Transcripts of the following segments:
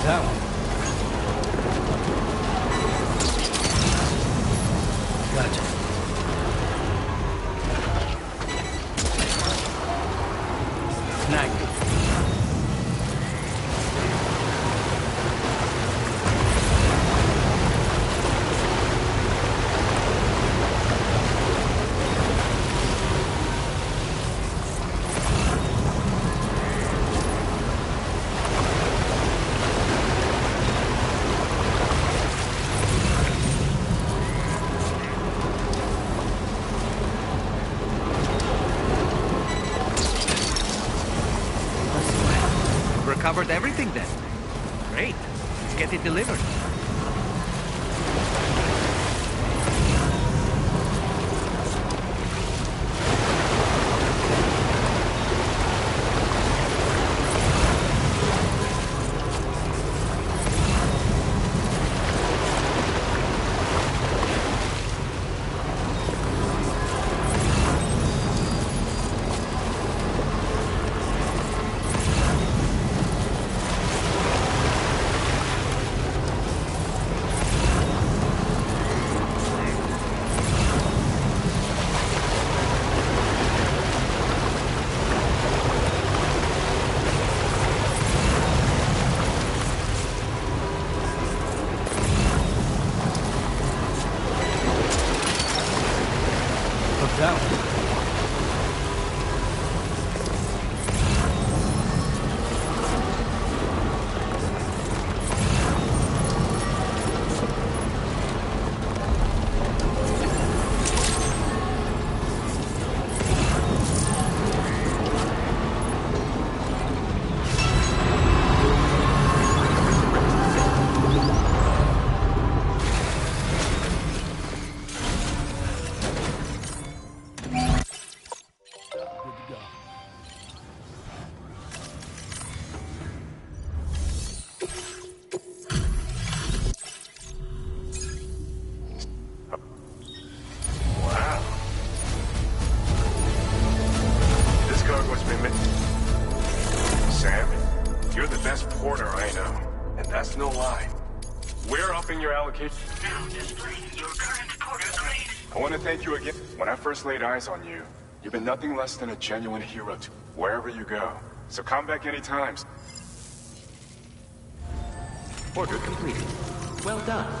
Down. Gotcha. Snag. Recovered everything then. Great. Let's get it delivered. Down. Sam, you're the best porter I know, and that's no lie. We're upping your allocation. Now display your current porter grade. I want to thank you again. When I first laid eyes on you, you've been nothing less than a genuine hero to wherever you go. So come back anytime. Order completed. Well done.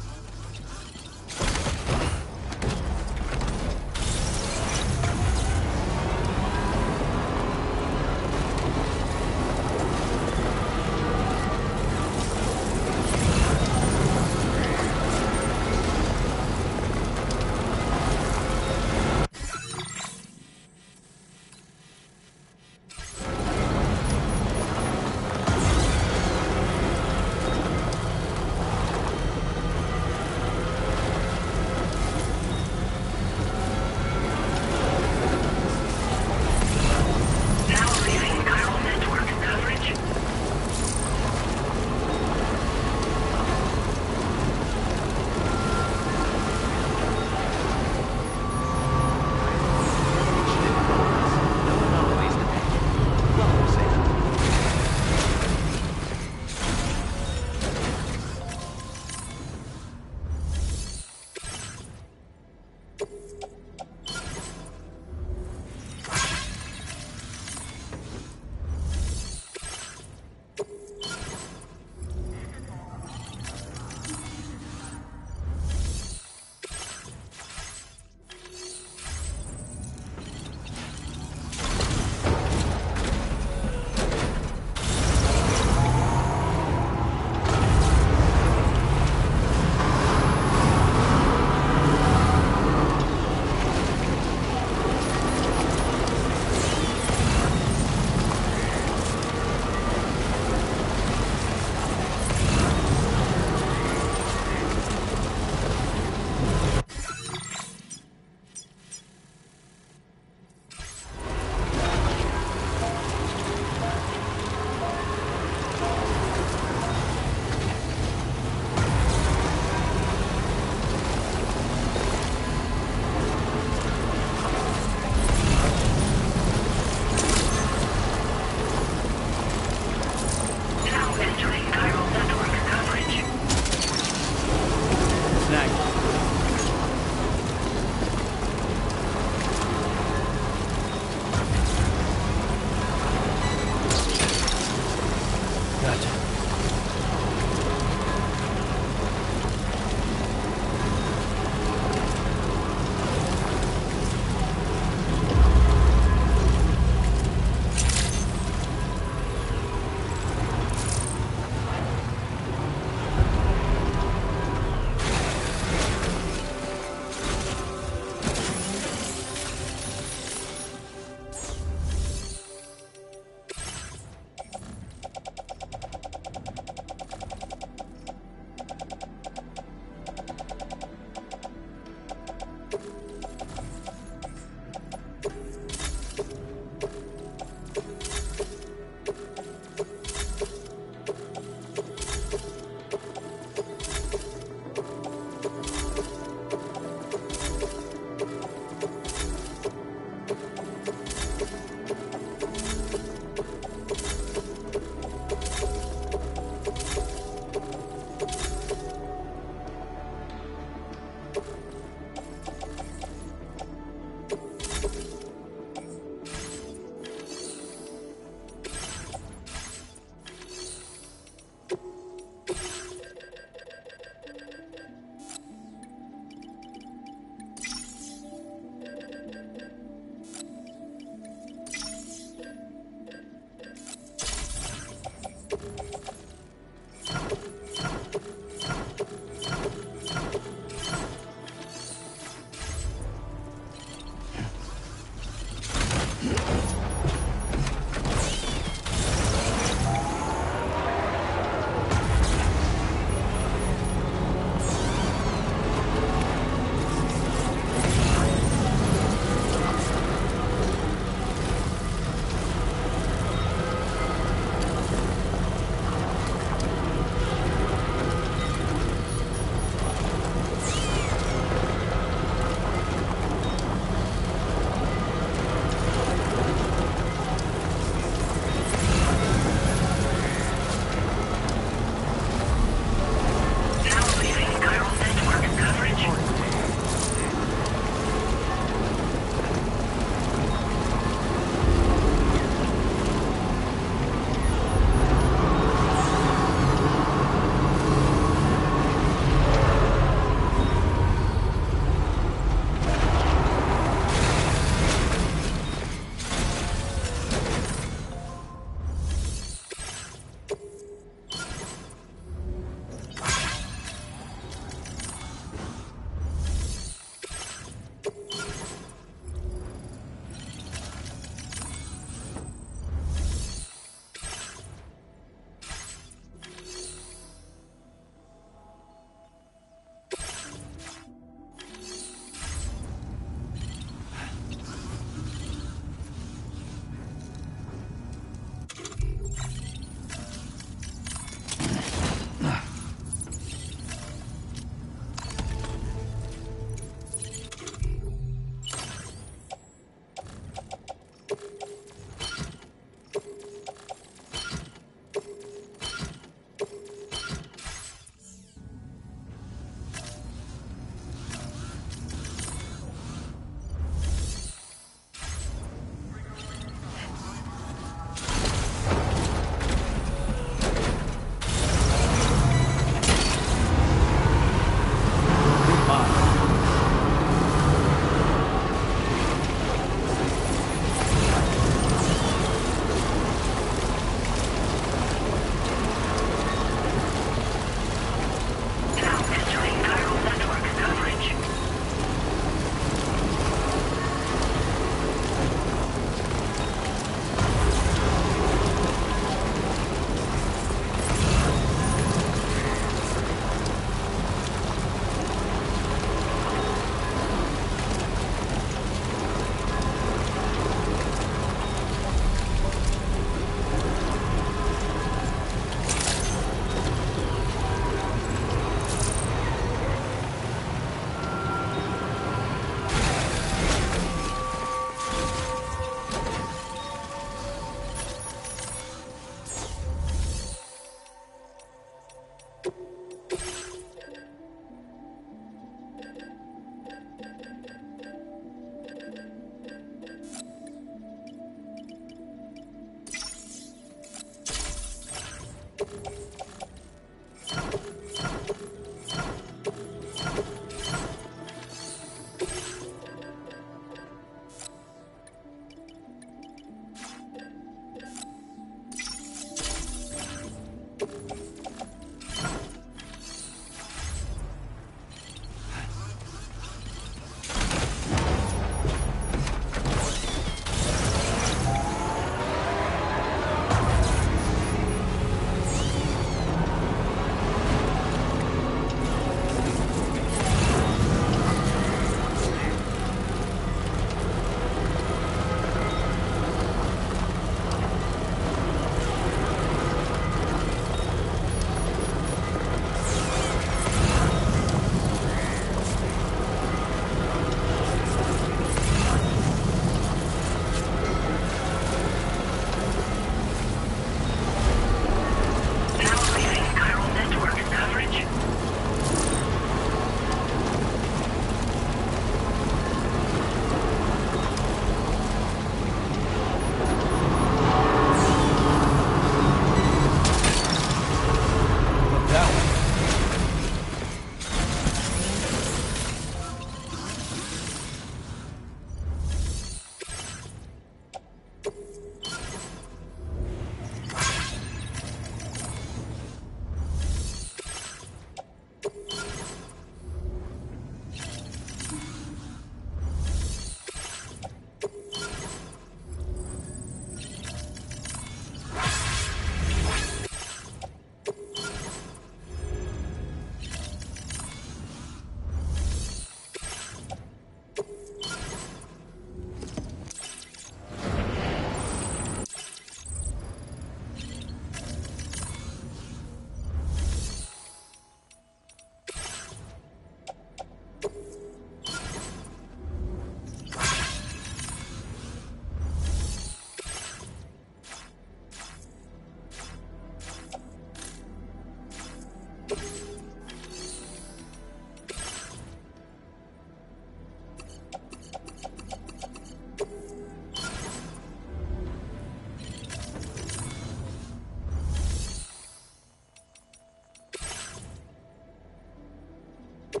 Now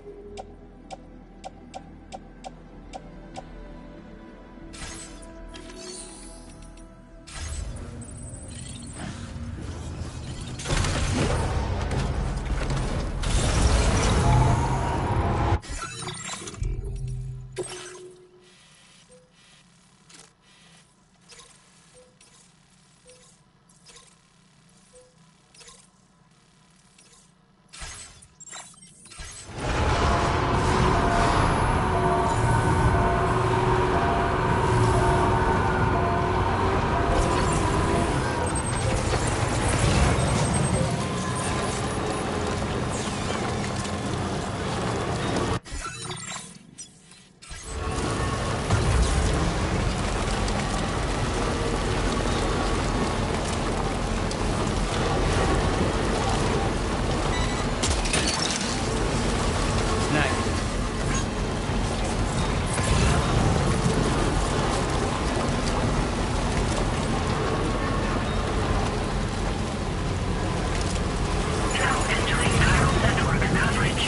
entering chiral network coverage.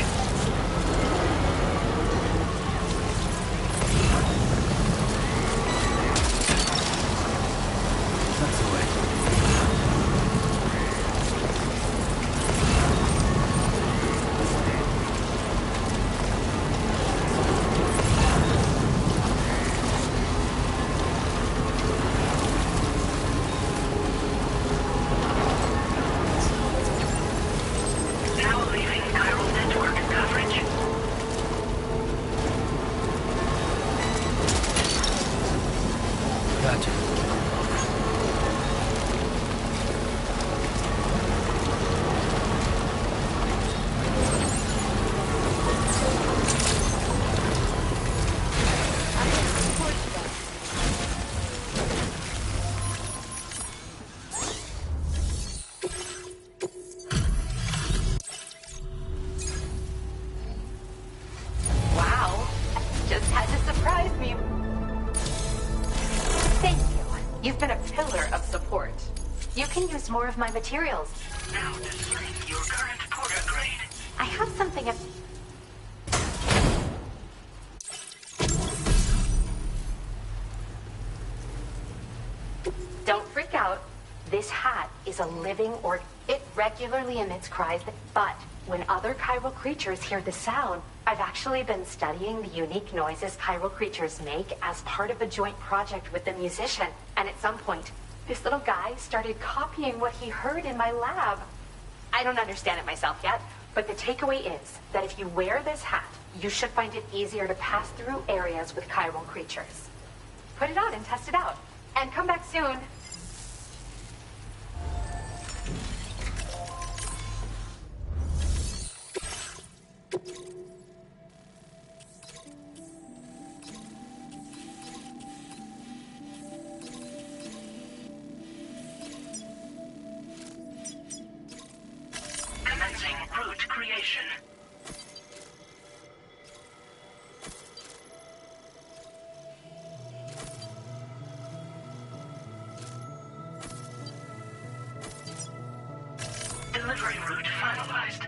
That's the way. Now leaving chiral network coverage. Gotcha. Wow, just had to surprise me. Thank you. You've been a pillar of support. You can use more of my materials. Now displaying your current porter grade. I have something. Don't freak out. This hat is a living organ. It regularly emits cries but when other chiral creatures hear the sound, I've actually been studying the unique noises chiral creatures make as part of a joint project with the musician. And at some point, this little guy started copying what he heard in my lab. I don't understand it myself yet, but the takeaway is that if you wear this hat, you should find it easier to pass through areas with chiral creatures. Put it on and test it out. And come back soon. Commencing route creation. Delivery route finalized.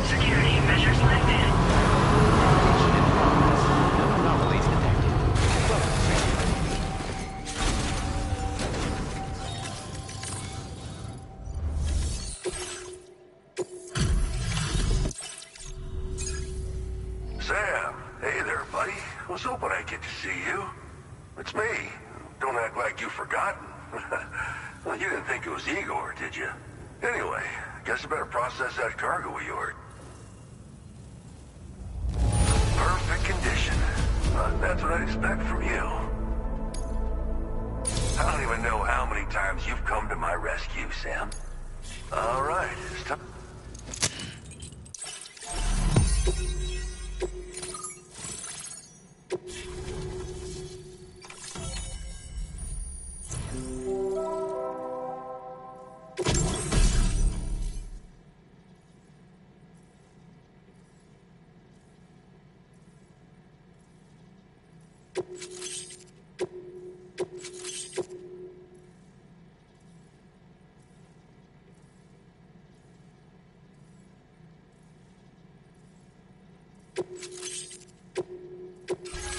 Security measures lifted. Anomalies detected. Sam, hey there, buddy. Was hoping I'd get to see you. It's me. Don't act like you've forgotten. Well, you didn't think it was Igor, did you? Anyway, guess I better process that cargo of yours. Perfect condition. That's what I'd expect from you. I don't even know how many times you've come to my rescue, Sam. All right, it's time.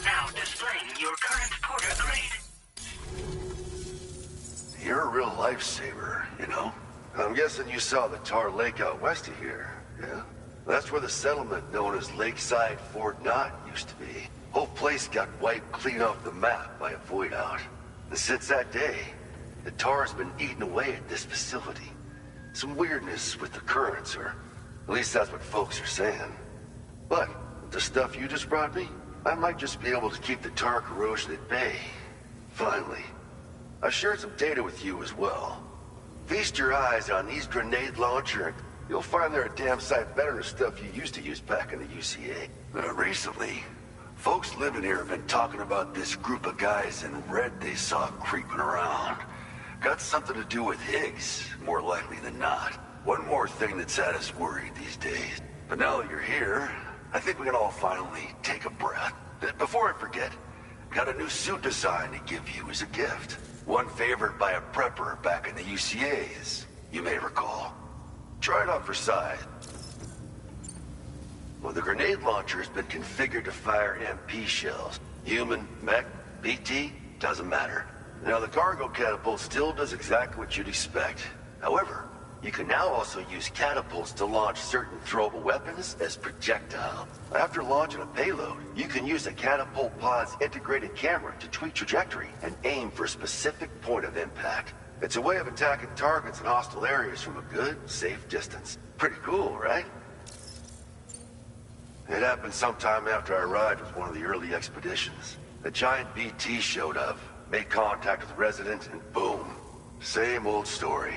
Now displaying your current porter grade. You're a real lifesaver, you know? I'm guessing you saw the Tar Lake out west of here, yeah? That's where the settlement known as Lakeside Fort Knott used to be. Whole place got wiped clean off the map by a void out. And since that day, the Tar's been eating away at this facility. Some weirdness with the currents, or at least that's what folks are saying. But with the stuff you just brought me, I might just be able to keep the Tar corrosion at bay. Finally. I shared some data with you as well. Feast your eyes on these grenade launcher. You'll find they're a damn sight better than stuff you used to use back in the UCA. Recently, folks living here have been talking about this group of guys in red they saw creeping around. Got something to do with Higgs, more likely than not. One more thing that's had us worried these days. But now that you're here, I think we can all finally take a breath. Before I forget, got a new suit design to give you as a gift. One favored by a prepper back in the UCAs, you may recall. Try it on for size. Well, the grenade launcher has been configured to fire MP shells. Human, mech, BT, doesn't matter. Now, the cargo catapult still does exactly what you'd expect. However, you can now also use catapults to launch certain throwable weapons as projectiles. After launching a payload, you can use a catapult pod's integrated camera to tweak trajectory and aim for a specific point of impact. It's a way of attacking targets in hostile areas from a good, safe distance. Pretty cool, right? It happened sometime after I arrived with one of the early expeditions. A giant BT showed up, made contact with residents, and boom. Same old story.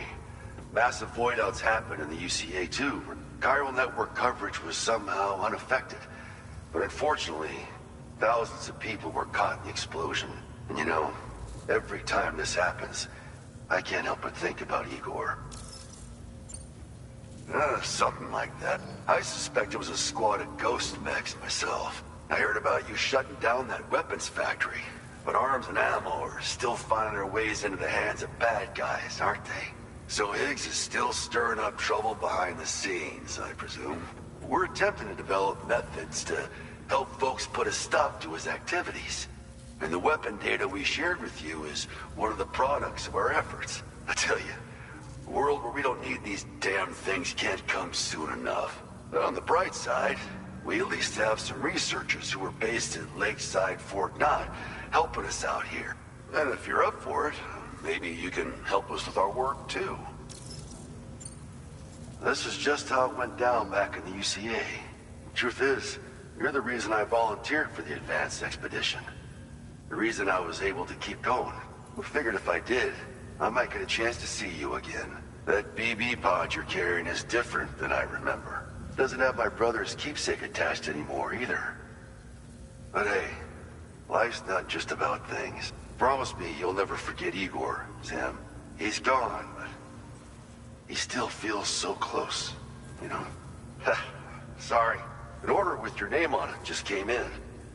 Massive voidouts happened in the UCA too. Chiral network coverage was somehow unaffected. But unfortunately, thousands of people were caught in the explosion. And you know, every time this happens, I can't help but think about Igor. Something like that. I suspect it was a squad of ghost mechs myself. I heard about you shutting down that weapons factory. But arms and ammo are still finding their ways into the hands of bad guys, aren't they? So Higgs is still stirring up trouble behind the scenes, I presume. We're attempting to develop methods to help folks put a stop to his activities. And the weapon data we shared with you is one of the products of our efforts. I tell you, a world where we don't need these damn things can't come soon enough. But on the bright side, we at least have some researchers who are based at Lakeside Fort Knott helping us out here. And if you're up for it, maybe you can help us with our work too. This is just how it went down back in the UCA. Truth is, you're the reason I volunteered for the advanced expedition. The reason I was able to keep going. I figured if I did, I might get a chance to see you again. That BB pod you're carrying is different than I remember. Doesn't have my brother's keepsake attached anymore either. But hey, life's not just about things. Promise me you'll never forget Igor, Sam. He's gone, but he still feels so close, you know? Sorry, An order with your name on it just came in.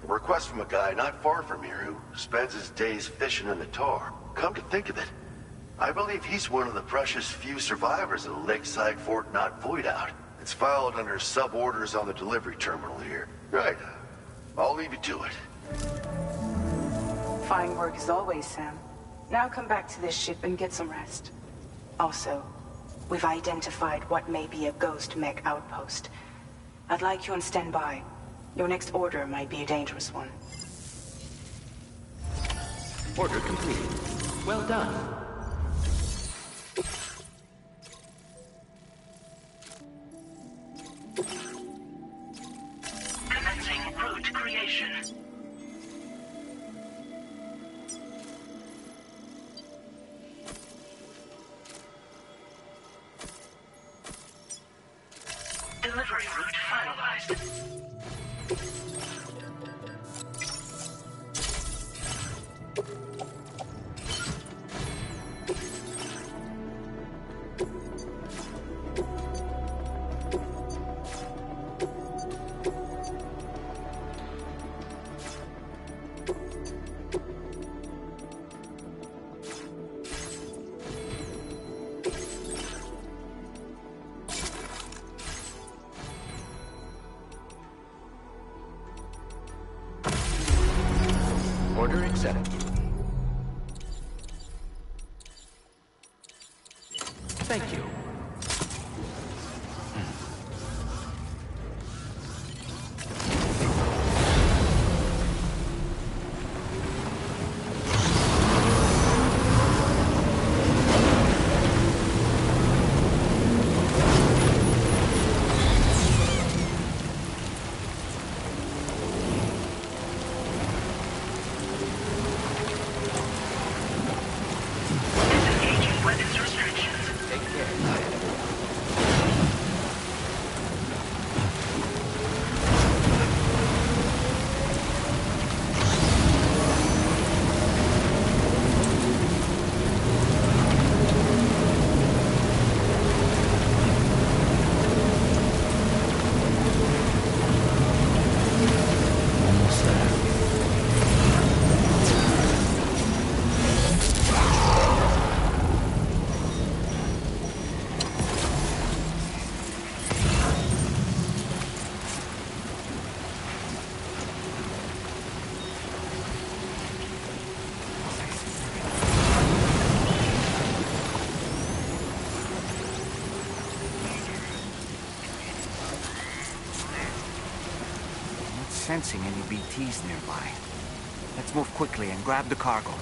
A request from a guy not far from here who spends his days fishing in the tar. Come to think of it, I believe he's one of the precious few survivors of the Lakeside Fort Knott void out. It's filed under sub-orders on the delivery terminal here. Right. I'll leave you to it. Fine work as always, Sam. Now come back to this ship and get some rest. Also, we've identified what may be a ghost mech outpost. I'd like you on standby. Your next order might be a dangerous one. Order completed. Well done. Commencing route creation. Delivery route finalized. Order accepted. Thank you. Disengaging weapons restrictions. Take care. Almost there. Not sensing any BTs nearby. Let's move quickly and grab the cargo.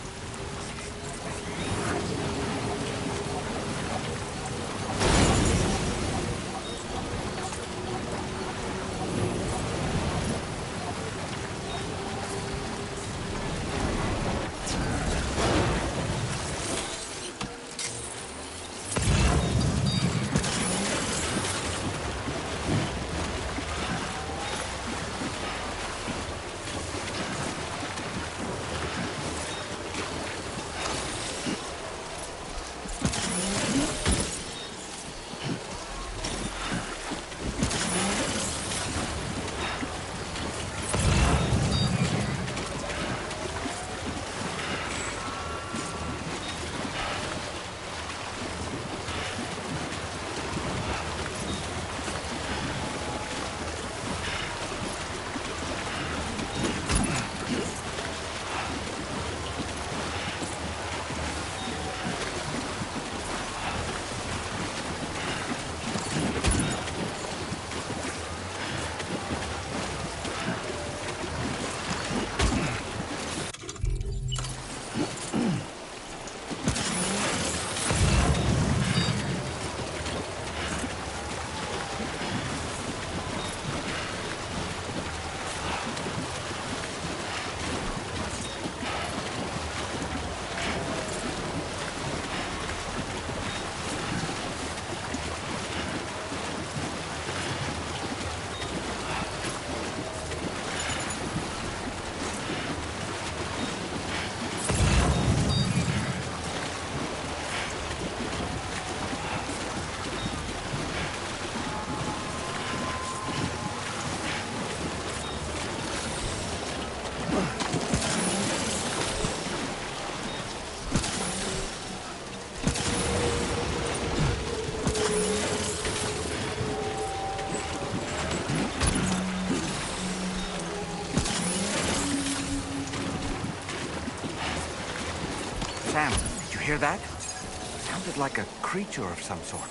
Sam, did you hear that? Sounded like a creature of some sort.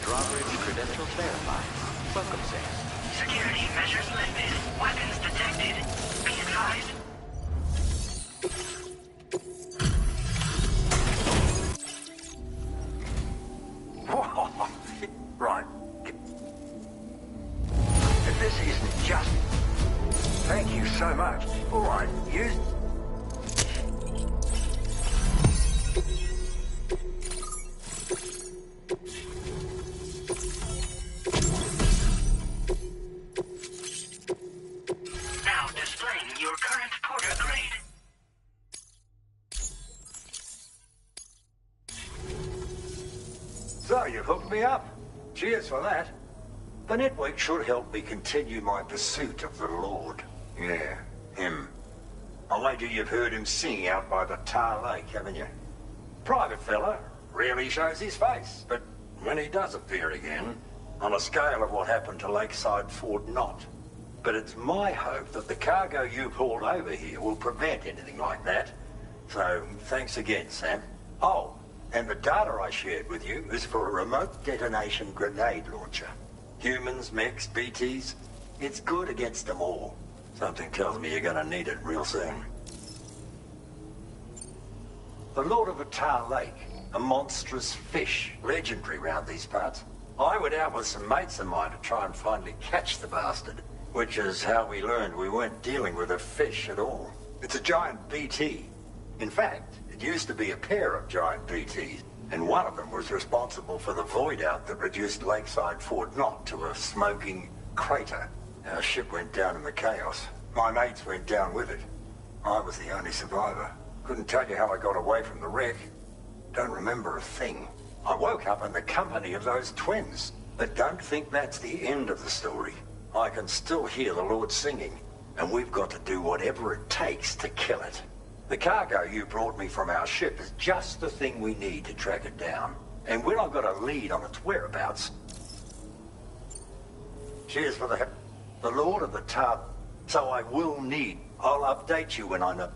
Drawbridge credentials verified. Welcome, Sam. Security measures lifted. Weapons detected. Be advised. Right. If this isn't just... Thank you so much. All right, use... Now displaying your current porter grade. So, you've hooked me up. Cheers for that. The network should help me continue my pursuit of the Lord. Yeah, him. I wager you've heard him sing out by the Tar Lake, haven't you? Private fella, rarely shows his face, but when he does appear again, on a scale of what happened to Lakeside Fort Knott. But it's my hope that the cargo you pulled over here will prevent anything like that. So, thanks again, Sam. Oh, and the data I shared with you is for a remote detonation grenade launcher. Humans, mechs, BTs, it's good against them all. Something tells me you're gonna need it real soon. The Lord of the Tar Lake, a monstrous fish, legendary round these parts. I went out with some mates of mine to try and finally catch the bastard, which is how we learned we weren't dealing with a fish at all. It's a giant BT. In fact, it used to be a pair of giant BTs, And one of them was responsible for the void out that reduced Lakeside Fort Knott to a smoking crater. Our ship went down in the chaos. My mates went down with it. I was the only survivor. Couldn't tell you how I got away from the wreck. Don't remember a thing. I woke up in the company of those twins. But don't think that's the end of the story. I can still hear the Lord singing, and we've got to do whatever it takes to kill it. The cargo you brought me from our ship is just the thing we need to track it down. And when I've got a lead on its whereabouts... Cheers for the Lord of the Tub. So I will need. I'll update you when I know.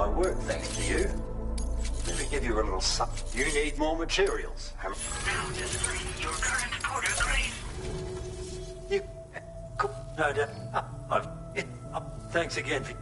of work thanks to you. Let me give you a little something. You need more materials. Now displaying your current porter grade. You... Cool. No, thanks again for...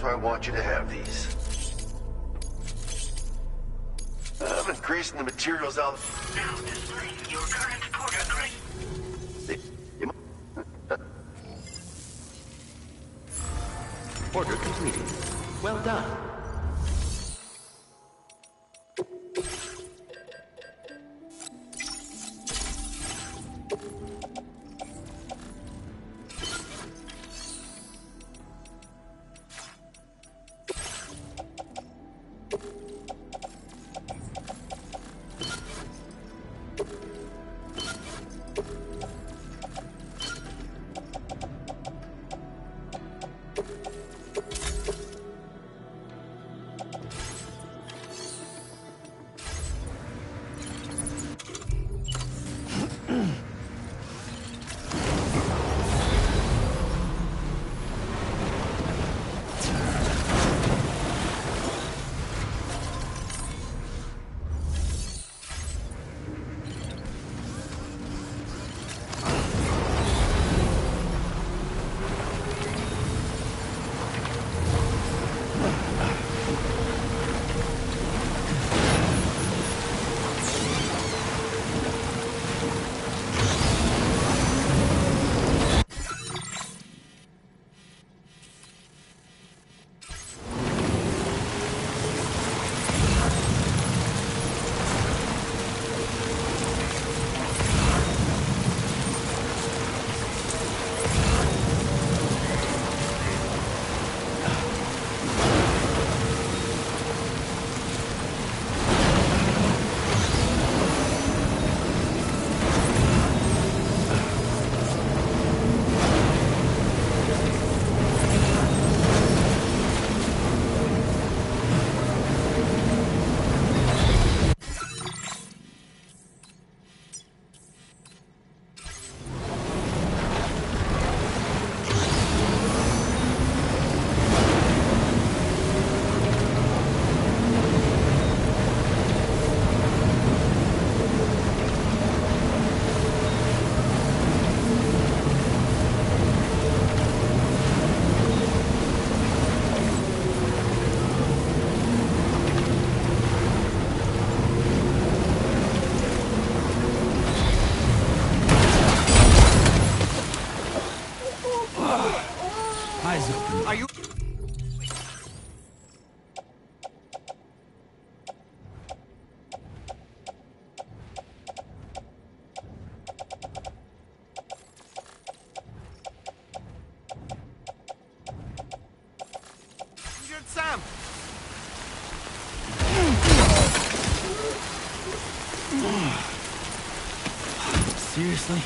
I want you to have these. I'm increasing the materials out. Now displaying your current porter grade. Order completed. Well done. Seriously?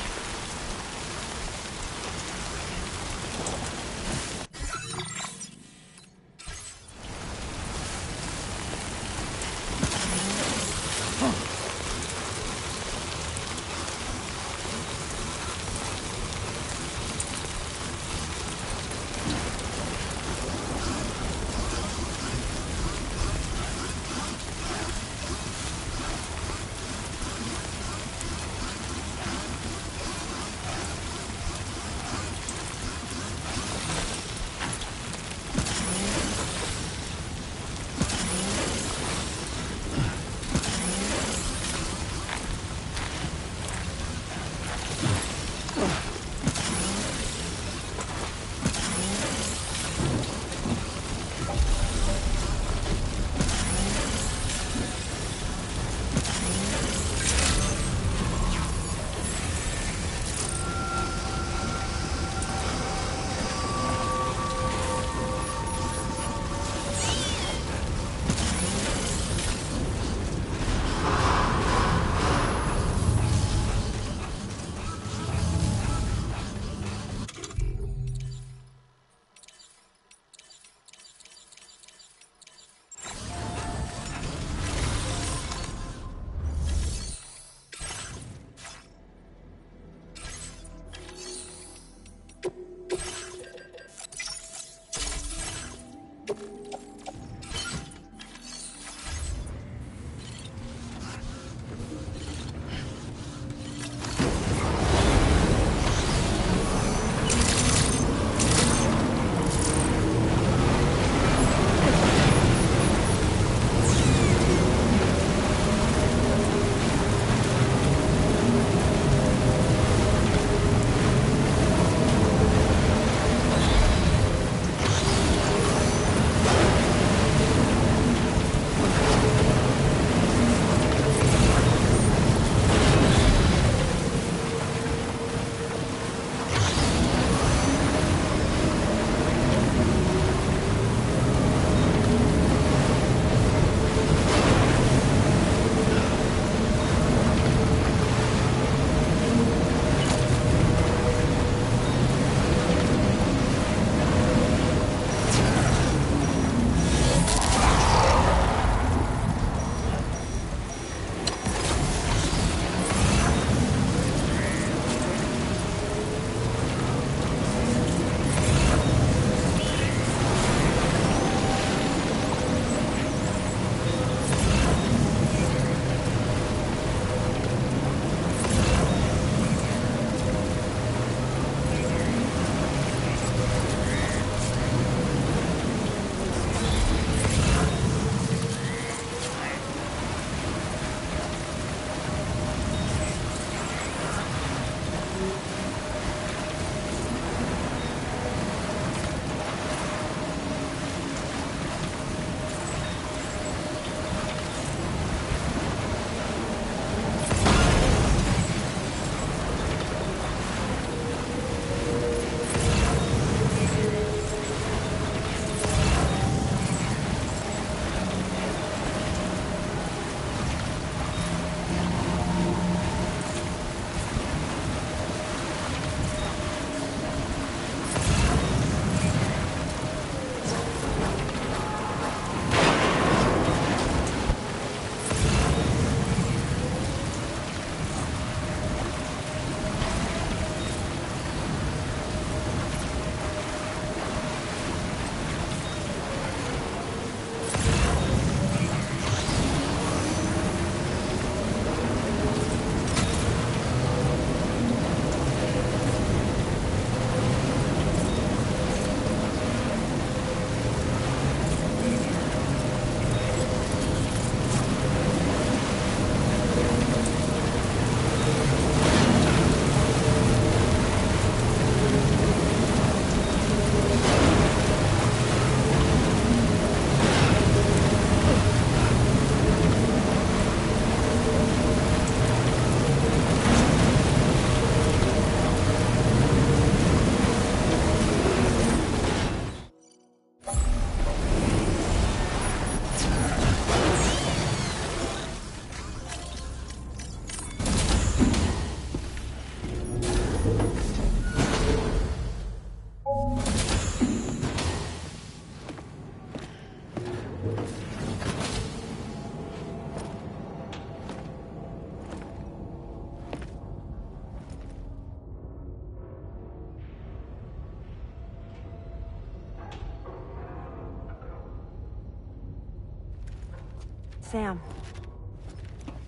Sam.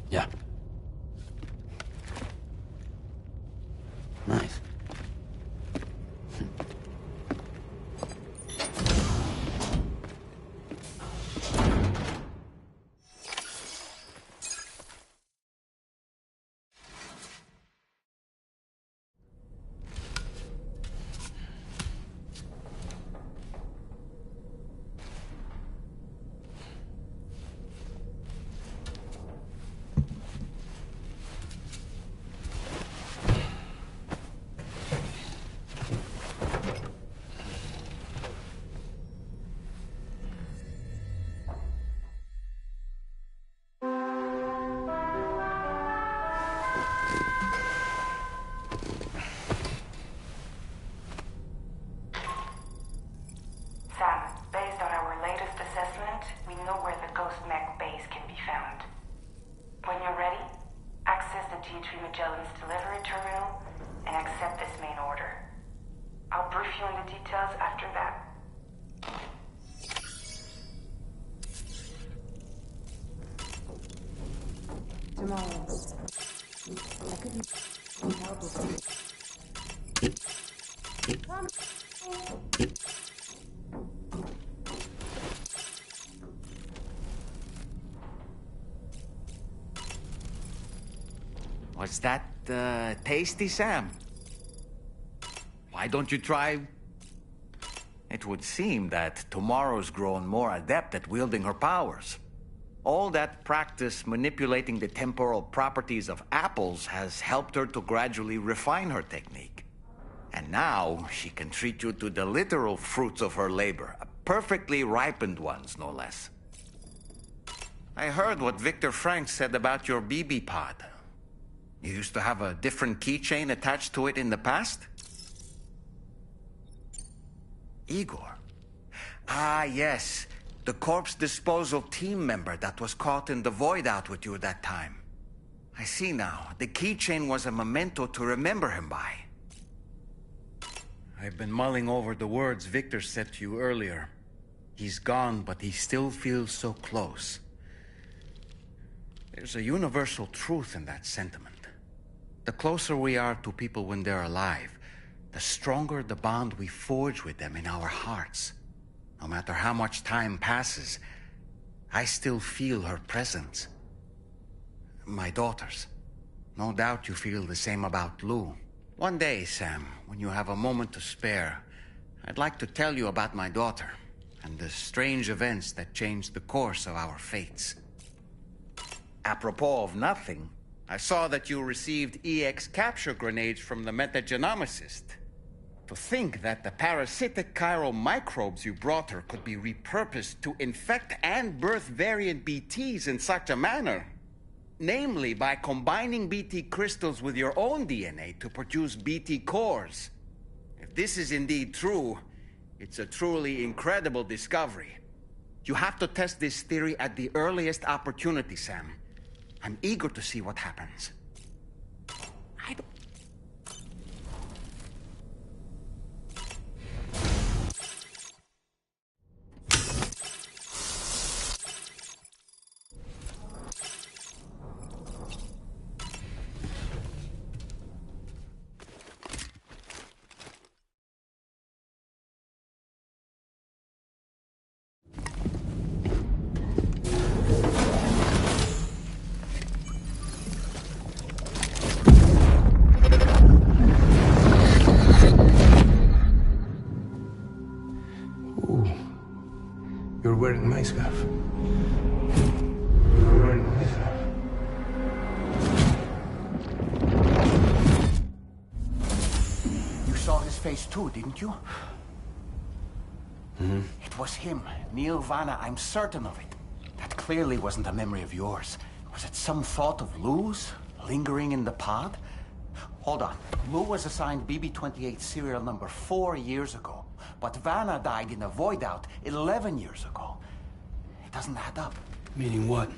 Yeah. Nice. Sam, based on our latest assessment, we know where the Ghost Mech base can be found. When you're ready, access the G3 Magellan's delivery terminal and accept this main order. I'll brief you on the details after that. Tomorrow. I couldn't help it. Was that tasty, Sam? Why don't you try? It would seem that Tomorrow's grown more adept at wielding her powers. All that practice manipulating the temporal properties of apples has helped her to gradually refine her technique. And now she can treat you to the literal fruits of her labor, perfectly ripened ones, no less. I heard what Victor Frank said about your BB pod. You used to have a different keychain attached to it in the past? Igor. Ah, yes. The corpse disposal team member that was caught in the void out with you that time. I see now. The keychain was a memento to remember him by. I've been mulling over the words Victor said to you earlier. He's gone, but he still feels so close. There's a universal truth in that sentiment. The closer we are to people when they're alive, the stronger the bond we forge with them in our hearts. No matter how much time passes, I still feel her presence. My daughters. No doubt you feel the same about Lou. One day, Sam, when you have a moment to spare, I'd like to tell you about my daughter and the strange events that changed the course of our fates. Apropos of nothing, I saw that you received EX capture grenades from the metagenomicist. To think that the parasitic chiral microbes you brought her could be repurposed to infect and birth variant BTs in such a manner. Namely, by combining BT crystals with your own DNA to produce BT cores. If this is indeed true, it's a truly incredible discovery. You have to test this theory at the earliest opportunity, Sam. I'm eager to see what happens. I don't... You're wearing my scarf. You're wearing my scarf. You saw his face too, didn't you? Mm-hmm. It was him, Neil Vanna, I'm certain of it. That clearly wasn't a memory of yours. Was it some thought of Lou's, lingering in the pod? Hold on. Lou was assigned BB-28 serial number 4 years ago. But Vanna died in a void out 11 years ago. doesn't add up. Meaning what?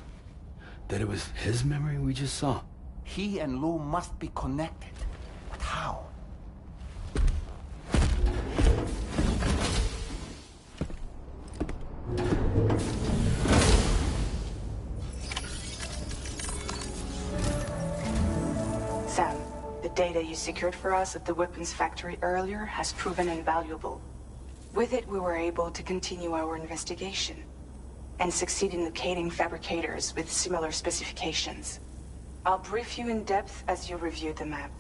That it was his memory we just saw? He and Lou must be connected. But how? Sam, the data you secured for us at the weapons factory earlier has proven invaluable. With it, we were able to continue our investigation and succeed in locating fabricators with similar specifications. I'll brief you in depth as you review the map.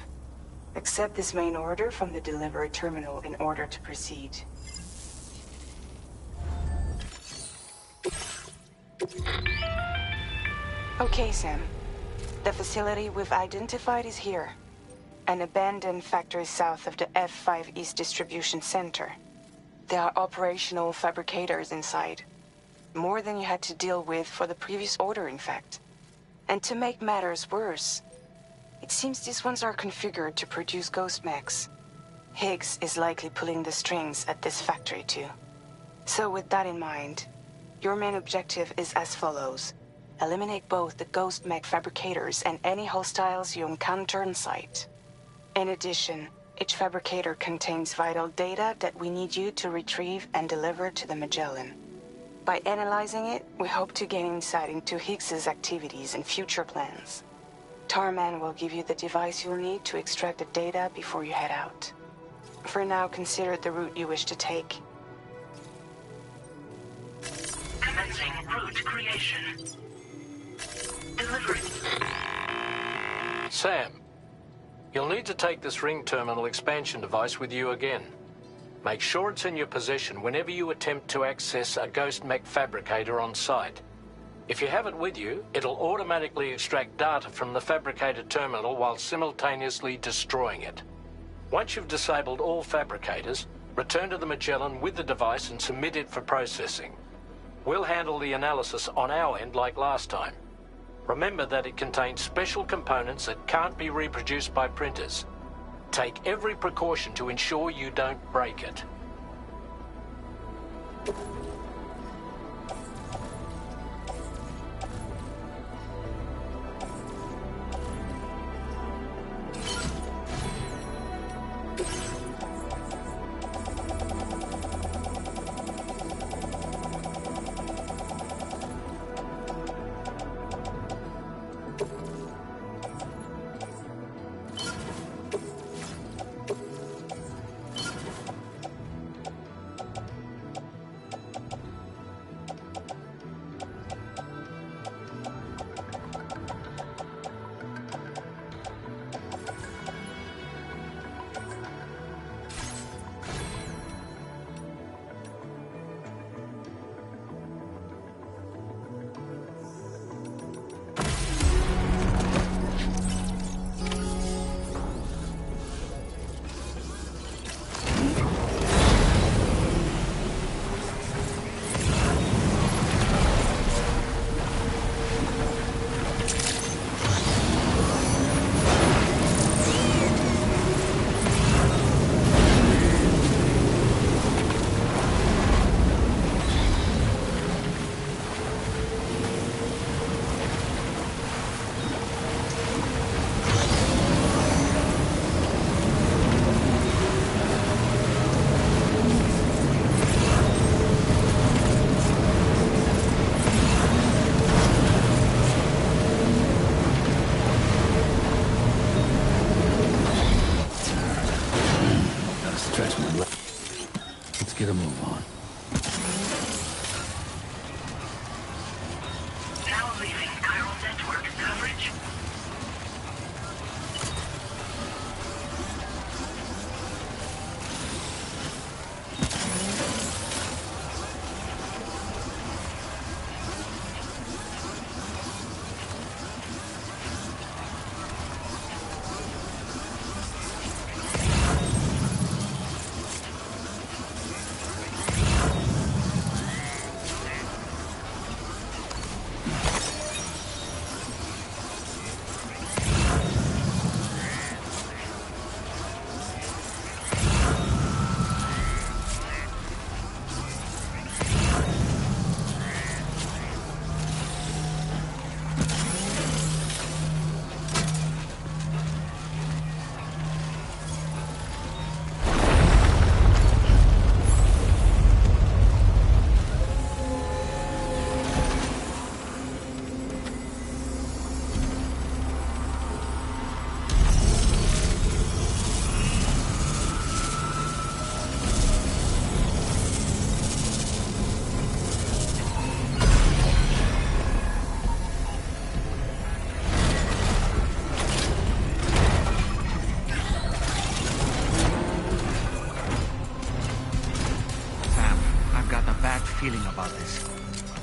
Accept this main order from the delivery terminal in order to proceed. Okay, Sam. The facility we've identified is here. An abandoned factory south of the F5 East Distribution Center. There are operational fabricators inside. More than you had to deal with for the previous order, in fact. And to make matters worse, it seems these ones are configured to produce ghost mechs. Higgs is likely pulling the strings at this factory too. So with that in mind, your main objective is as follows. Eliminate both the ghost mech fabricators and any hostiles you encounter on site. In addition, each fabricator contains vital data that we need you to retrieve and deliver to the Magellan. By analyzing it, we hope to gain insight into Higgs's activities and future plans. Tarman will give you the device you'll need to extract the data before you head out. For now, consider the route you wish to take. Commencing route creation. Delivery. Sam, you'll need to take this ring terminal expansion device with you again. Make sure it's in your possession whenever you attempt to access a ghost mech fabricator on site. If you have it with you, it'll automatically extract data from the fabricator terminal while simultaneously destroying it. Once you've disabled all fabricators, return to the Magellan with the device and submit it for processing. We'll handle the analysis on our end like last time. Remember that it contains special components that can't be reproduced by printers. Take every precaution to ensure you don't break it. Get a move on. Now leaving chiral network coverage.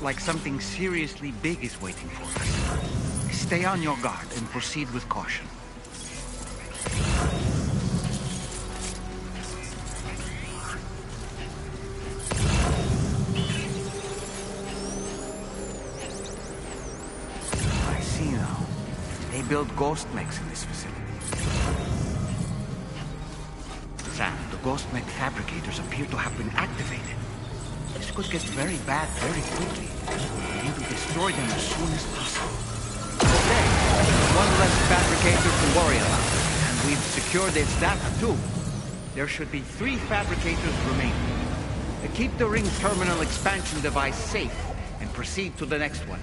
like something seriously big is waiting for us. Stay on your guard and proceed with caution. I see now. They build ghost mechs in this facility. Sam, the ghost mech fabricators appear to have been activated. This could get very bad very quickly. We need to destroy them as soon as possible. Okay, one less fabricator to worry about. And we've secured its data too. There should be 3 fabricators remaining. Keep the ring terminal expansion device safe and proceed to the next one.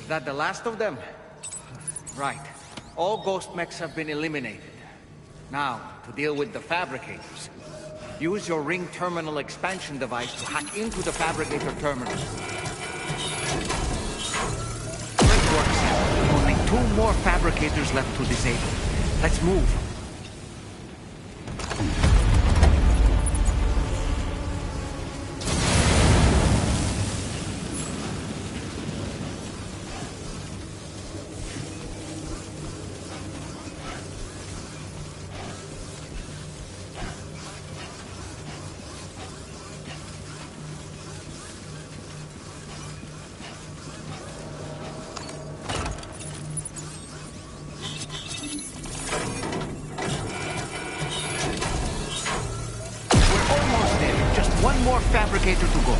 That the last of them? Right. All ghost mechs have been eliminated. Now, to deal with the fabricators. Use your ring terminal expansion device to hack into the fabricator terminal. Great work, Sam. Only 2 more fabricators left to disable. Let's move. One more fabricator to go.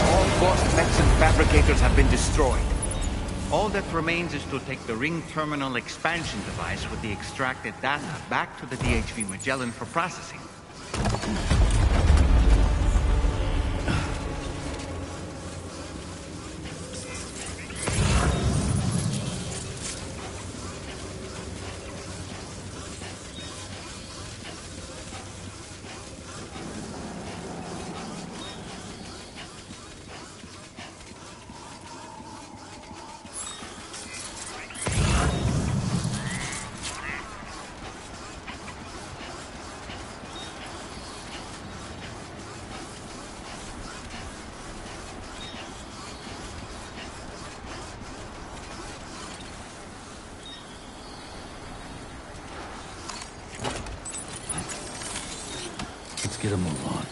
All ghost mechs and fabricators have been destroyed. All that remains is to take the ring terminal expansion device with the extracted data back to the DHV Magellan for processing. Let's get a move on.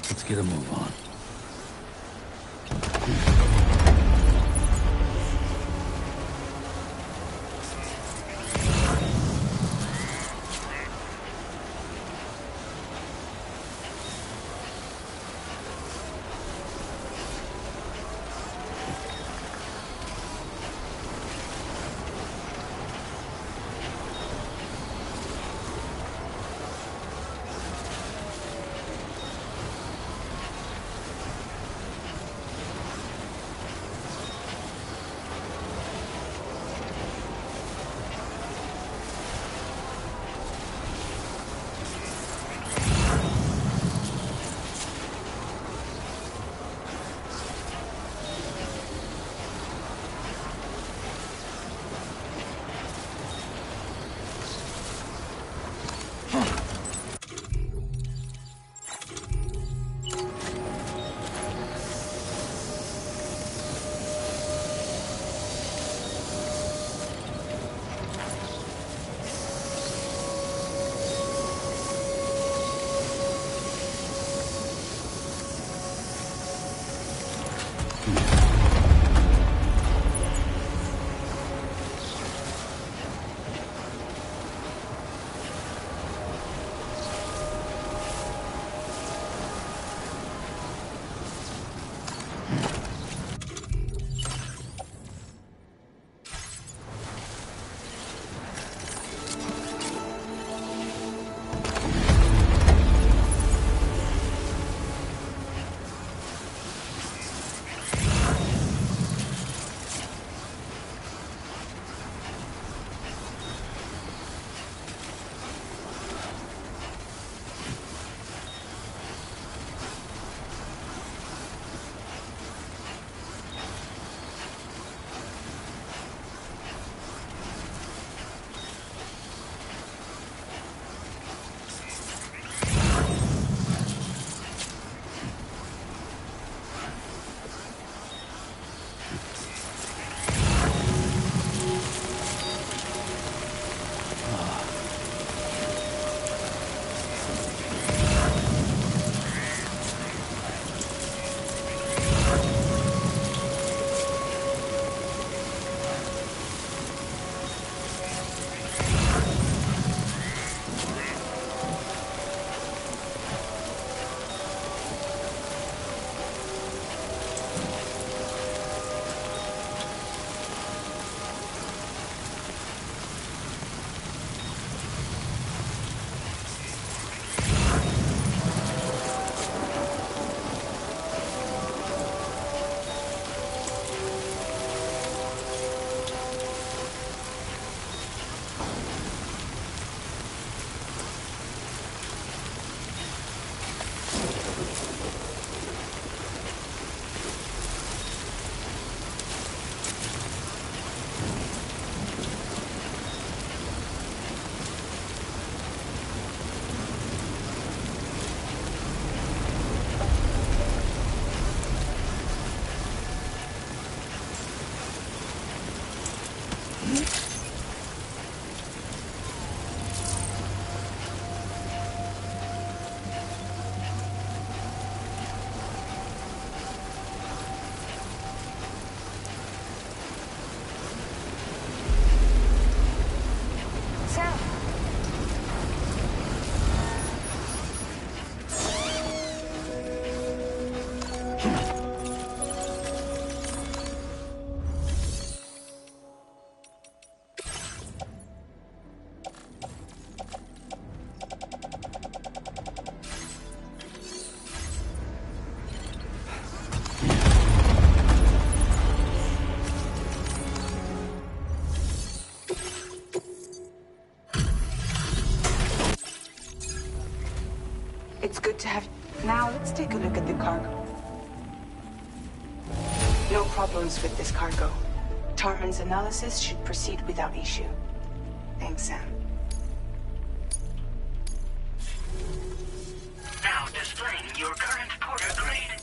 Let's get a move on. It's good to have... Now, let's take a look at the cargo. No problems with this cargo. Tarman's analysis should proceed without issue. Thanks, Sam. Now displaying your current porter grade.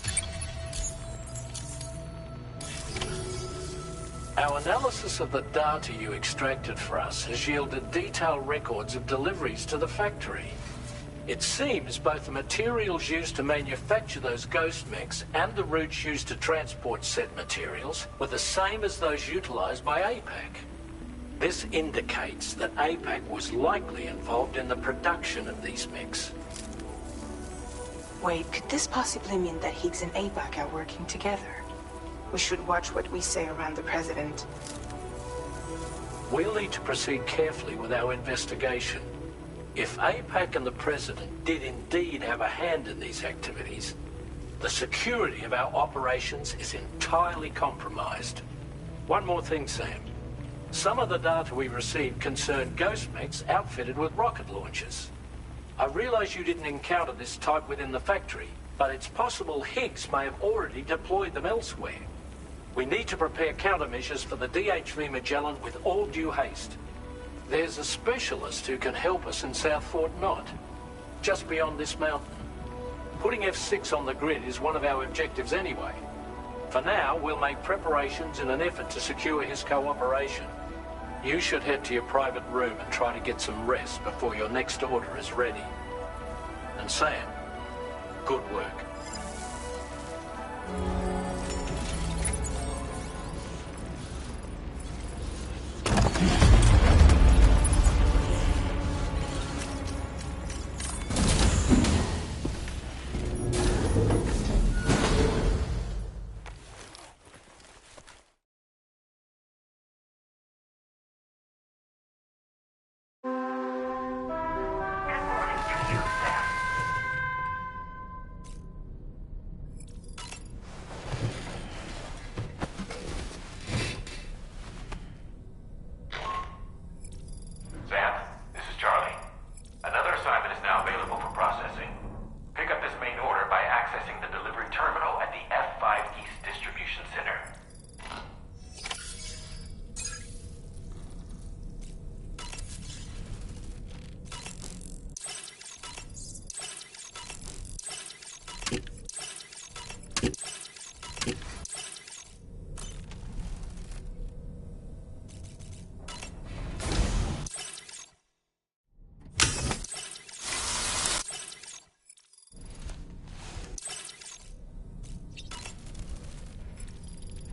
Our analysis of the data you extracted for us has yielded detailed records of deliveries to the factory. It seems both the materials used to manufacture those ghost mechs and the routes used to transport said materials were the same as those utilized by APAC. This indicates that APAC was likely involved in the production of these mechs. Wait, could this possibly mean that Higgs and APAC are working together? We should watch what we say around the President. We'll need to proceed carefully with our investigation. If APAC and the President did indeed have a hand in these activities, the security of our operations is entirely compromised. One more thing, Sam. Some of the data we received concerned ghost mechs outfitted with rocket launchers. I realize you didn't encounter this type within the factory, but it's possible Higgs may have already deployed them elsewhere. We need to prepare countermeasures for the DHV Magellan with all due haste. There's a specialist who can help us in South Fort Knot, just beyond this mountain. Putting F6 on the grid is one of our objectives anyway. For now, we'll make preparations in an effort to secure his cooperation. You should head to your private room and try to get some rest before your next order is ready. And Sam, good work.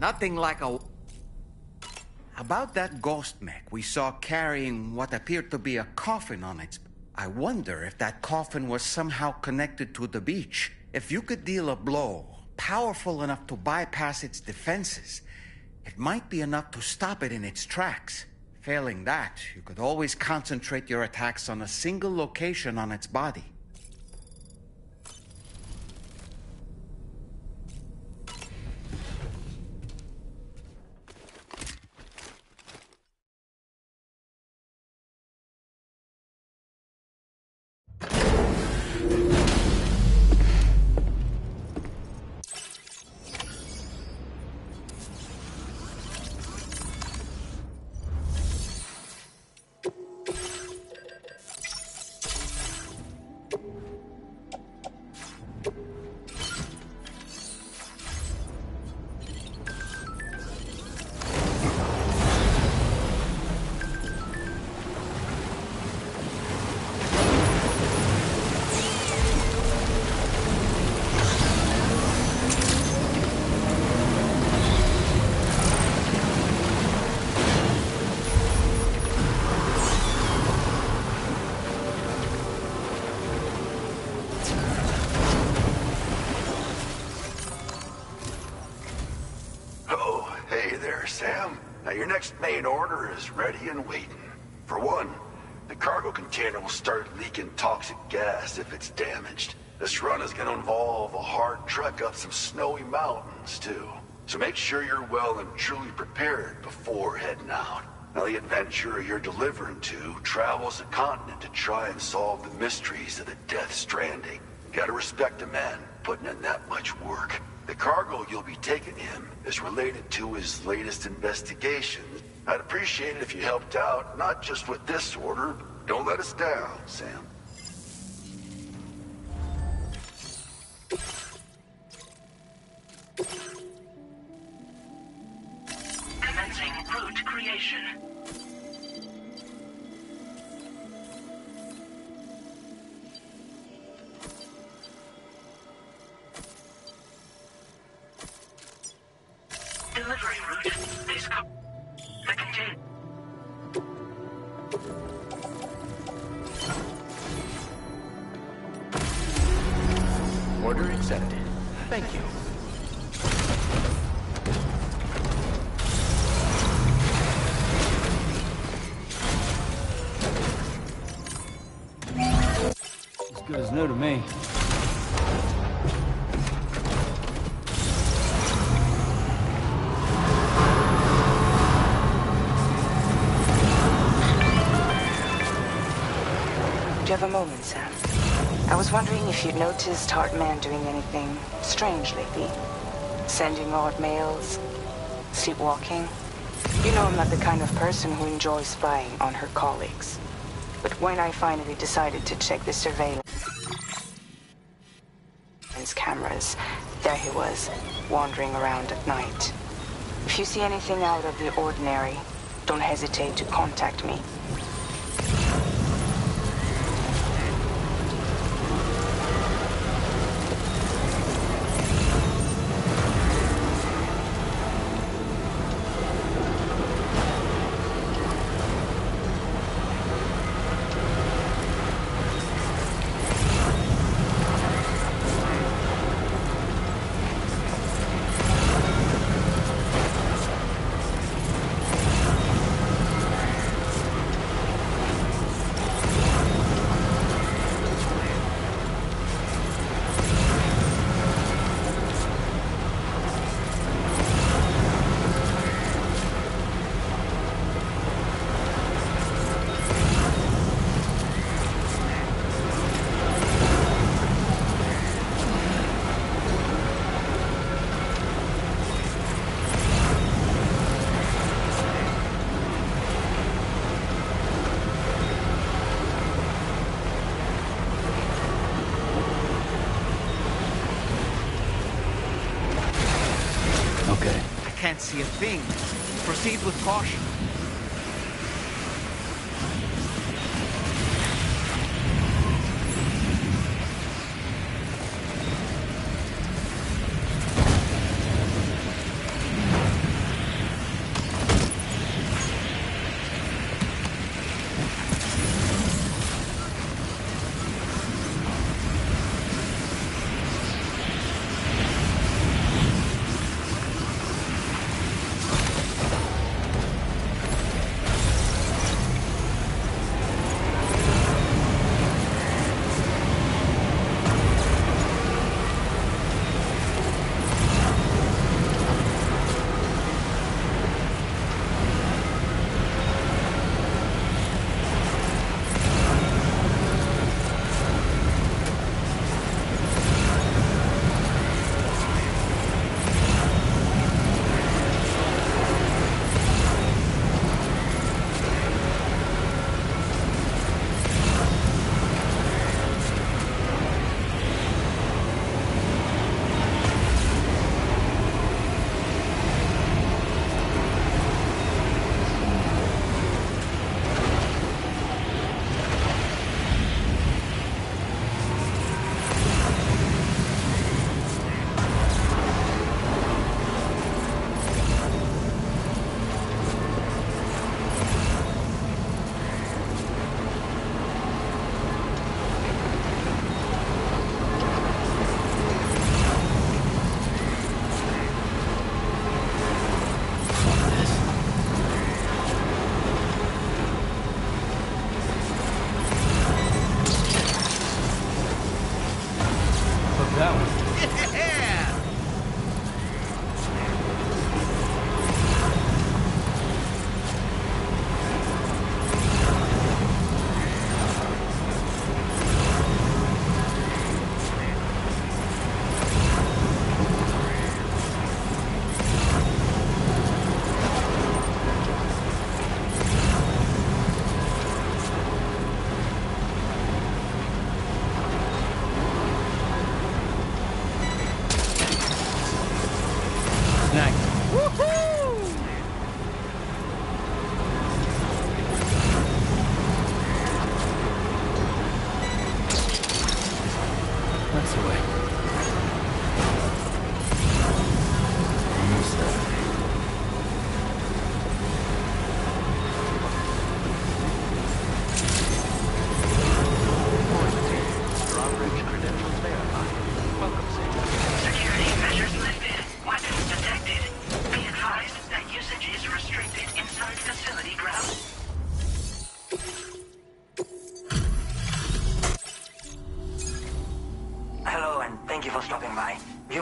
Nothing like a... About that ghost mech we saw carrying what appeared to be a coffin on its... I wonder if that coffin was somehow connected to the beach. If you could deal a blow powerful enough to bypass its defenses, it might be enough to stop it in its tracks. Failing that, you could always concentrate your attacks on a single location on its body. Sam. Now, your next main order is ready and waiting. For one, the cargo container will start leaking toxic gas if it's damaged. This run is going to involve a hard trek up some snowy mountains, too. So make sure you're well and truly prepared before heading out. Now, the adventurer you're delivering to travels the continent to try and solve the mysteries of the Death Stranding. Gotta respect a man putting in that much work. The cargo you'll be taking him is related to his latest investigation. I'd appreciate it if you helped out, not just with this order. Don't let us down, Sam. Commencing route creation. Delivery route is the container. Order accepted. Thank you. As good as new to me. Do you have a moment, Sam? I was wondering if you'd noticed Hartman doing anything strange lately. Sending odd mails, sleepwalking. You know I'm not the kind of person who enjoys spying on her colleagues. But when I finally decided to check the surveillance cameras, there he was, wandering around at night. If you see anything out of the ordinary, don't hesitate to contact me. Can't see a thing. Proceed with caution.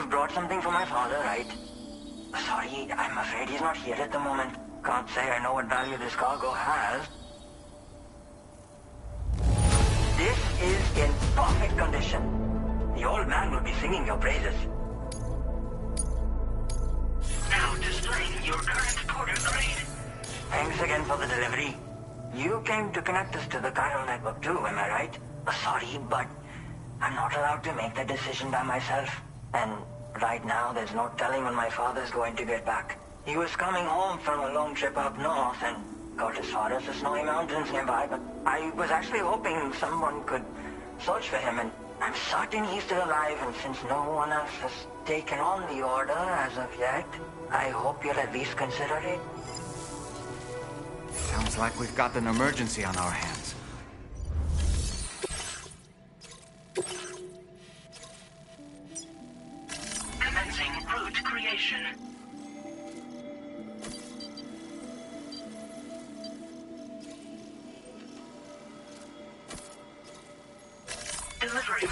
You've brought something for my father, right? Sorry, I'm afraid he's not here at the moment. Can't say I know what value this cargo has. This is in perfect condition. The old man will be singing your praises. Now displaying your current porter grade. Thanks again for the delivery. You came to connect us to the chiral network too, am I right? Sorry, but I'm not allowed to make that decision by myself. And right now, there's no telling when my father's going to get back. He was coming home from a long trip up north and got as far as the snowy mountains nearby, but I was actually hoping someone could search for him, and I'm certain he's still alive, and since no one else has taken on the order as of yet, I hope you'll at least consider it. Sounds like we've got an emergency on our hands. Commencing route creation. Delivering.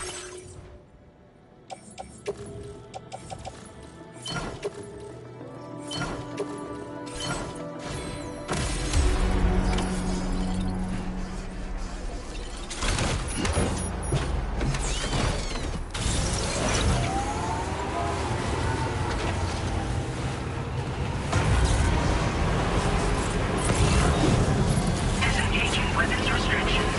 Disengaging weapons restrictions.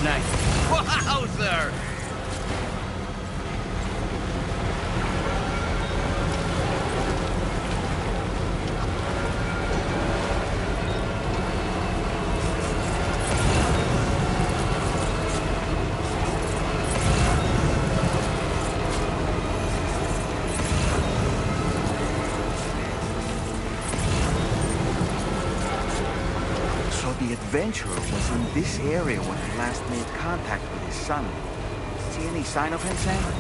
Nice. Wowzer! So the adventurer was in this area when I last made contact with his son. See any sign of him, Sam?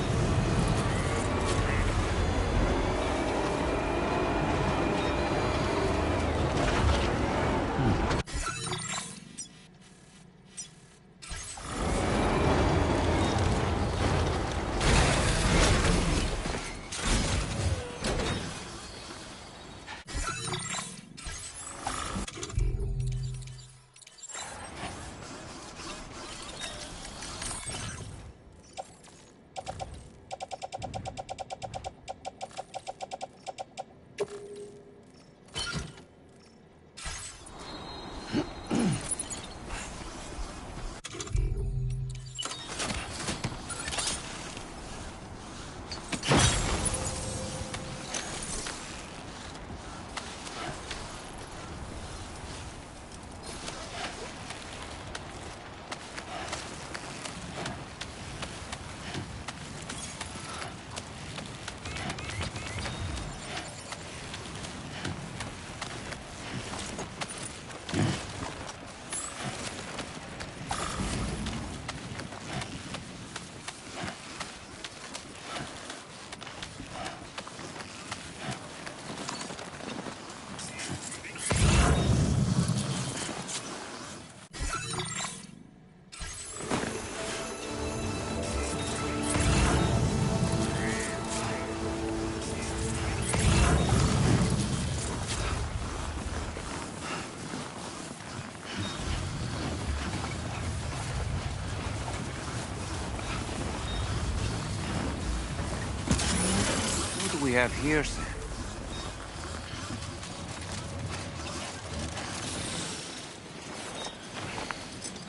we have here, Sam?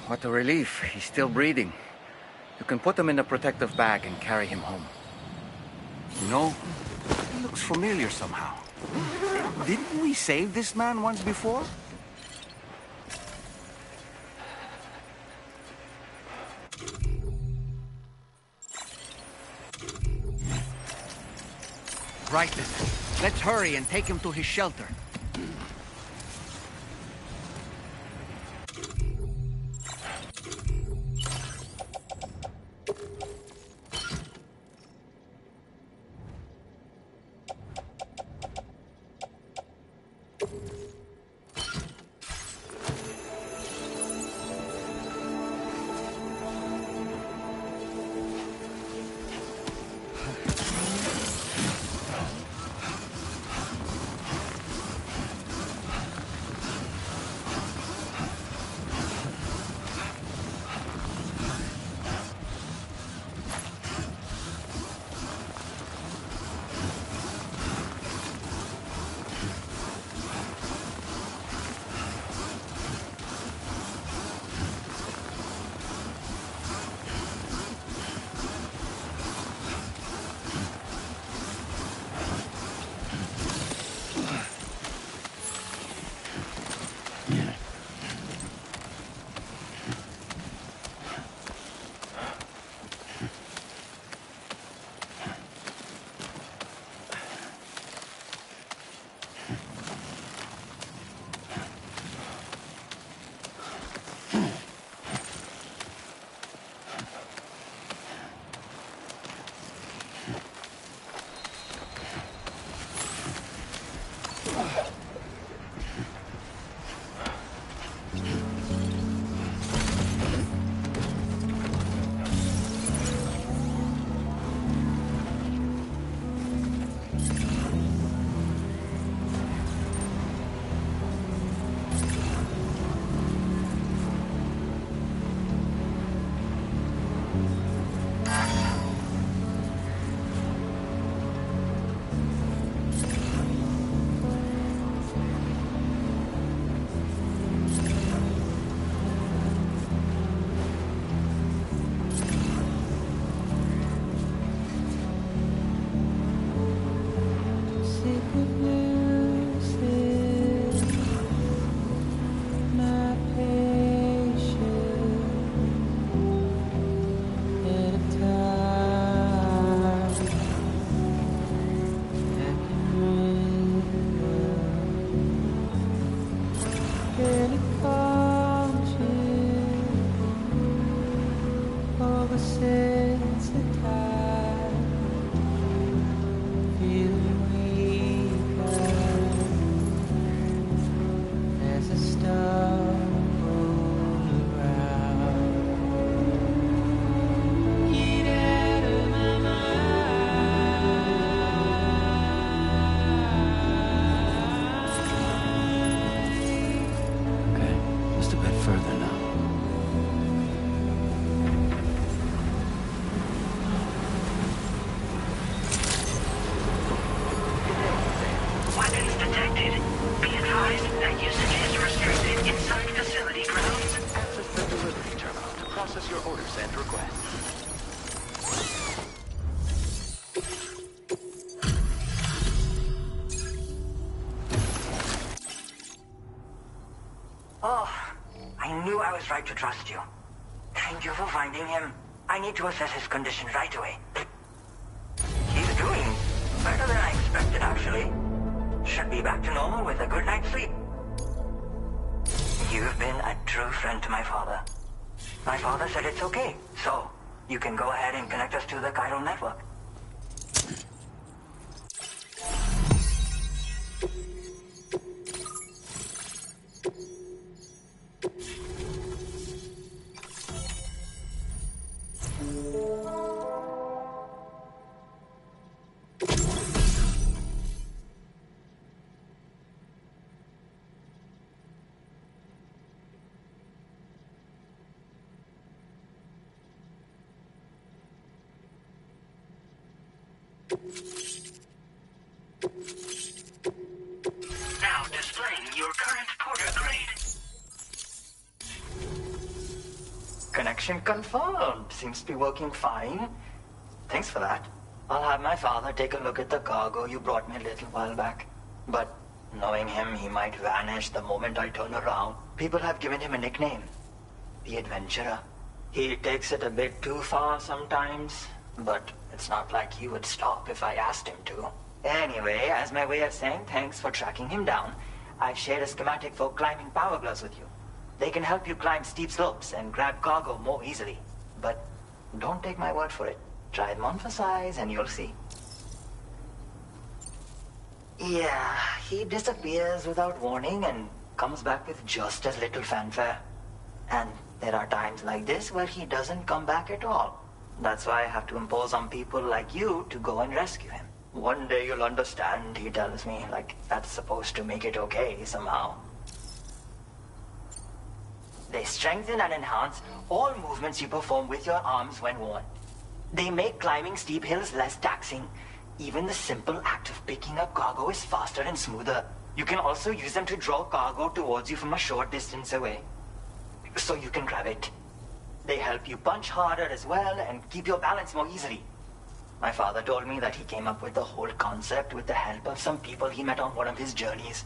What a relief. He's still breathing. You can put him in a protective bag and carry him home. You know, he looks familiar somehow. Didn't we save this man once before? Right then. Let's hurry and take him to his shelter. Right to trust you. Thank you for finding him. I need to assess his condition right away. He's doing better than I expected, actually. Should be back to normal with a good night's sleep. You've been a true friend to my father. My father said it's okay, so you can go ahead and connect us to the chiral network. Now displaying your current porter grade. Connection confirmed. Seems to be working fine. Thanks for that. I'll have my father take a look at the cargo you brought me a little while back. But knowing him, he might vanish the moment I turn around. People have given him a nickname. The Adventurer. He takes it a bit too far sometimes, but it's not like he would stop if I asked him to. Anyway, as my way of saying thanks for tracking him down, I've shared a schematic for climbing power gloves with you. They can help you climb steep slopes and grab cargo more easily. But don't take my word for it. Try them on for size and you'll see. Yeah, he disappears without warning and comes back with just as little fanfare. And there are times like this where he doesn't come back at all. That's why I have to impose on people like you to go and rescue him. One day you'll understand, he tells me, like that's supposed to make it okay somehow. They strengthen and enhance all movements you perform with your arms when worn. They make climbing steep hills less taxing. Even the simple act of picking up cargo is faster and smoother. You can also use them to draw cargo towards you from a short distance away, so you can grab it. They help you punch harder as well and keep your balance more easily. My father told me that he came up with the whole concept with the help of some people he met on one of his journeys.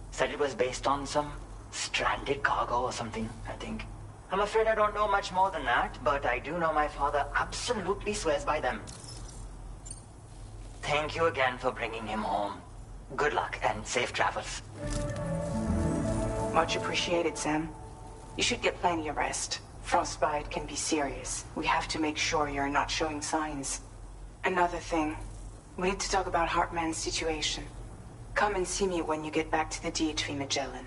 Said it was based on some stranded cargo or something, I think. I'm afraid I don't know much more than that, but I do know my father absolutely swears by them. Thank you again for bringing him home. Good luck and safe travels. Much appreciated, Sam. You should get plenty of rest. Frostbite can be serious. We have to make sure you're not showing signs. Another thing, we need to talk about Hartman's situation. Come and see me when you get back to the DHV Magellan.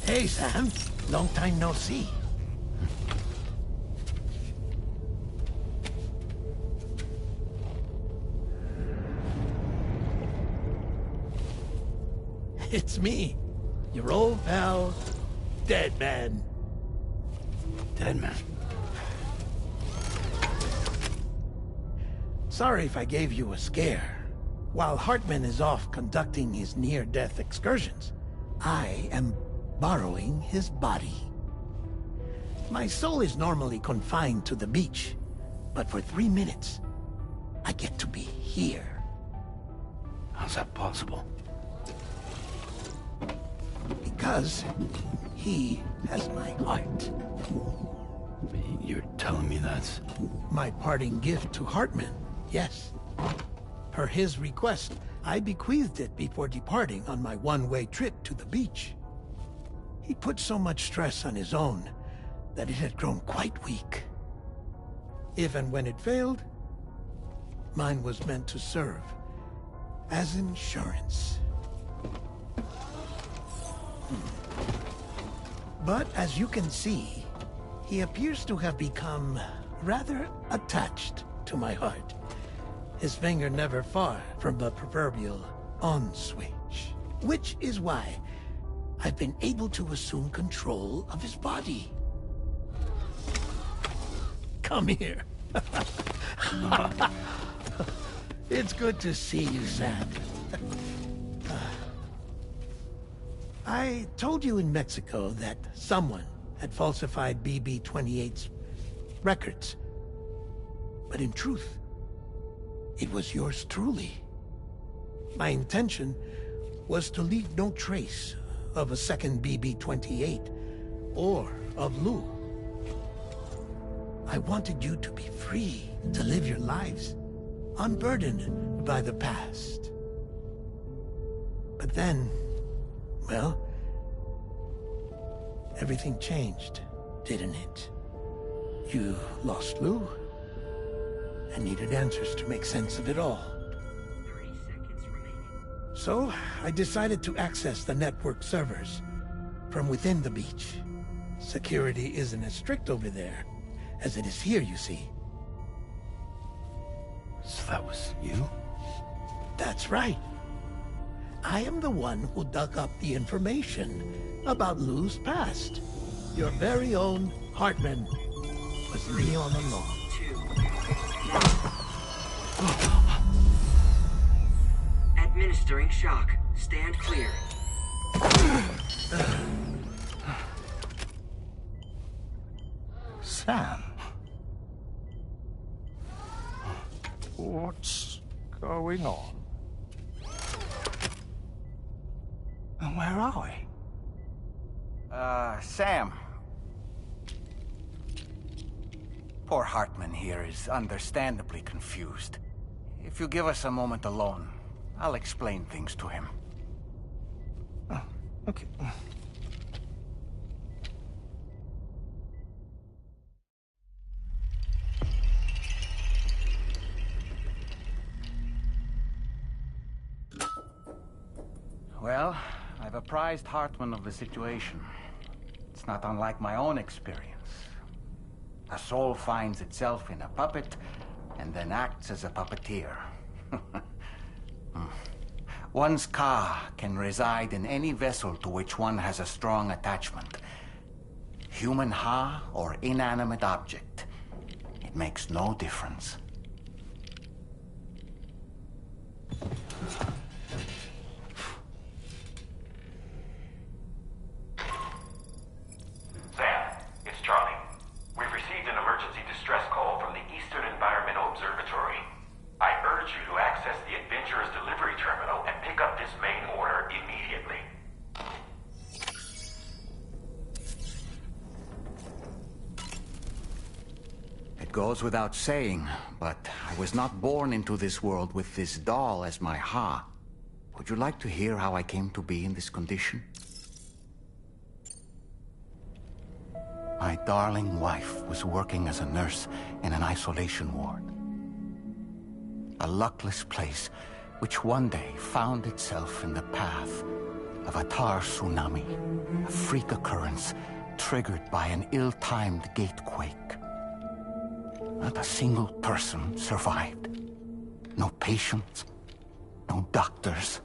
Hey, Sam. Long time no see. It's me, your old pal, Dead Man. Dead Man? Sorry if I gave you a scare. While Hartman is off conducting his near-death excursions, I am borrowing his body. My soul is normally confined to the beach, but for 3 minutes, I get to be here. How's that possible? Because he has my heart. You're telling me that's... My parting gift to Hartman, yes. Per his request, I bequeathed it before departing on my one-way trip to the beach. He put so much stress on his own that it had grown quite weak. If and when it failed, mine was meant to serve as insurance. But as you can see, he appears to have become rather attached to my heart. His finger never far from the proverbial on switch. Which is why I've been able to assume control of his body. Come here. It's good to see you, Sam. I told you in Mexico that someone had falsified BB-28's records. But in truth, it was yours truly. My intention was to leave no trace of a second BB-28 or of Lou. I wanted you to be free to live your lives, unburdened by the past. But then, well, everything changed, didn't it? You lost Lou, and needed answers to make sense of it all. 30 seconds remaining. So, I decided to access the network servers from within the beach. Security isn't as strict over there as it is here, you see. So that was you? That's right. I am the one who dug up the information about Lou's past. Your very own Hartman was me all along. 2. Administering shock. Stand clear. Sam? What's going on? And where are we? Sam. Poor Hartman here is understandably confused. If you give us a moment alone, I'll explain things to him. Oh, okay. Well, I've apprised Hartman of the situation. It's not unlike my own experience. A soul finds itself in a puppet and then acts as a puppeteer. One's Ka can reside in any vessel to which one has a strong attachment. Human Ha or inanimate object. It makes no difference. Sam, it's Charlie. We've received an emergency distress call from the Eastern Environmental Observatory. I urge you to access the Adventurer's delivery terminal and pick up this main order immediately. It goes without saying, but I was not born into this world with this doll as my Ha. Would you like to hear how I came to be in this condition? My darling wife was working as a nurse in an isolation ward. A luckless place which one day found itself in the path of a tar tsunami, a freak occurrence triggered by an ill-timed gatequake. Not a single person survived. No patients, no doctors,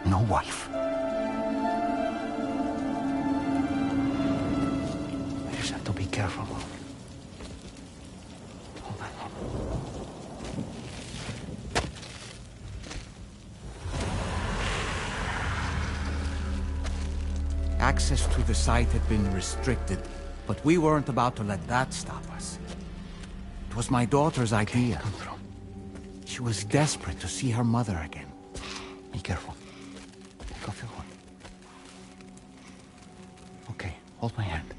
no wife. I just have to be careful. Hold on. Access to the site had been restricted, but we weren't about to let that stop us. It was my daughter's idea. Come through. She was desperate to see her mother again. Be careful. Go feel one. Okay, hold my hand.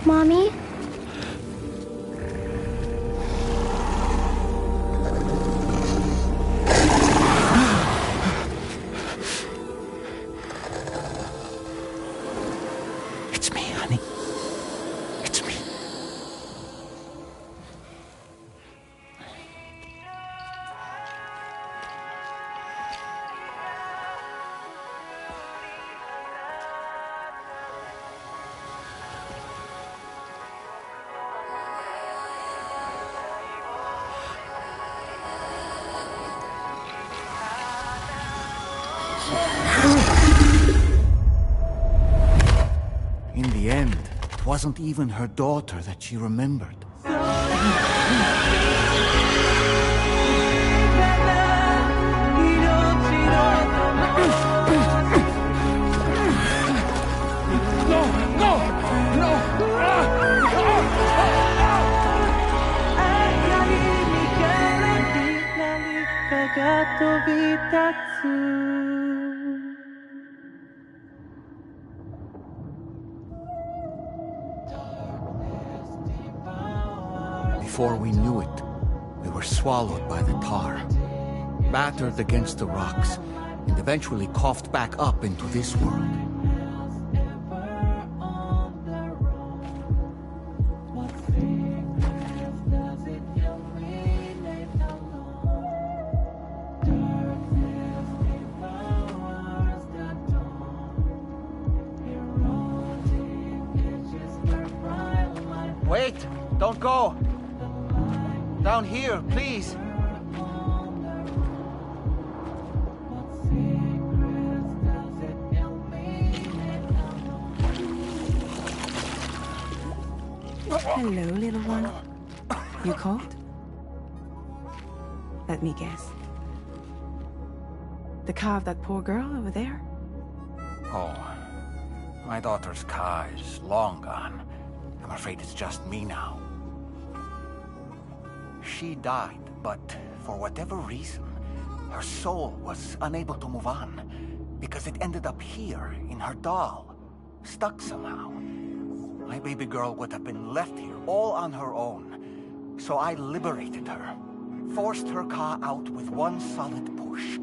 Mommy? It's me, honey. It's me. In the end, it wasn't even her daughter that she remembered. Before we knew it, we were swallowed by the tar, battered against the rocks, and eventually coughed back up into this world. Wait! Don't go! Down here, please! Hello, little one. You cold? Let me guess. The car of that poor girl over there? Oh, my daughter's Ka is long gone. I'm afraid it's just me now. She died, but for whatever reason, her soul was unable to move on because it ended up here in her doll, stuck somehow. My baby girl would have been left here all on her own, so I liberated her, forced her car out with one solid push.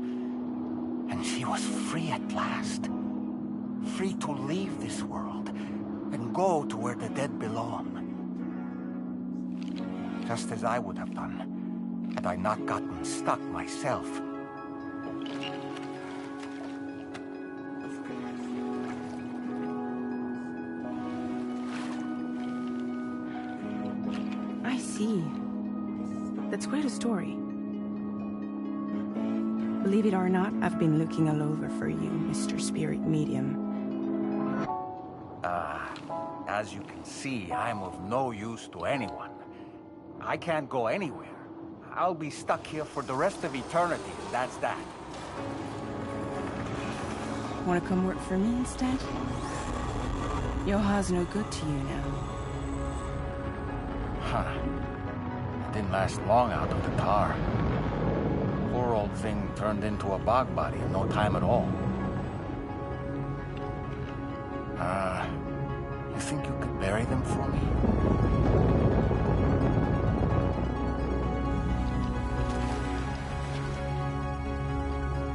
And she was free at last. Free to leave this world and go to where the dead belong. Just as I would have done, had I not gotten stuck myself. I see. That's quite a story. Believe it or not, I've been looking all over for you, Mr. Spirit Medium. As you can see, I'm of no use to anyone. I can't go anywhere. I'll be stuck here for the rest of eternity, and that's that. Want to come work for me instead? Yoha's no good to you now. Huh. It didn't last long out of the tar. Poor old thing turned into a bog body in no time at all. You think you could bury them for me?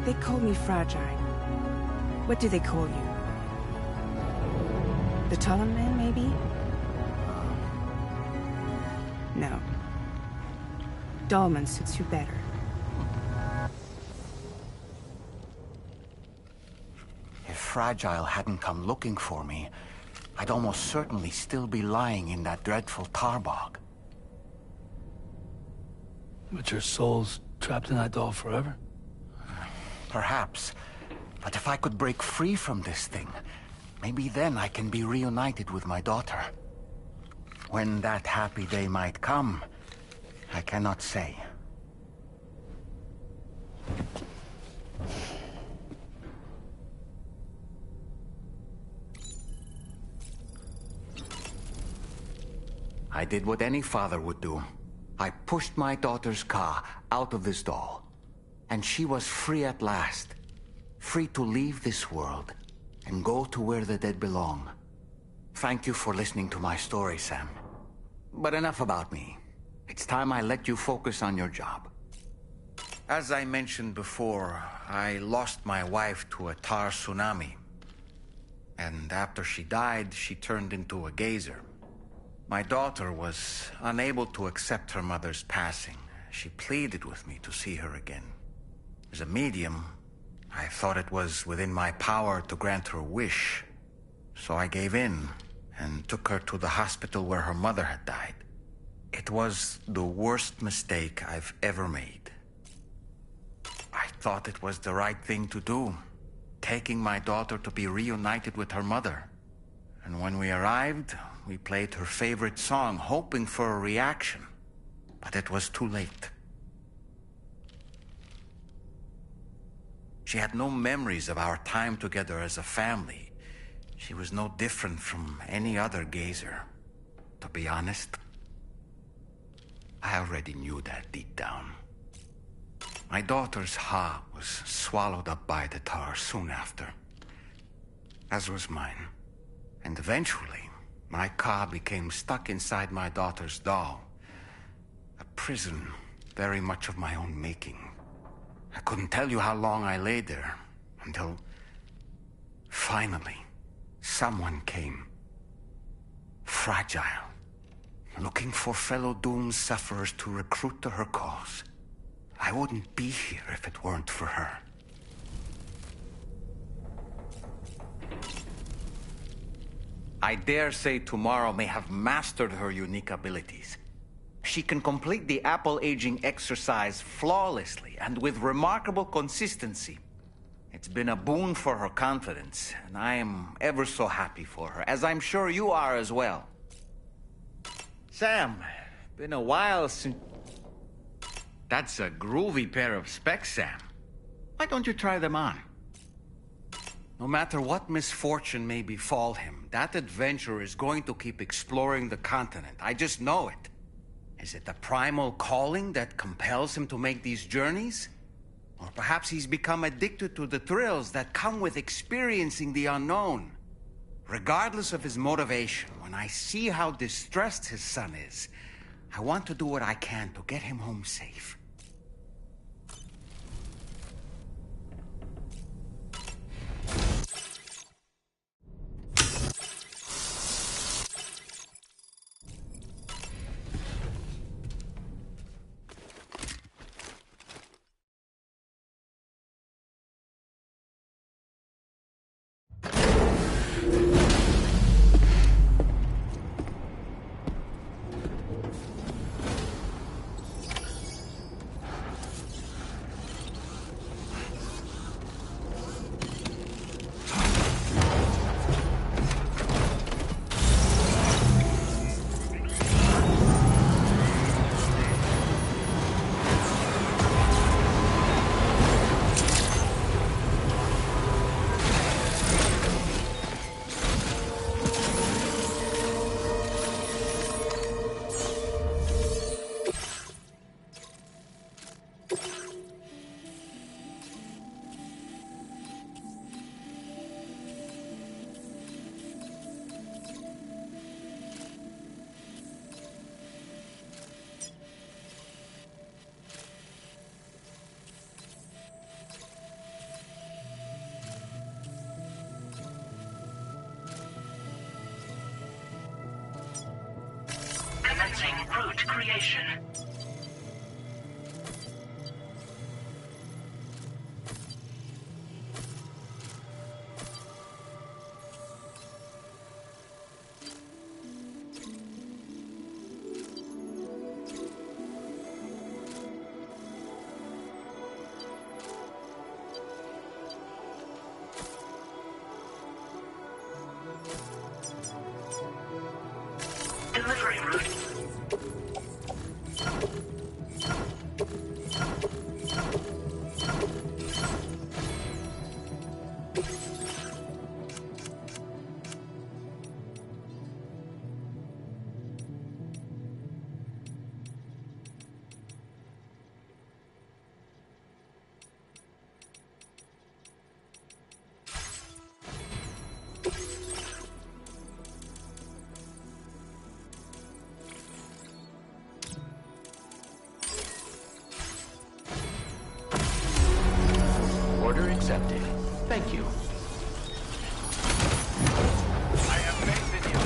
They call me fragile. What do they call you? The Talon Man, maybe? No. Dolman suits you better. If Fragile hadn't come looking for me, I'd almost certainly still be lying in that dreadful tar bog. But your soul's trapped in that doll forever? Perhaps. But if I could break free from this thing, maybe then I can be reunited with my daughter. When that happy day might come, I cannot say. I did what any father would do. I pushed my daughter's car out of this doll. And she was free at last. Free to leave this world and go to where the dead belong. Thank you for listening to my story, Sam. But enough about me. It's time I let you focus on your job. As I mentioned before, I lost my wife to a tar tsunami. And after she died, she turned into a geyser. My daughter was unable to accept her mother's passing. She pleaded with me to see her again. As a medium, I thought it was within my power to grant her wish. So I gave in and took her to the hospital where her mother had died. It was the worst mistake I've ever made. I thought it was the right thing to do, taking my daughter to be reunited with her mother. And when we arrived, we played her favorite song, hoping for a reaction. But it was too late. She had no memories of our time together as a family. She was no different from any other gazer. To be honest, I already knew that deep down. My daughter's heart was swallowed up by the tar soon after, as was mine. And eventually, my car became stuck inside my daughter's doll. A prison very much of my own making. I couldn't tell you how long I lay there, until finally, someone came. Fragile. Looking for fellow doomed sufferers to recruit to her cause. I wouldn't be here if it weren't for her. I dare say tomorrow may have mastered her unique abilities. She can complete the apple aging exercise flawlessly and with remarkable consistency. It's been a boon for her confidence, and I am ever so happy for her, as I'm sure you are as well. Sam, been a while since... That's a groovy pair of specs, Sam. Why don't you try them on? No matter what misfortune may befall him, that adventurer is going to keep exploring the continent. I just know it. Is it the primal calling that compels him to make these journeys? Or perhaps he's become addicted to the thrills that come with experiencing the unknown. Regardless of his motivation, when I see how distressed his son is, I want to do what I can to get him home safe. Complete creation. Delivery route. Order accepted. Thank you. I have faith in you.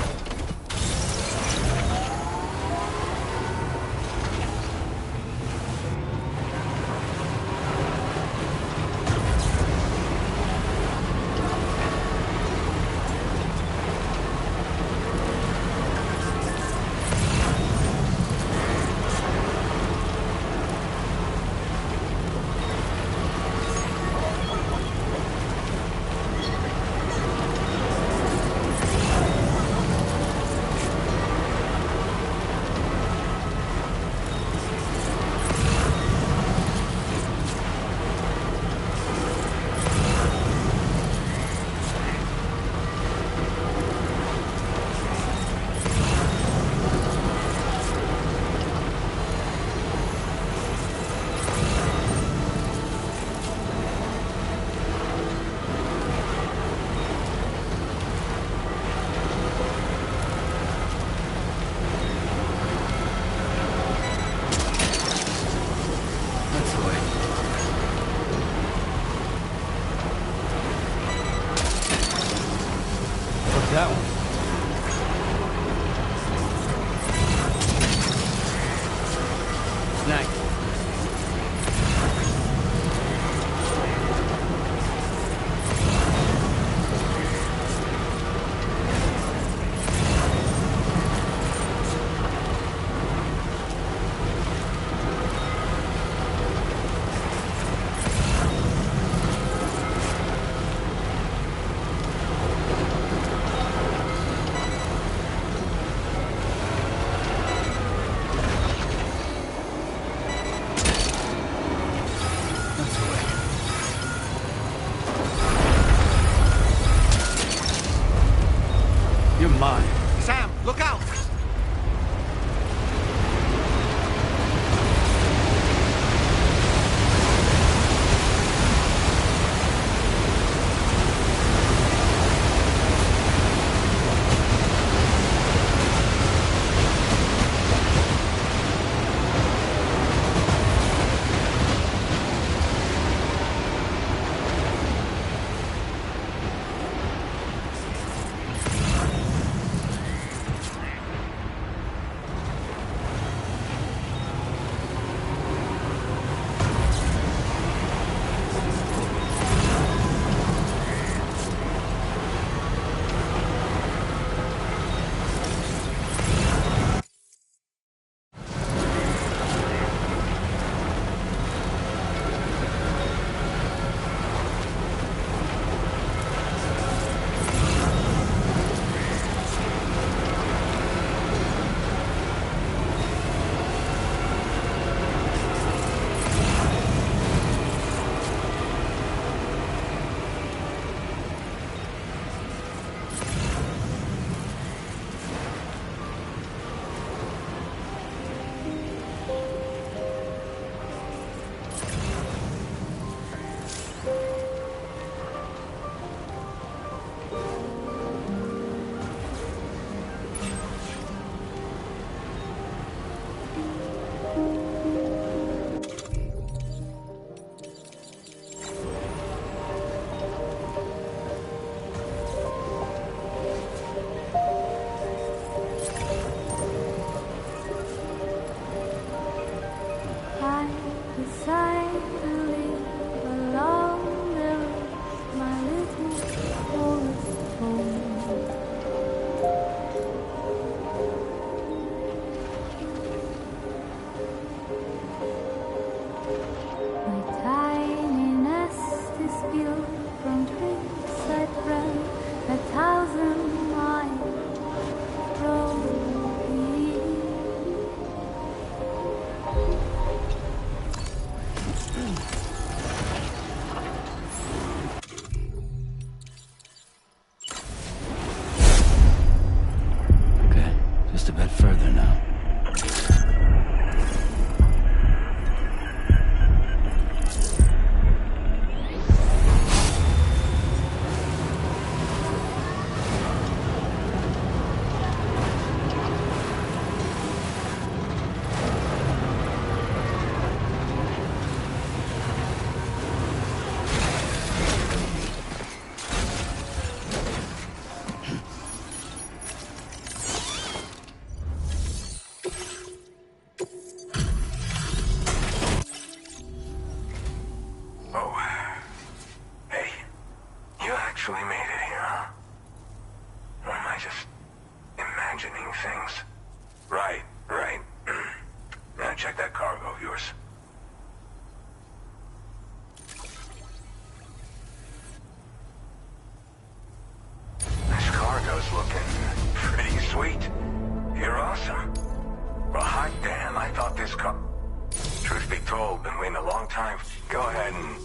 go ahead and...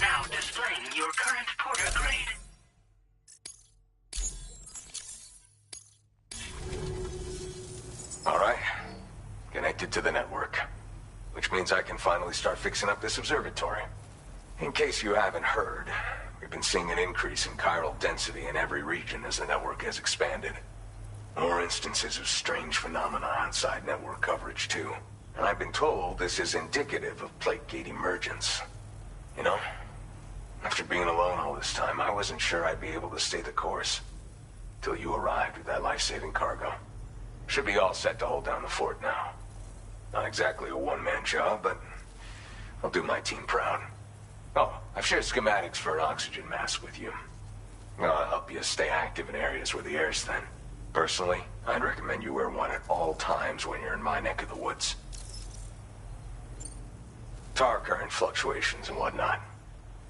Now displaying your current porter grade. All right. Connected to the network. Which means I can finally start fixing up this observatory. In case you haven't heard, we've been seeing an increase in chiral density in every region as the network has expanded. More instances of strange phenomena outside network coverage, too. And I've been told this is indicative of plate gate emergence. You know, after being alone all this time, I wasn't sure I'd be able to stay the course. Till you arrived with that life-saving cargo. Should be all set to hold down the fort now. Not exactly a one-man job, but I'll do my team proud. Oh, I've shared schematics for an oxygen mask with you. I'll help you stay active in areas where the air's thin. Personally, I'd recommend you wear one at all times when you're in my neck of the woods. Tar current fluctuations and whatnot.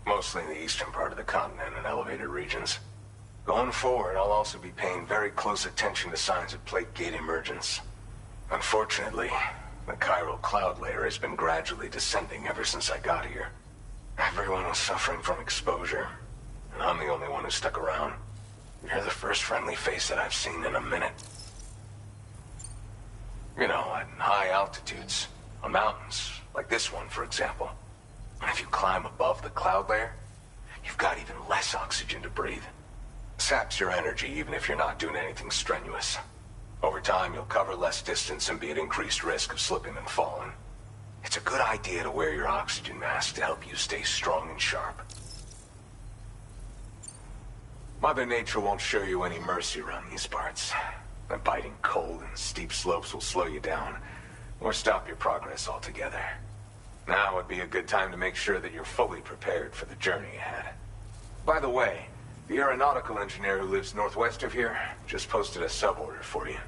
Mostly in the eastern part of the continent and elevated regions. Going forward, I'll also be paying very close attention to signs of plate gate emergence. Unfortunately, the chiral cloud layer has been gradually descending ever since I got here. Everyone was suffering from exposure, and I'm the only one who stuck around. You're the first friendly face that I've seen in a minute. You know, at high altitudes, on mountains, like this one, for example. And if you climb above the cloud layer, you've got even less oxygen to breathe. Saps your energy even if you're not doing anything strenuous. Over time, you'll cover less distance and be at increased risk of slipping and falling. It's a good idea to wear your oxygen mask to help you stay strong and sharp. Mother Nature won't show you any mercy around these parts. The biting cold and steep slopes will slow you down, or stop your progress altogether. Now would be a good time to make sure that you're fully prepared for the journey ahead. By the way, the aeronautical engineer who lives northwest of here just posted a sub-order for you.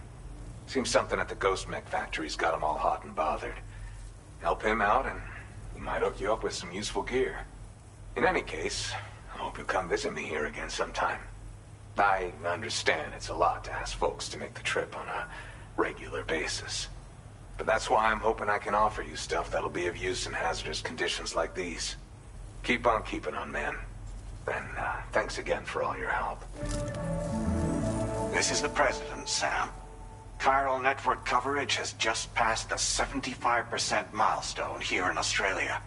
Seems something at the Ghost Mech factory's got him all hot and bothered. Help him out and he might hook you up with some useful gear. In any case, I hope you'll come visit me here again sometime. I understand it's a lot to ask folks to make the trip on a regular basis. But that's why I'm hoping I can offer you stuff that'll be of use in hazardous conditions like these. Keep on keeping on, man. And thanks again for all your help. This is the President, Sam. Chiral network coverage has just passed the 75% milestone here in Australia.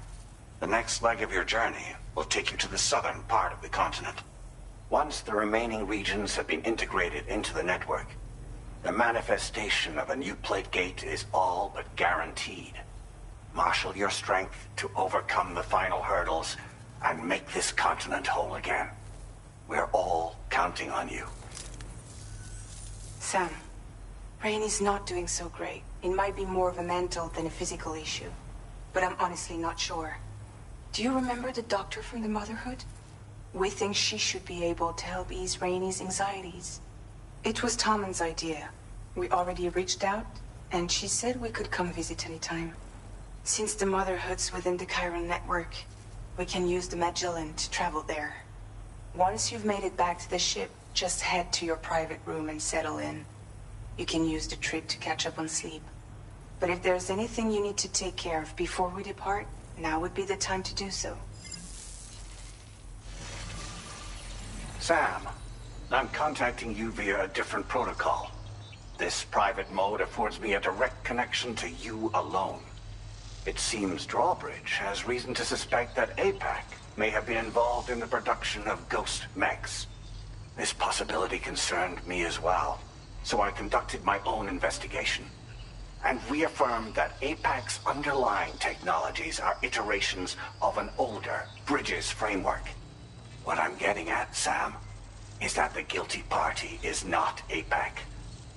The next leg of your journey will take you to the southern part of the continent. Once the remaining regions have been integrated into the network, the manifestation of a new plate gate is all but guaranteed. Marshal your strength to overcome the final hurdles and make this continent whole again. We're all counting on you. Sam, Rainy's not doing so great. It might be more of a mental than a physical issue, but I'm honestly not sure. Do you remember the doctor from the Motherhood? We think she should be able to help ease Rainy's anxieties. It was Tommen's idea. We already reached out, and she said we could come visit anytime. Since the Motherhood's within the chiral network, we can use the Magellan to travel there. Once you've made it back to the ship, just head to your private room and settle in. You can use the trip to catch up on sleep. But if there's anything you need to take care of before we depart, now would be the time to do so. Sam, I'm contacting you via a different protocol. This private mode affords me a direct connection to you alone. It seems Drawbridge has reason to suspect that APAC may have been involved in the production of ghost mechs. This possibility concerned me as well, so I conducted my own investigation and reaffirmed that APAC's underlying technologies are iterations of an older Bridges framework. What I'm getting at, Sam, is that the guilty party is not APAC,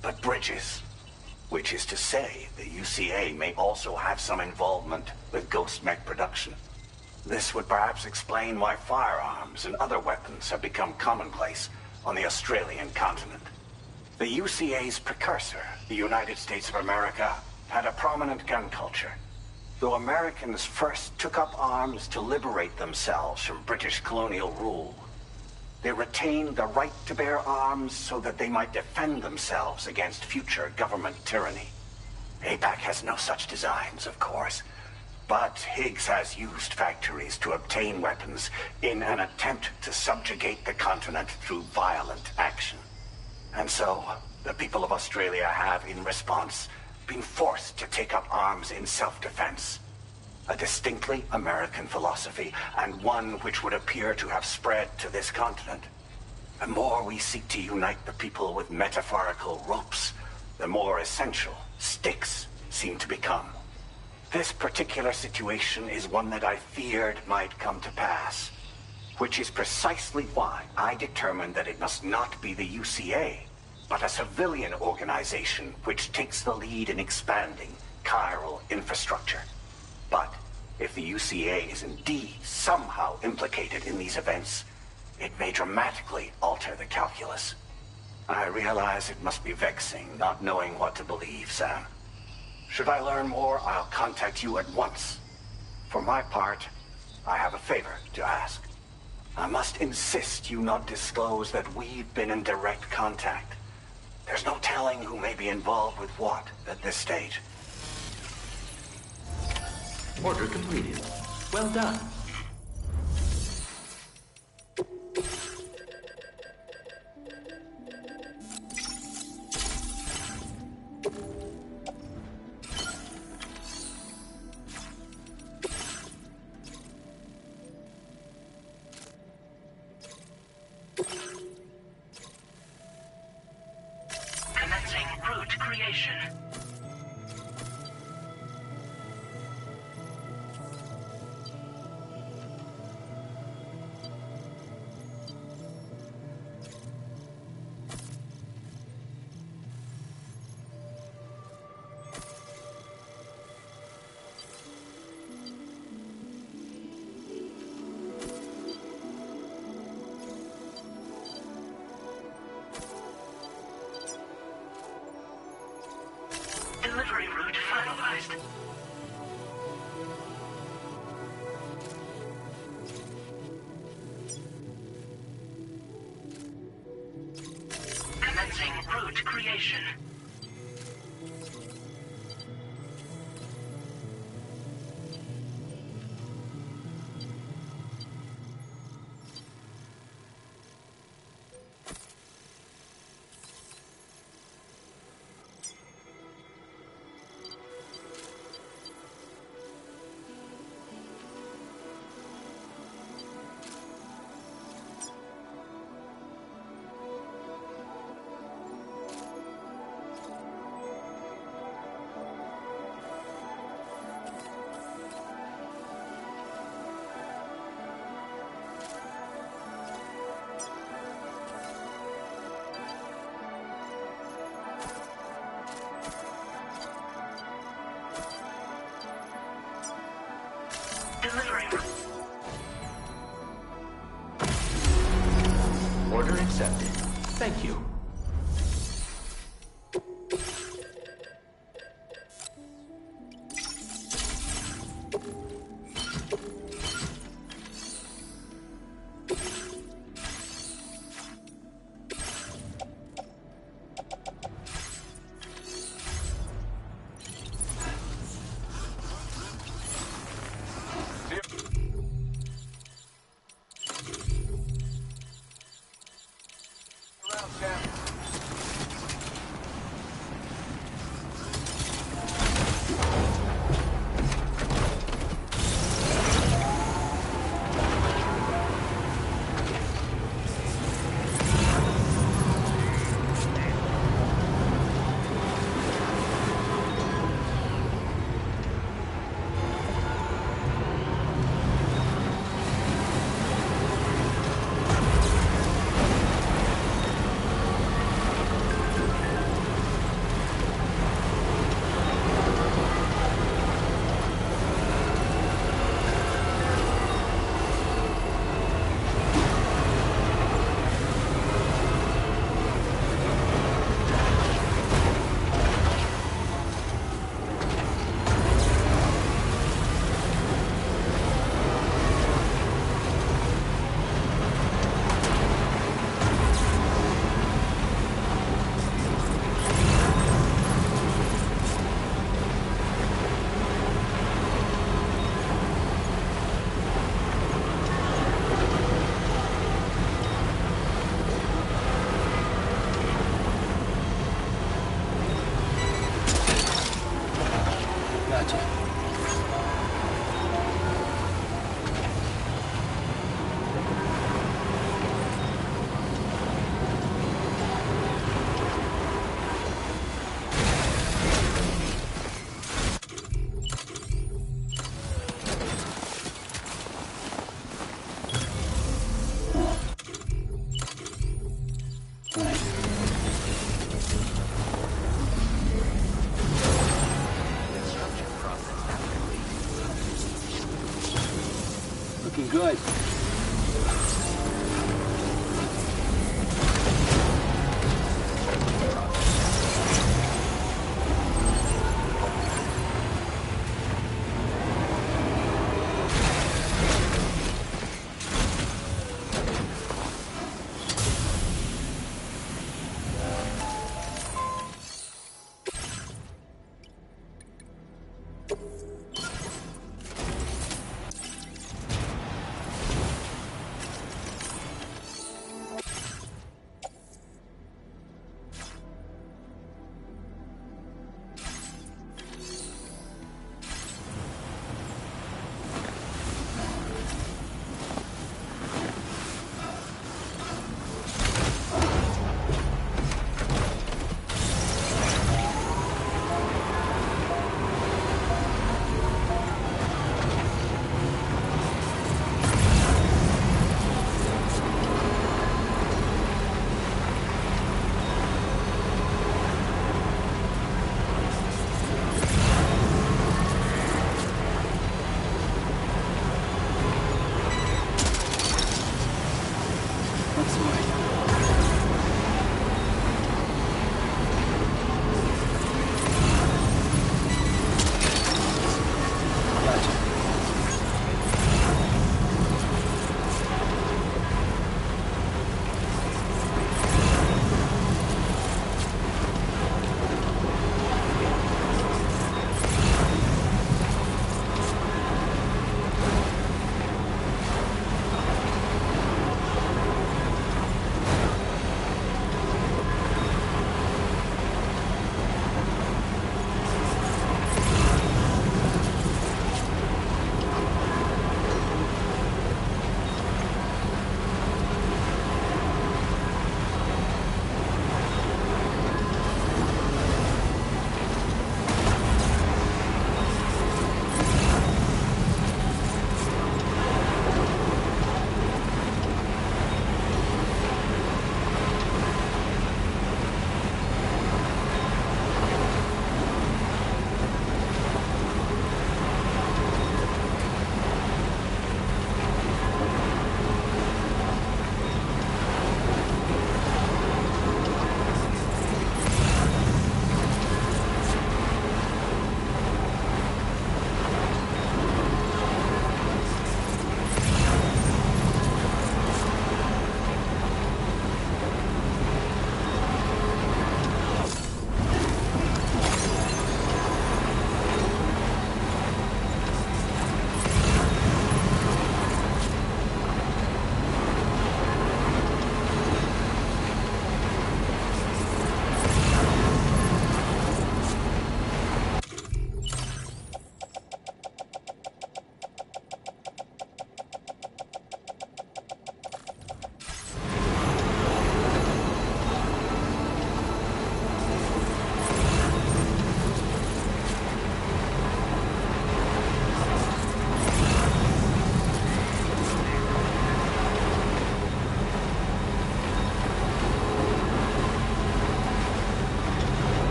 but Bridges. Which is to say, the UCA may also have some involvement with ghost mech production. This would perhaps explain why firearms and other weapons have become commonplace on the Australian continent. The UCA's precursor, the United States of America, had a prominent gun culture. Though Americans first took up arms to liberate themselves from British colonial rule, they retained the right to bear arms so that they might defend themselves against future government tyranny. APAC has no such designs, of course, but Higgs has used factories to obtain weapons in an attempt to subjugate the continent through violent action. And so, the people of Australia have, in response, been forced to take up arms in self-defense. A distinctly American philosophy, and one which would appear to have spread to this continent. The more we seek to unite the people with metaphorical ropes, the more essential sticks seem to become. This particular situation is one that I feared might come to pass, which is precisely why I determined that it must not be the UCA, but a civilian organization which takes the lead in expanding chiral infrastructure. But if the UCA is indeed somehow implicated in these events, it may dramatically alter the calculus. I realize it must be vexing not knowing what to believe, Sam. Should I learn more, I'll contact you at once. For my part, I have a favor to ask. I must insist you not disclose that we've been in direct contact. There's no telling who may be involved with what at this stage. Order completed. Well done. Commencing route creation. Delivery route finalized. Commencing route creation. Delivering. Order accepted. Thank you. Around, Sam. looking good.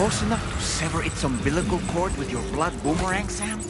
close enough to sever its umbilical cord with your blood boomerang, Sam?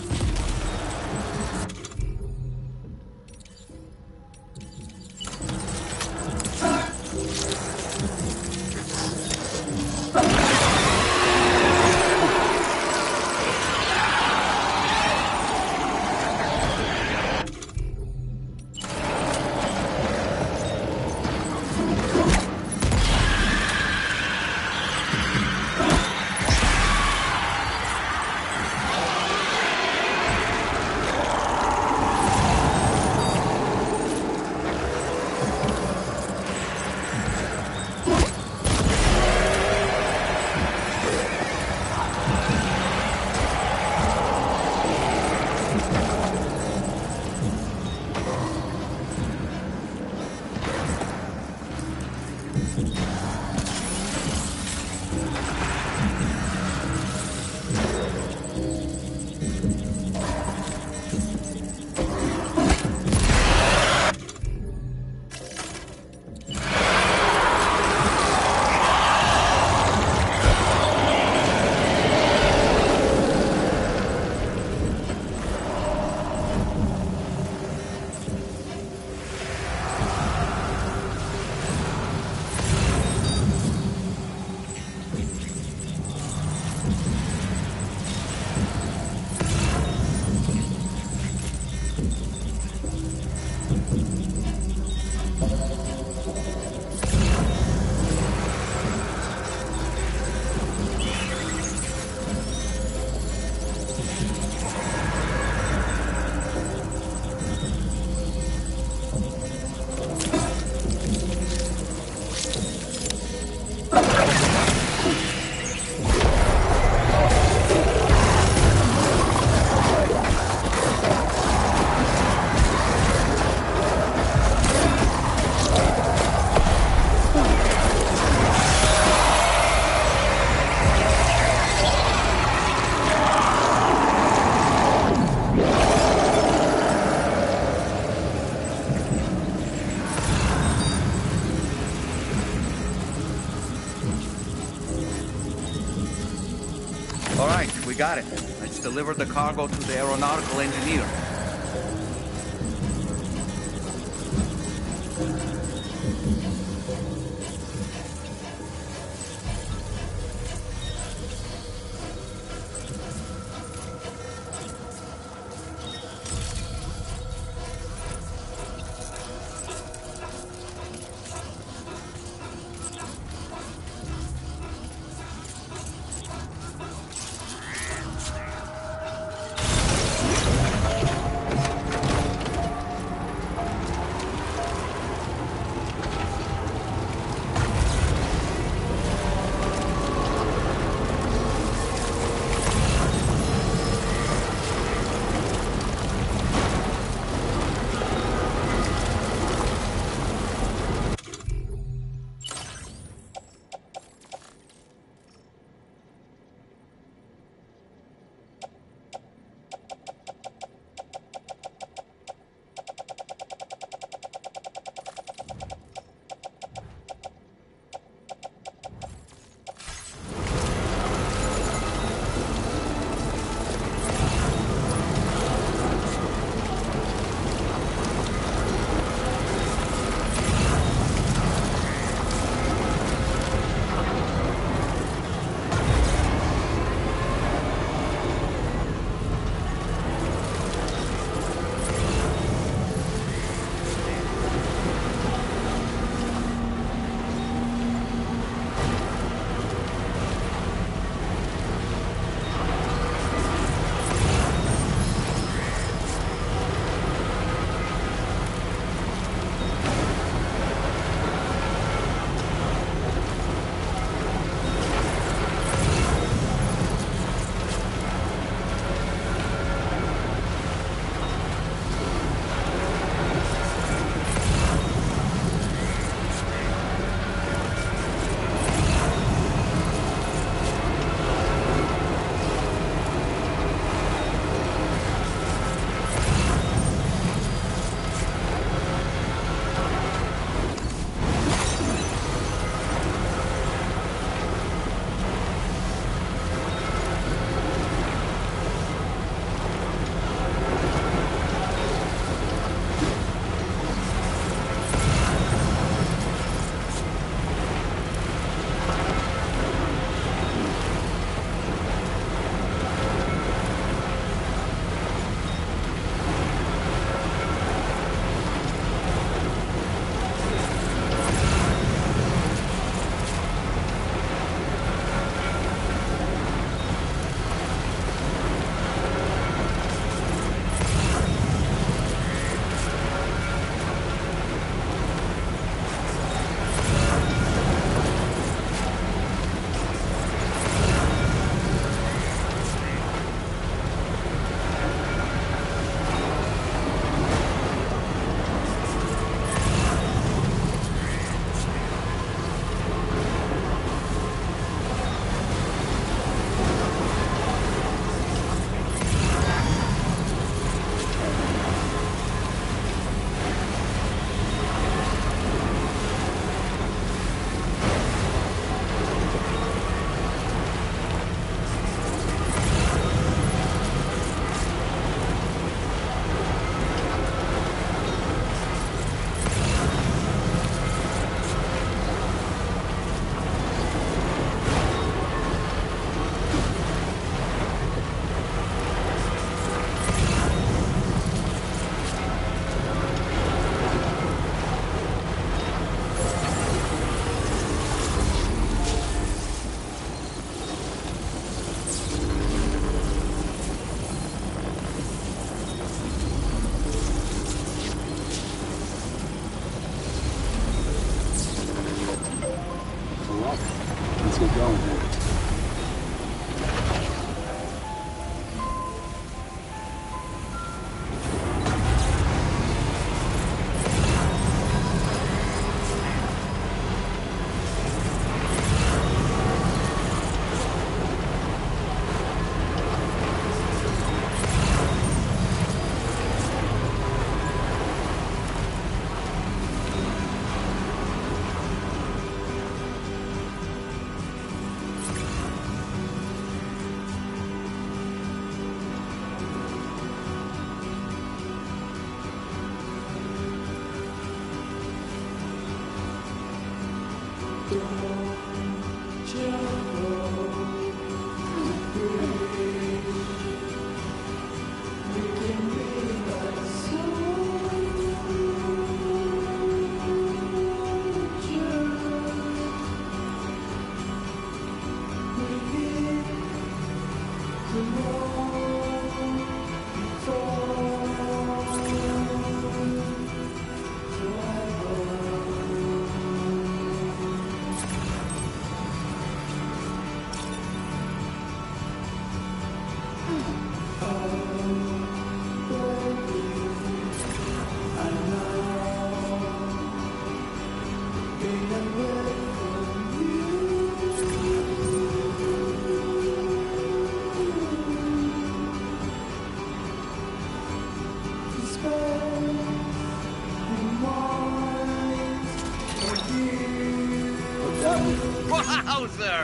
All right, we got it. Let's deliver the cargo to the aeronautical engineer. Let's get going then.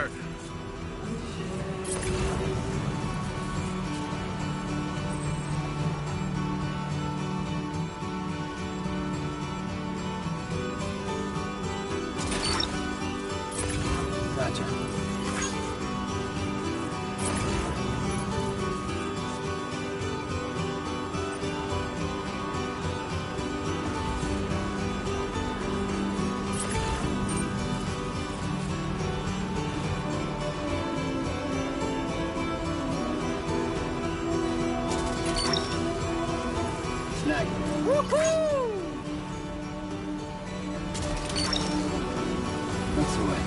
America. Gotcha. Snag. Woohoo! That's the way.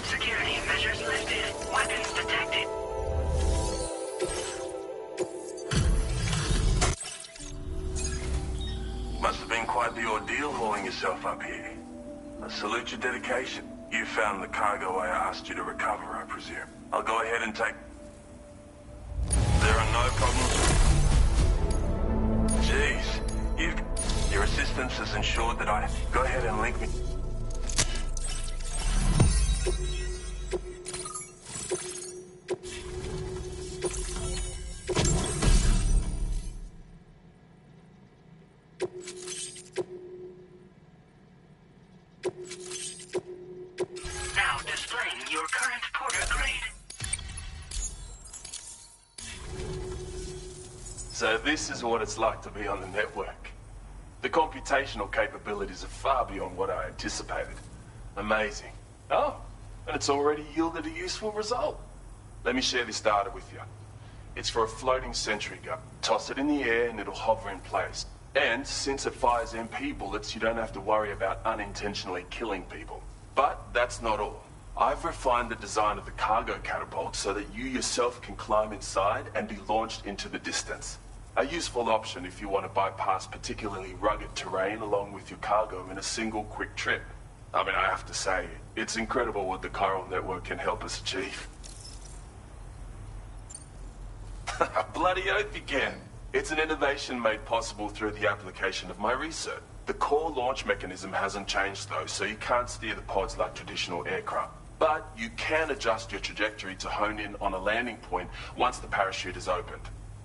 Security measures lifted. Weapons detected. Must have been quite the ordeal hauling yourself up here. I salute your dedication. You found the cargo I asked you to recover, I presume. I'll go ahead and take... There are no problems? Jeez. Your assistance has ensured that I... Go ahead and link me... Now displaying your current porter grade. So this is what it's like to be on the network. The computational capabilities are far beyond what I anticipated. Amazing. Oh, and it's already yielded a useful result. Let me share this data with you. It's for a floating sentry gun. Toss it in the air and it'll hover in place. And since it fires MP bullets, you don't have to worry about unintentionally killing people. But that's not all. I've refined the design of the cargo catapult so that you yourself can climb inside and be launched into the distance. A useful option if you want to bypass particularly rugged terrain along with your cargo in a single quick trip. I mean, I have to say, it's incredible what the chiral network can help us achieve. Bloody oath you can. It's an innovation made possible through the application of my research. The core launch mechanism hasn't changed though, so you can't steer the pods like traditional aircraft. But you can adjust your trajectory to hone in on a landing point once the parachute is opened.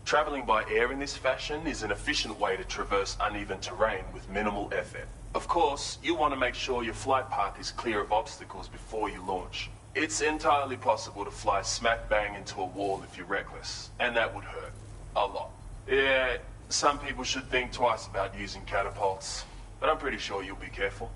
Traveling by air in this fashion is an efficient way to traverse uneven terrain with minimal effort. Of course, you want to make sure your flight path is clear of obstacles before you launch. It's entirely possible to fly smack bang into a wall if you're reckless, and that would hurt. A lot. Yeah, some people should think twice about using catapults, but I'm pretty sure you'll be careful.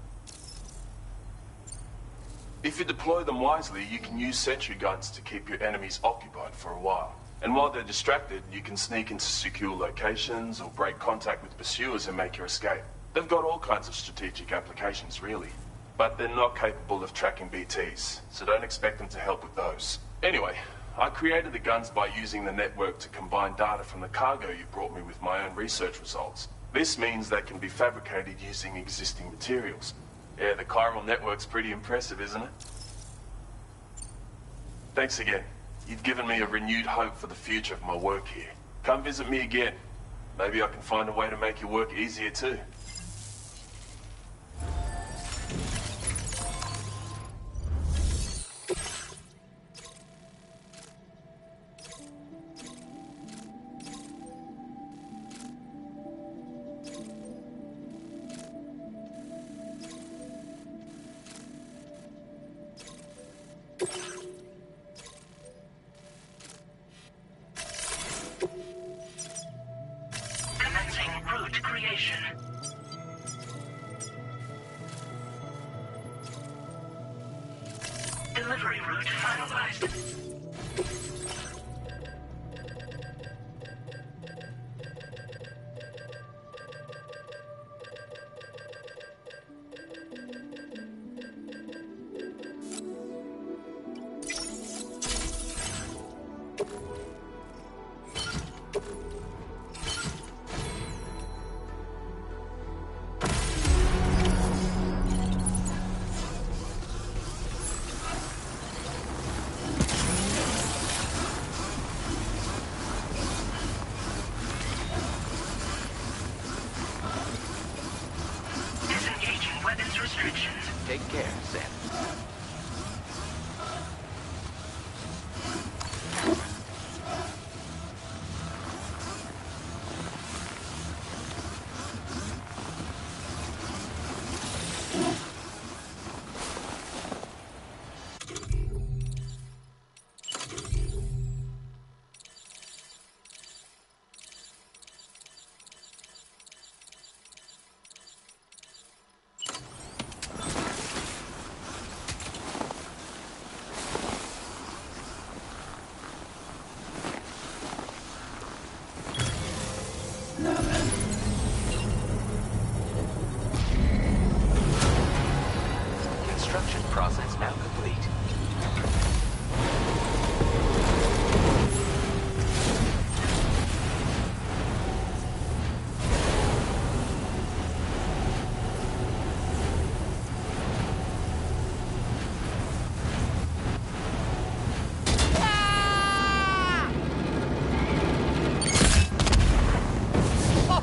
If you deploy them wisely, you can use sentry guns to keep your enemies occupied for a while. And while they're distracted, you can sneak into secure locations or break contact with pursuers and make your escape. They've got all kinds of strategic applications, really. But they're not capable of tracking BTs, so don't expect them to help with those. Anyway, I created the guns by using the network to combine data from the cargo you brought me with my own research results. This means they can be fabricated using existing materials. Yeah, the chiral network's pretty impressive, isn't it? Thanks again. You've given me a renewed hope for the future of my work here. Come visit me again. Maybe I can find a way to make your work easier too. route finalized. Take care, Sam. Construction process now complete.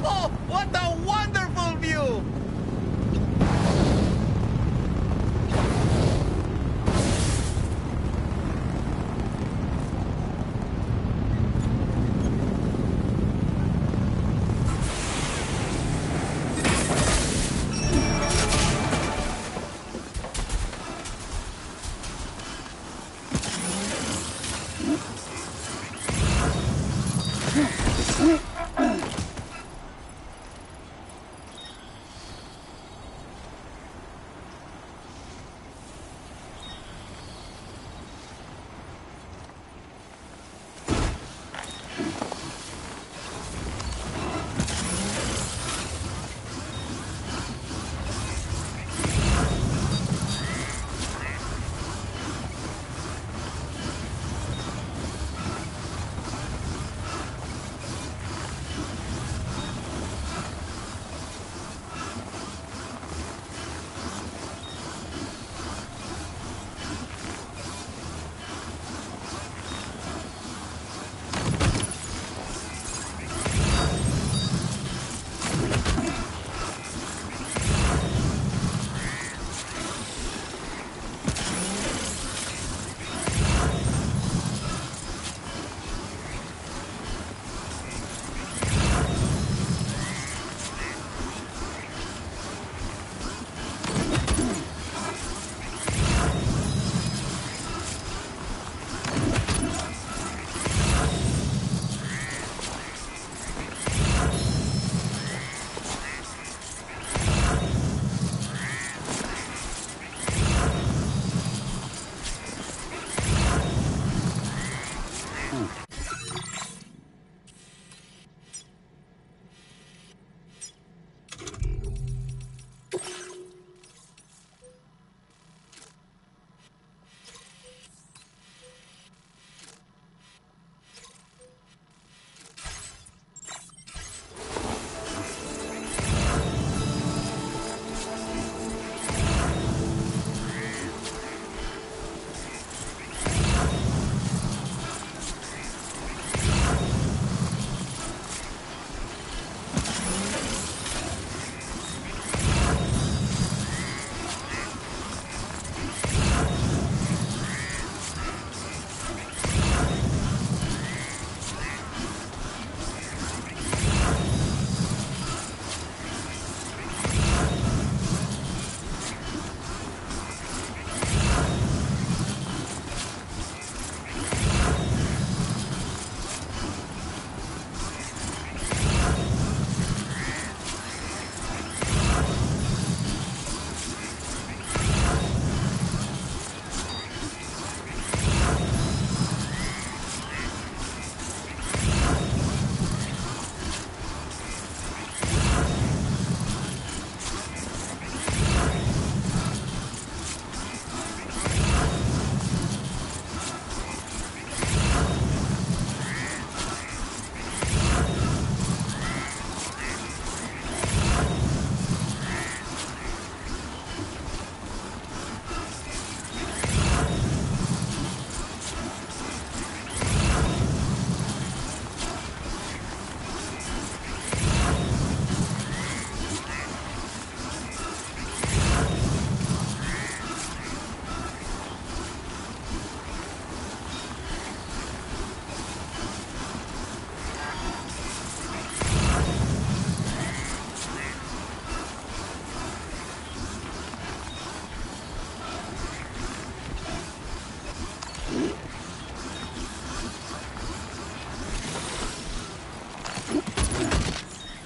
Oh, what a wonderful view!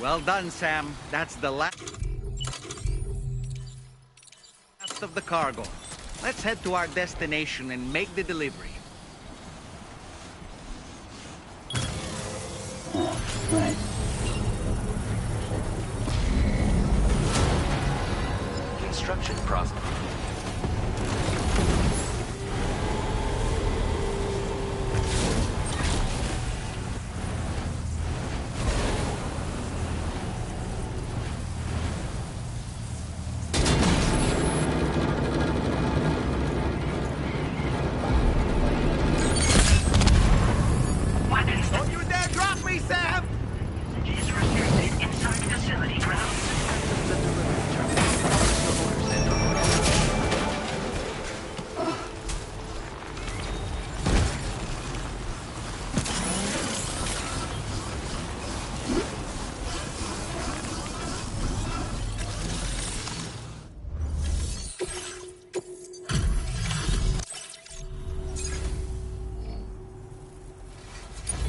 Well done, Sam. That's the last of the cargo. Let's head to our destination and make the delivery. Right. Construction process. Don't you dare drop me, Sam! Is restricted inside facility grounds.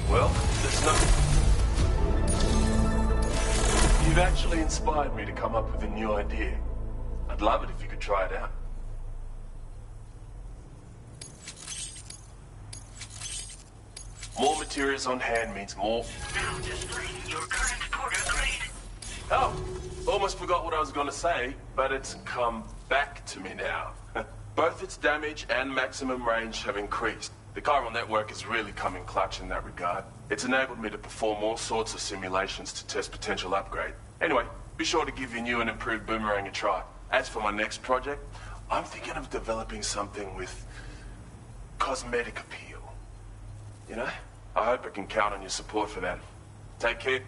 Well, there's nothing. You've actually inspired me to come up with a new idea. I'd love it if you could try it out. More materials on hand means more... Now displaying your current Porter grade. Oh, almost forgot what I was going to say, but it's come back to me now. Both its damage and maximum range have increased. The chiral network is really coming clutch in that regard. It's enabled me to perform all sorts of simulations to test potential upgrade. Anyway, be sure to give your new and improved boomerang a try. As for my next project, I'm thinking of developing something with cosmetic appeal. You know? I hope I can count on your support for that. Take care.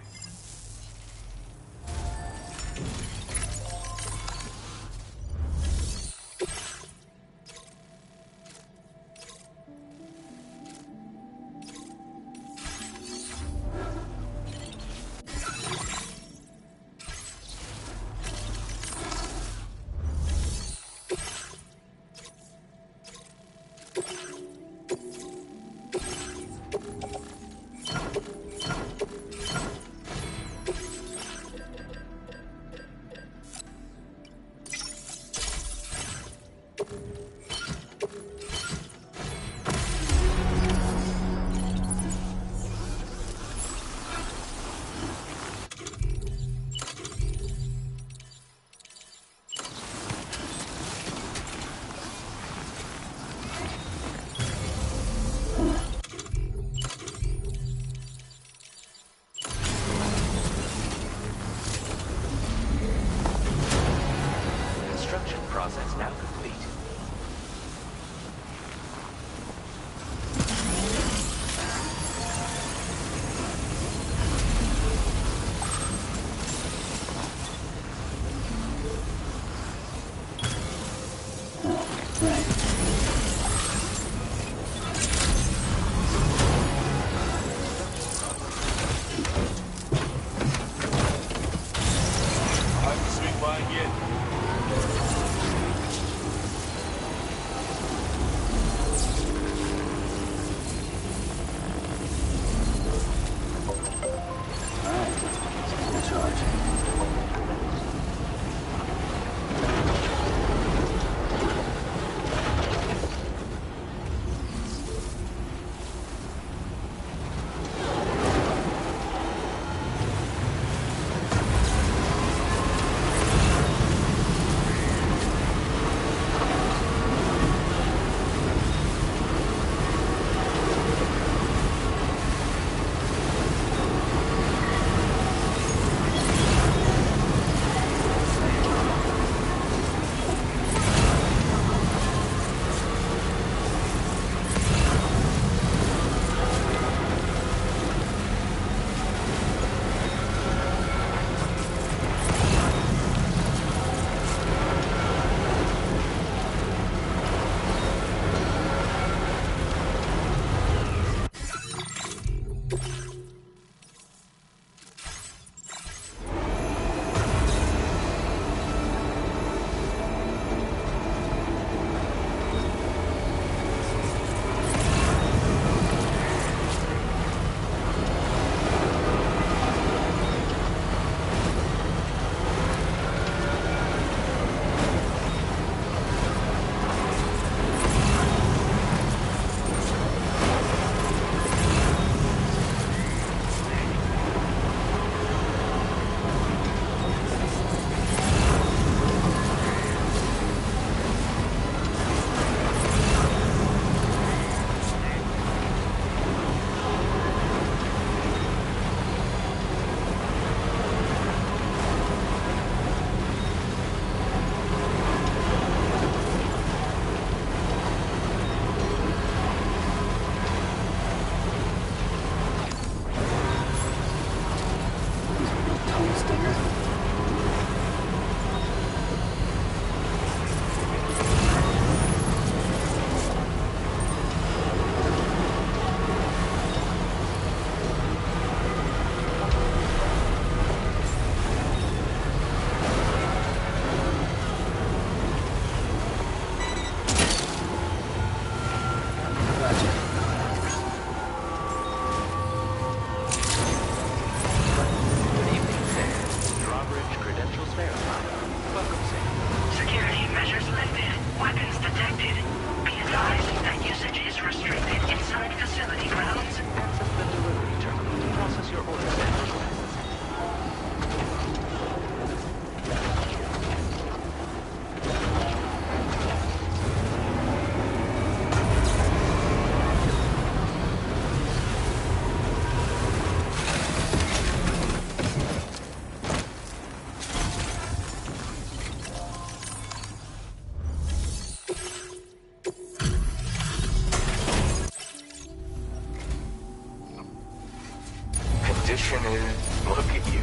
addition is, look at you.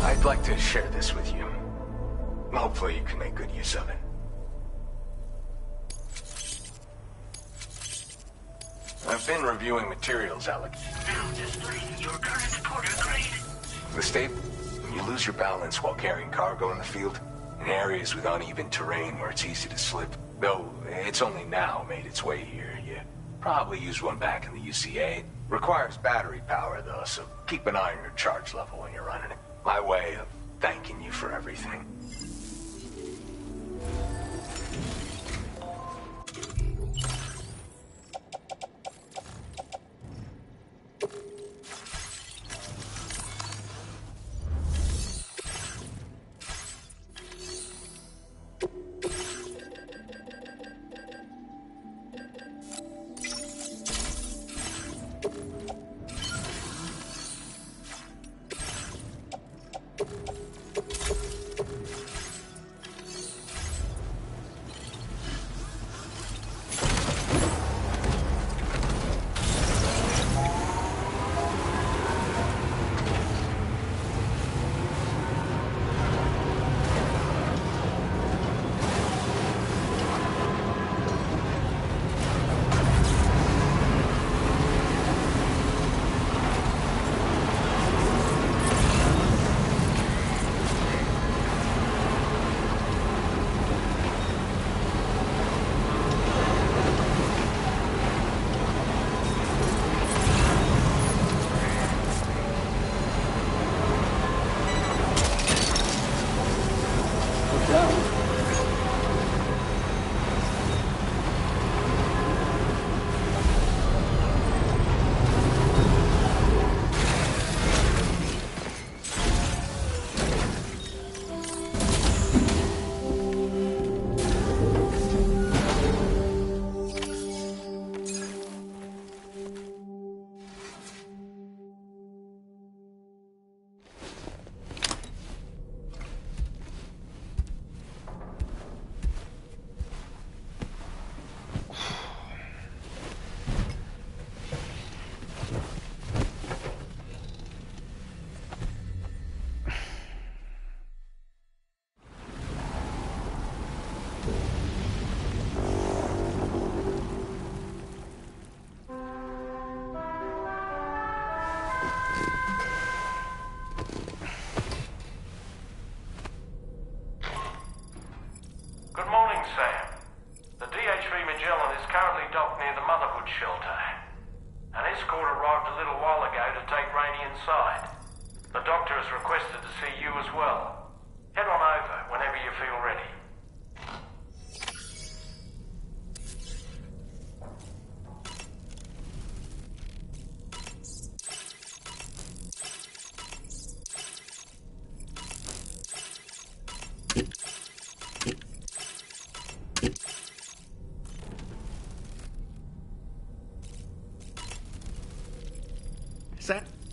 I'd like to share this with you. Hopefully you can make good use of it. I've been reviewing materials, Alec. Now displaying your current porter grade. The state, you lose your balance while carrying cargo in the field, in areas with uneven terrain where it's easy to slip. Though it's only now made its way here. You probably used one back in the UCA. Requires battery power, though, so keep an eye on your charge level when you're running it. My way of thanking you for everything.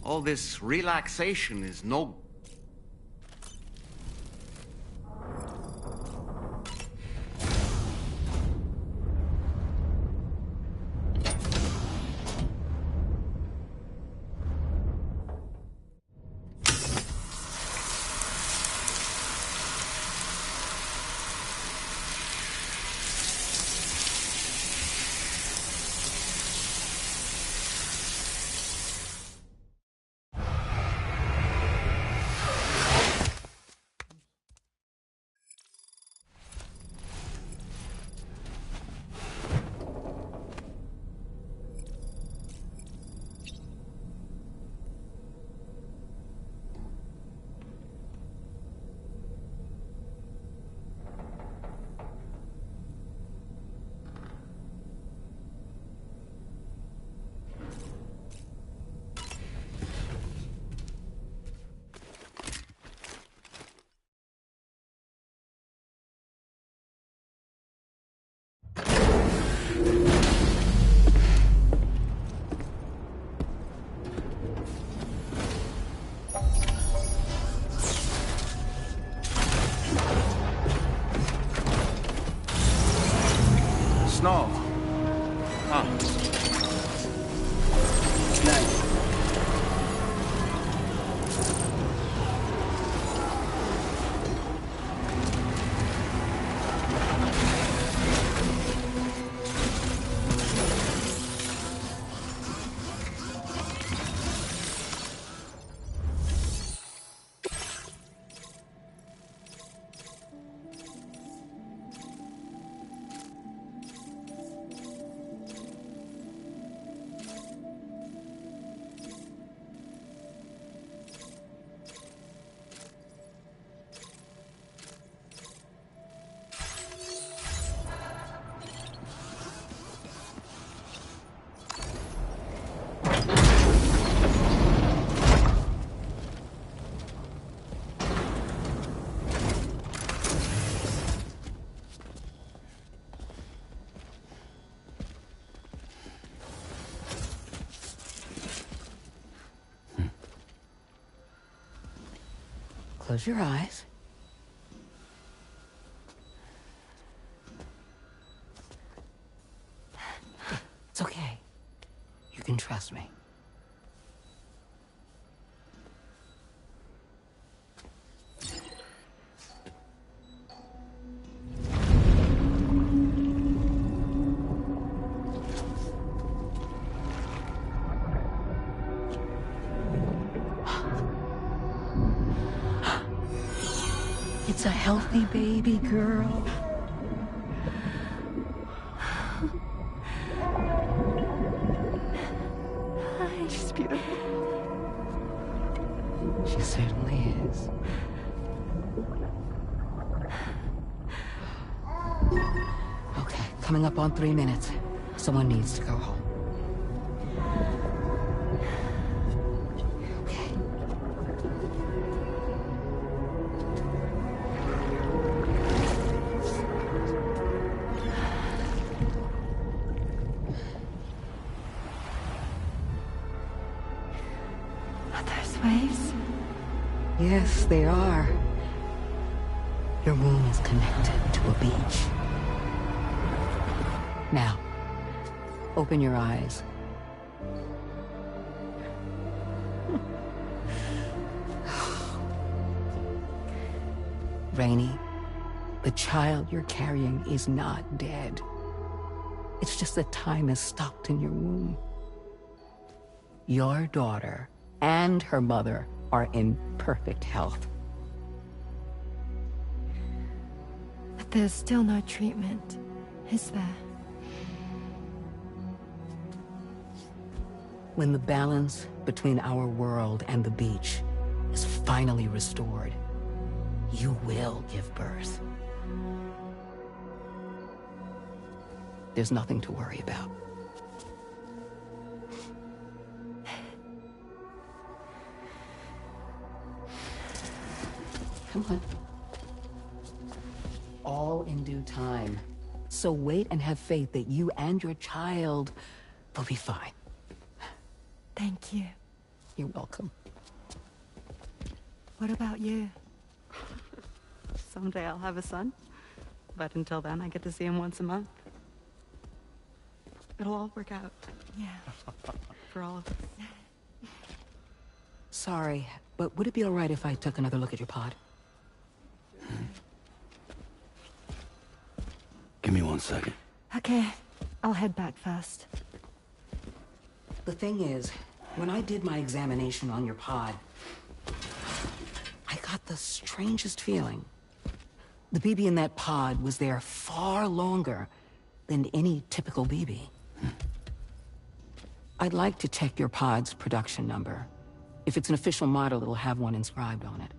All this relaxation is no... Close your eyes. It's okay. You can trust me. It's a healthy baby girl. She's beautiful. She certainly is. Okay, coming up on 3 minutes. Someone needs to go home. Waves? Yes, they are. Your womb is connected to a beach. Now, open your eyes. Rainey, the child you're carrying is not dead. It's just that time has stopped in your womb. Your daughter and her mother are in perfect health. But there's still no treatment, is there? When the balance between our world and the beach is finally restored, you will give birth. There's nothing to worry about. Come on. All in due time. So wait and have faith that you and your child will be fine. Thank you. You're welcome. What about you? Someday I'll have a son, but until then I get to see him once a month. It'll all work out. Yeah. For all of us. Sorry, but would it be all right if I took another look at your pod? Give me 1 second. Okay, I'll head back first. The thing is, when I did my examination on your pod, I got the strangest feeling. The BB in that pod was there far longer than any typical BB. I'd like to check your pod's production number. If it's an official model, it'll have one inscribed on it.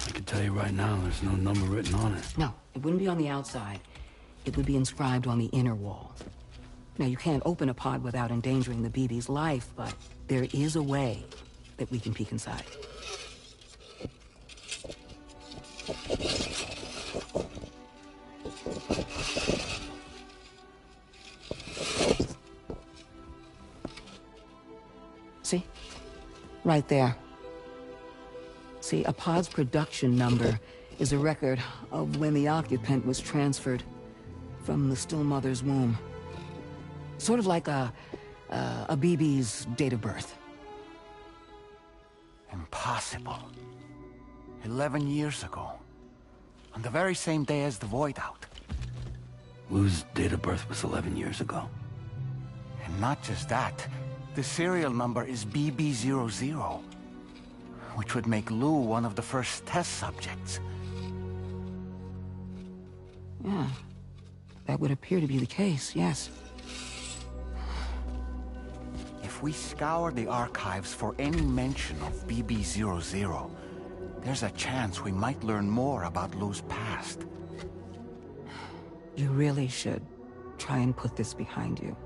I can tell you right now, there's no number written on it. No, it wouldn't be on the outside. It would be inscribed on the inner wall. Now, you can't open a pod without endangering the BB's life, but there is a way that we can peek inside. See? Right there. See, a pod's production number is a record of when the occupant was transferred from the still mother's womb. Sort of like a BB's date of birth. Impossible. 11 years ago. On the very same day as the void out. Lou's date of birth was 11 years ago. And not just that. The serial number is BB00. Which would make Lou one of the first test subjects. Yeah. That would appear to be the case, yes. If we scour the archives for any mention of BB00, there's a chance we might learn more about Lou's past. You really should try and put this behind you.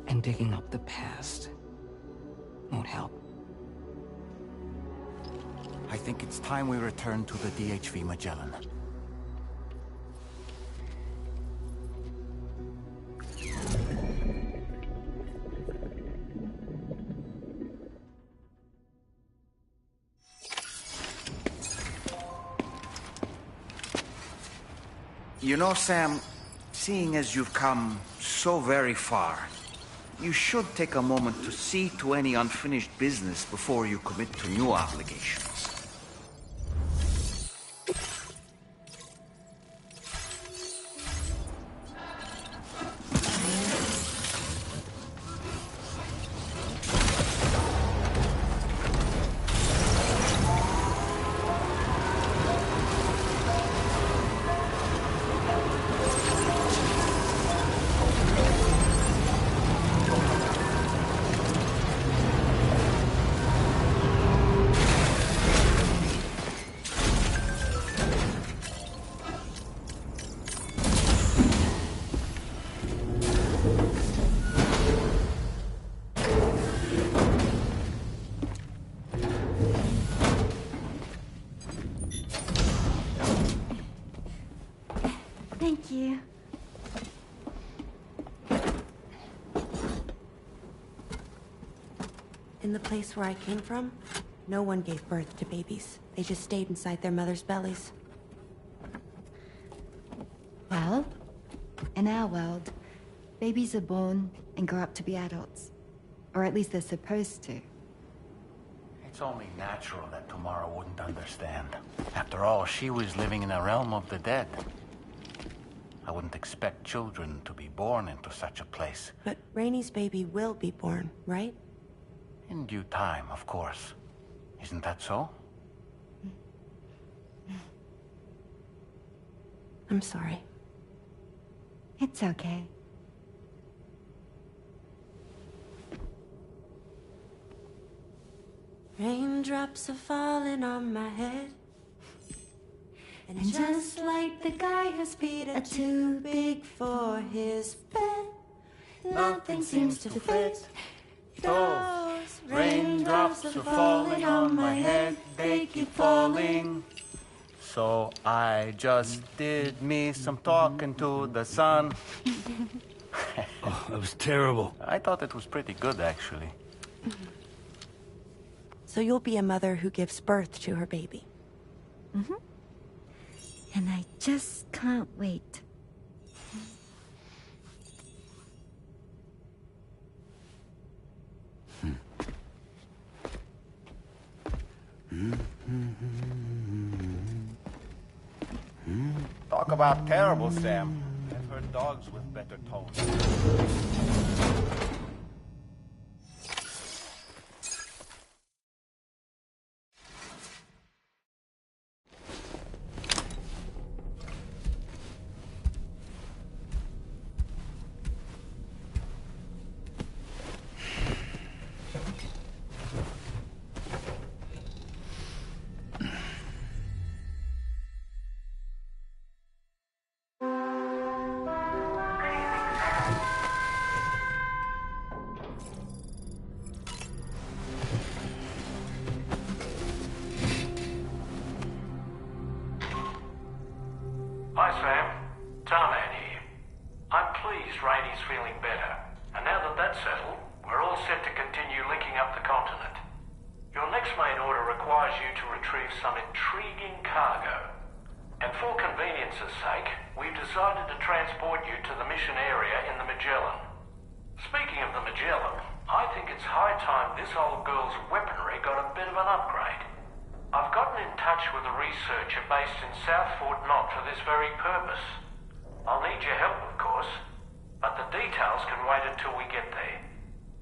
And digging up the past won't help. I think it's time we return to the DHV Magellan. You know, Sam, seeing as you've come so very far, you should take a moment to see to any unfinished business before you commit to new obligations. Thank you. In the place where I came from, no one gave birth to babies. They just stayed inside their mothers' bellies. Well, in our world, babies are born and grow up to be adults. Or at least they're supposed to. It's only natural that Tomorrow wouldn't understand. After all, she was living in a realm of the dead. I wouldn't expect children to be born into such a place. But Rainey's baby will be born, right? In due time, of course. Isn't that so? I'm sorry. It's okay. Raindrops are falling on my head. And just like the guy whose feet are too big for his bed, nothing seems to fit. Those raindrops are falling on my head, they keep falling. So I just did me some talking to the sun. Oh, that was terrible. I thought it was pretty good, actually. So you'll be a mother who gives birth to her baby. Mm-hmm. And I just can't wait. Talk about terrible, Sam. I've heard dogs with better tones. Hi, Sam. Tarman here. I'm pleased Rainey's feeling better. And now that that's settled, we're all set to continue linking up the continent. Your next main order requires you to retrieve some intriguing cargo. And for convenience's sake, we've decided to transport you to the mission area in the Magellan. Speaking of the Magellan, I think it's high time this old girl's weaponry got a bit of an upgrade. I've gotten in touch with a researcher based in South Fort Knott for this very purpose. I'll need your help, of course, but the details can wait until we get there.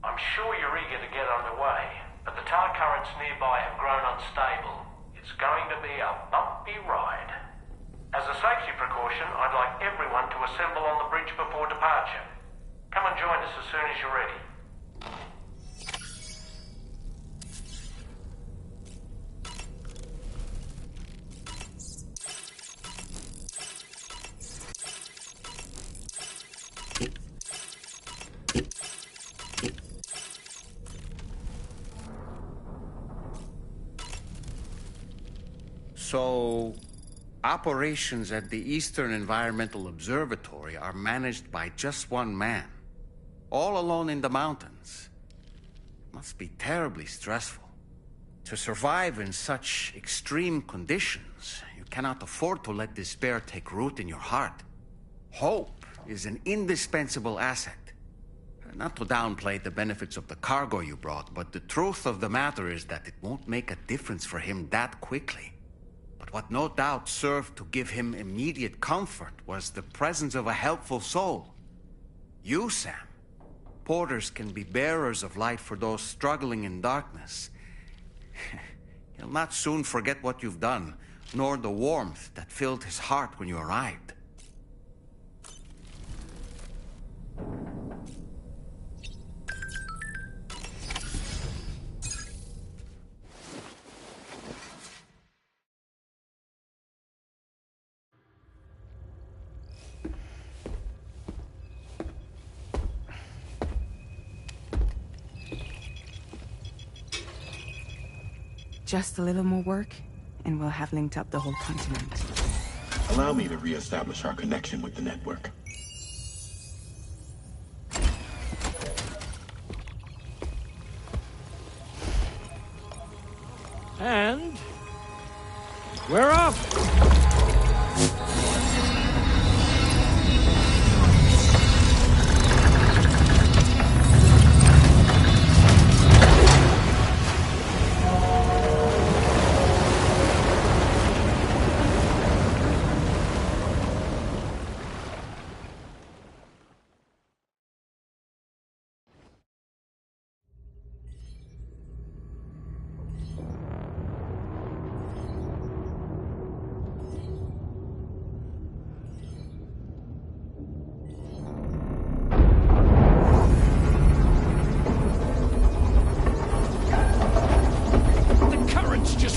I'm sure you're eager to get underway, but the tar currents nearby have grown unstable. It's going to be a bumpy ride. As a safety precaution, I'd like everyone to assemble on the bridge before departure. Come and join us as soon as you're ready. So, operations at the Eastern Environmental Observatory are managed by just one man, all alone in the mountains. Must be terribly stressful. To survive in such extreme conditions, you cannot afford to let despair take root in your heart. Hope is an indispensable asset. Not to downplay the benefits of the cargo you brought, but the truth of the matter is that it won't make a difference for him that quickly. But what no doubt served to give him immediate comfort was the presence of a helpful soul. You, Sam. Porters can be bearers of light for those struggling in darkness. He'll not soon forget what you've done, nor the warmth that filled his heart when you arrived. Just a little more work, and we'll have linked up the whole continent. Allow me to reestablish our connection with the network. And we're off!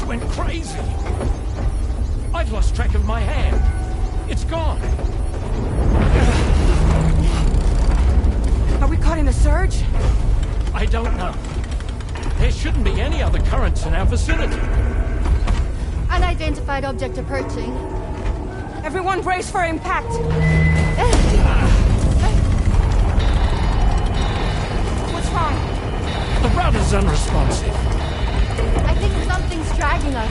Went crazy. I've lost track of my hand. It's gone. Are we caught in a surge? I don't know. There shouldn't be any other currents in our vicinity. Unidentified object approaching. Everyone brace for impact. What's wrong? The rudder's unresponsive. I think something's dragging us.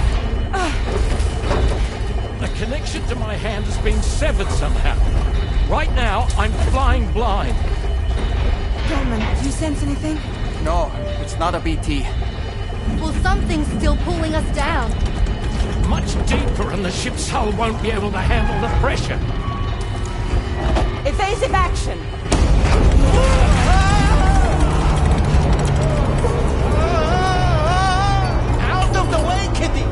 The connection to my hand has been severed somehow. Right now, I'm flying blind. Dolman, do you sense anything? No, it's not a BT. Well, something's still pulling us down. Much deeper, and the ship's hull won't be able to handle the pressure. Evasive action! Out of the way, Kitty!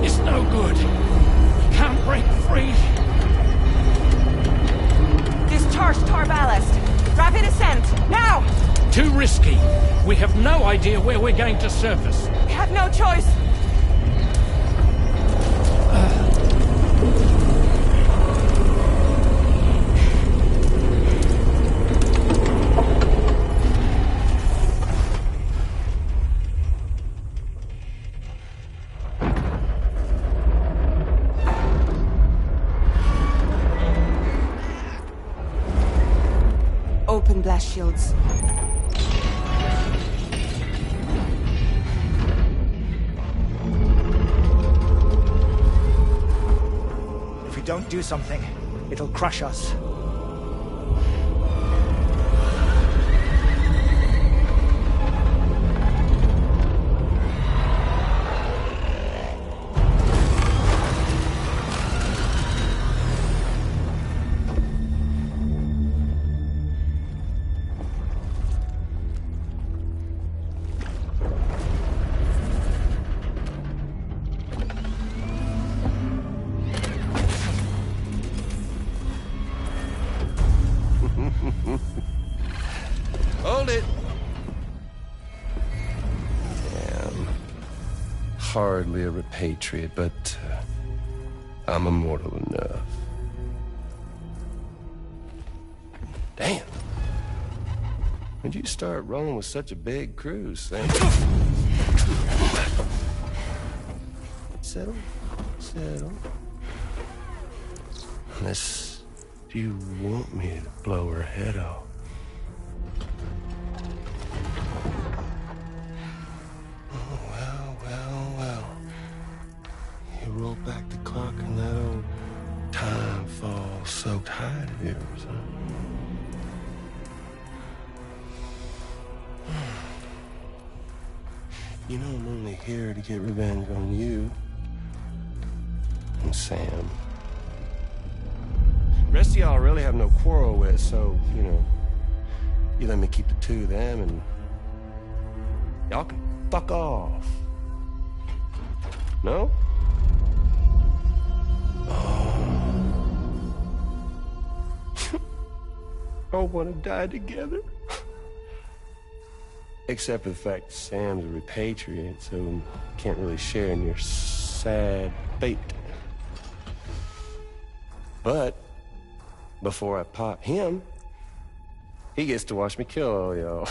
It's no good. Can't break free. Discharge tar ballast. Rapid ascent, now! Too risky. We have no idea where we're going to surface. We have no choice. Open blast shields. If we don't do something, it'll crush us. Hold it! Damn. Hardly a repatriate, but I'm immortal enough. Damn. When'd you start rolling with such a big crew, Sam? Settle. Settle. Unless you want me to blow her head off. Oh, well. soaked hide of yours, huh? You know, I'm only here to get revenge on you and Sam. The rest of y'all I really have no quarrel with, so, you know, you let me keep the two of them and y'all can fuck off. No? All want to die together. Except for the fact that Sam's a repatriate, so can't really share in your sad fate. But before I pop him, he gets to watch me kill all y'all.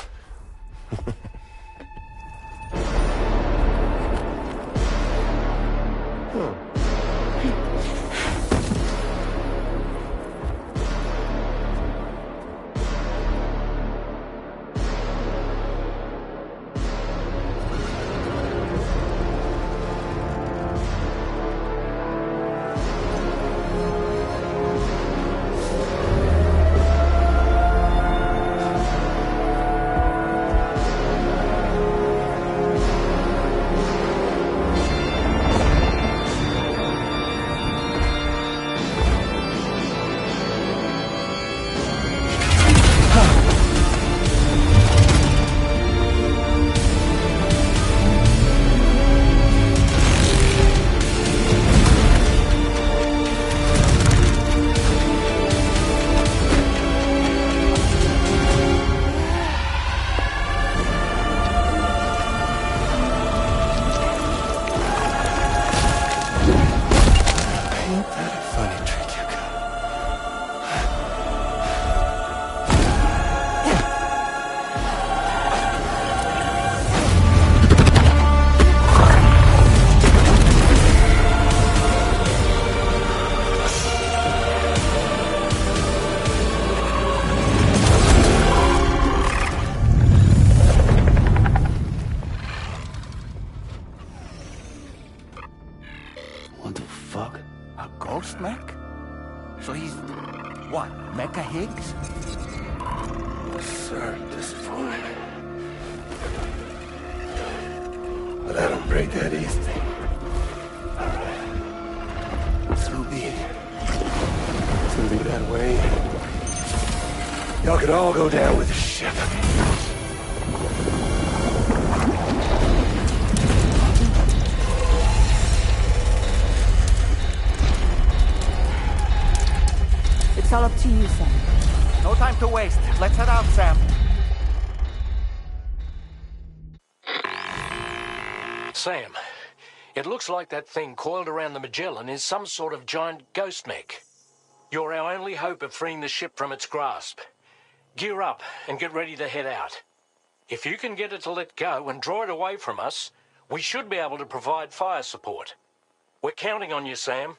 What the fuck? A ghost mech? So he's, what, Mecha Higgs? Sir, disappointed. But I don't break that easy. So be it. It's gonna be that way. Y'all could all go down with the ship. It's all up to you, Sam. No time to waste. Let's head out, Sam. Sam, it looks like that thing coiled around the Magellan is some sort of giant ghost mech. You're our only hope of freeing the ship from its grasp. Gear up and get ready to head out. If you can get it to let go and draw it away from us, we should be able to provide fire support. We're counting on you, Sam.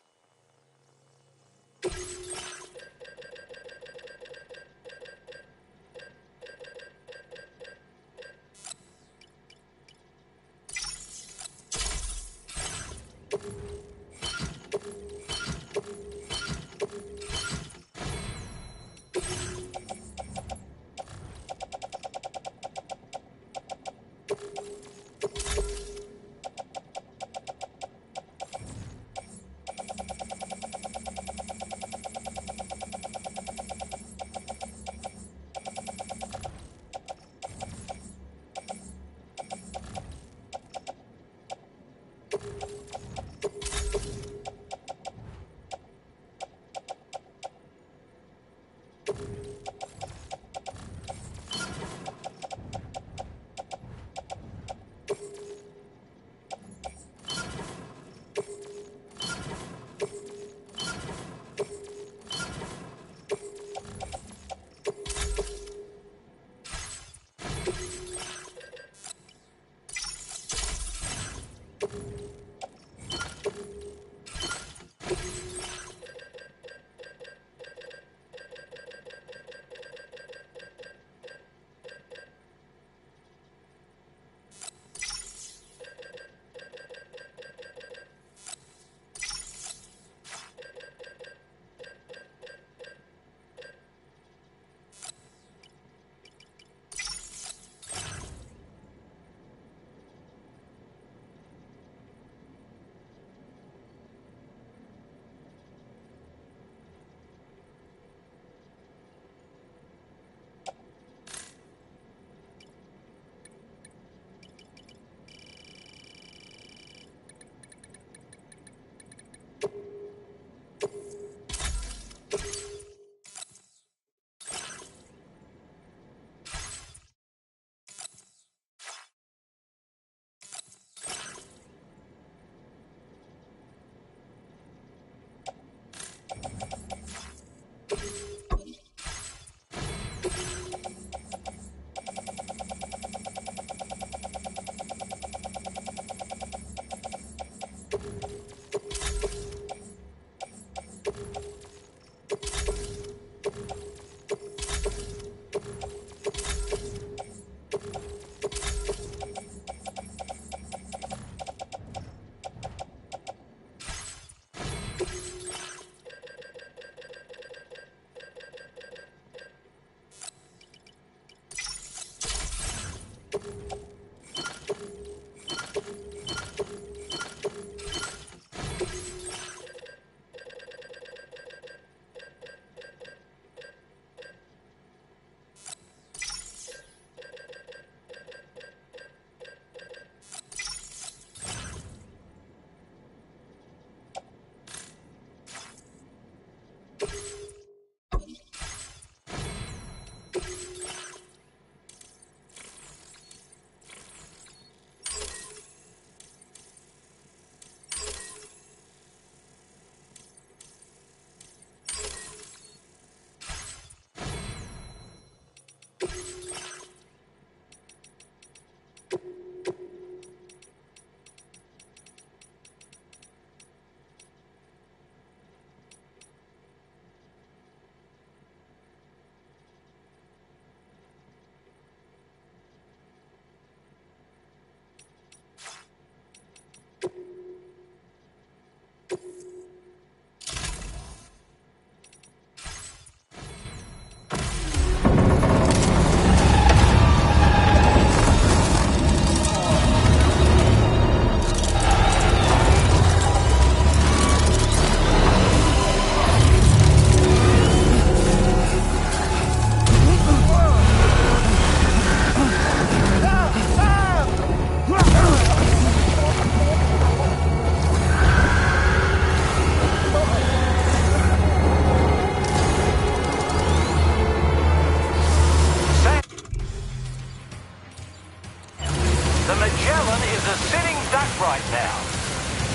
right now.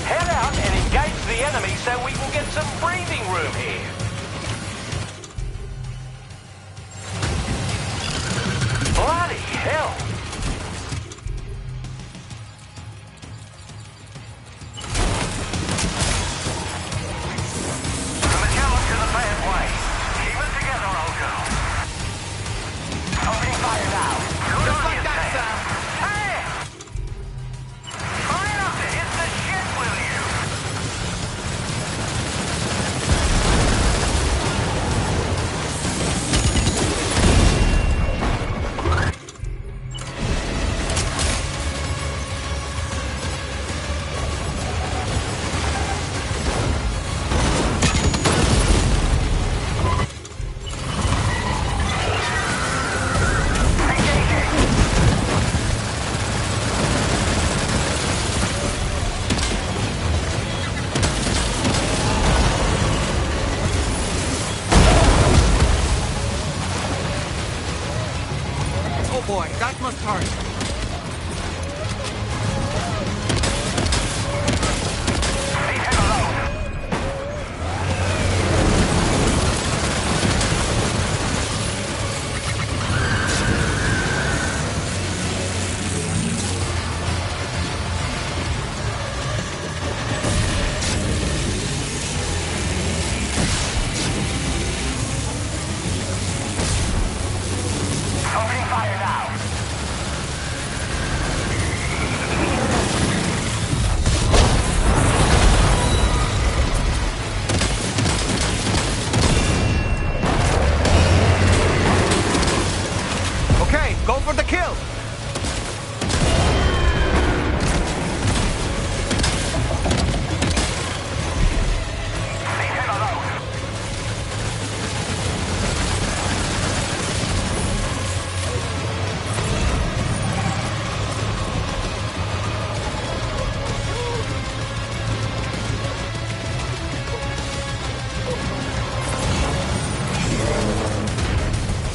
Head out and engage the enemy so we can get some breathing room here. Bloody hell! The Magellan's in a bad way. Keep it together, old girl. Opening fire now. Just like that, Sam. Hey! Try not to hit the shit, will you? Oh boy, that must hurt. Opening fire now. Okay, go for the kill.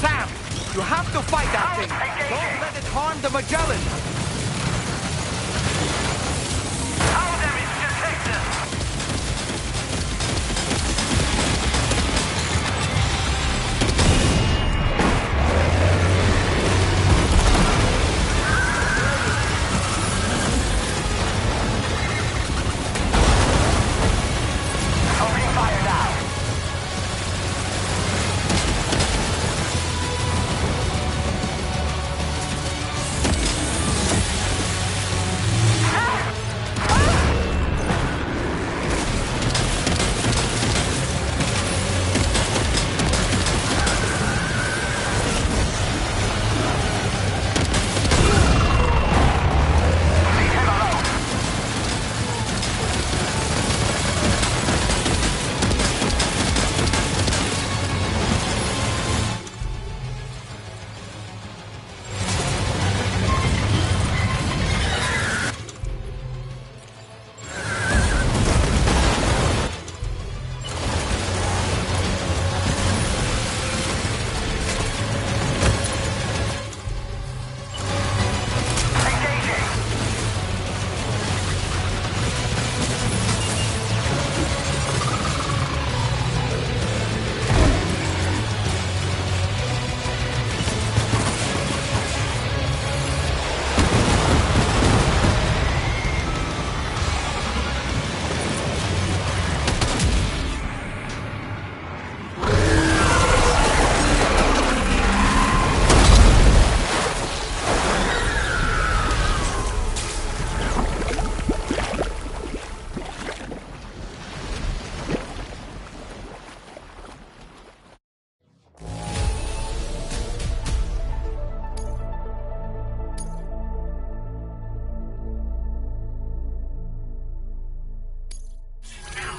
Sam, you have to fight that thing. Don't let it harm the Magellan. Power damage detected. Opening fire now.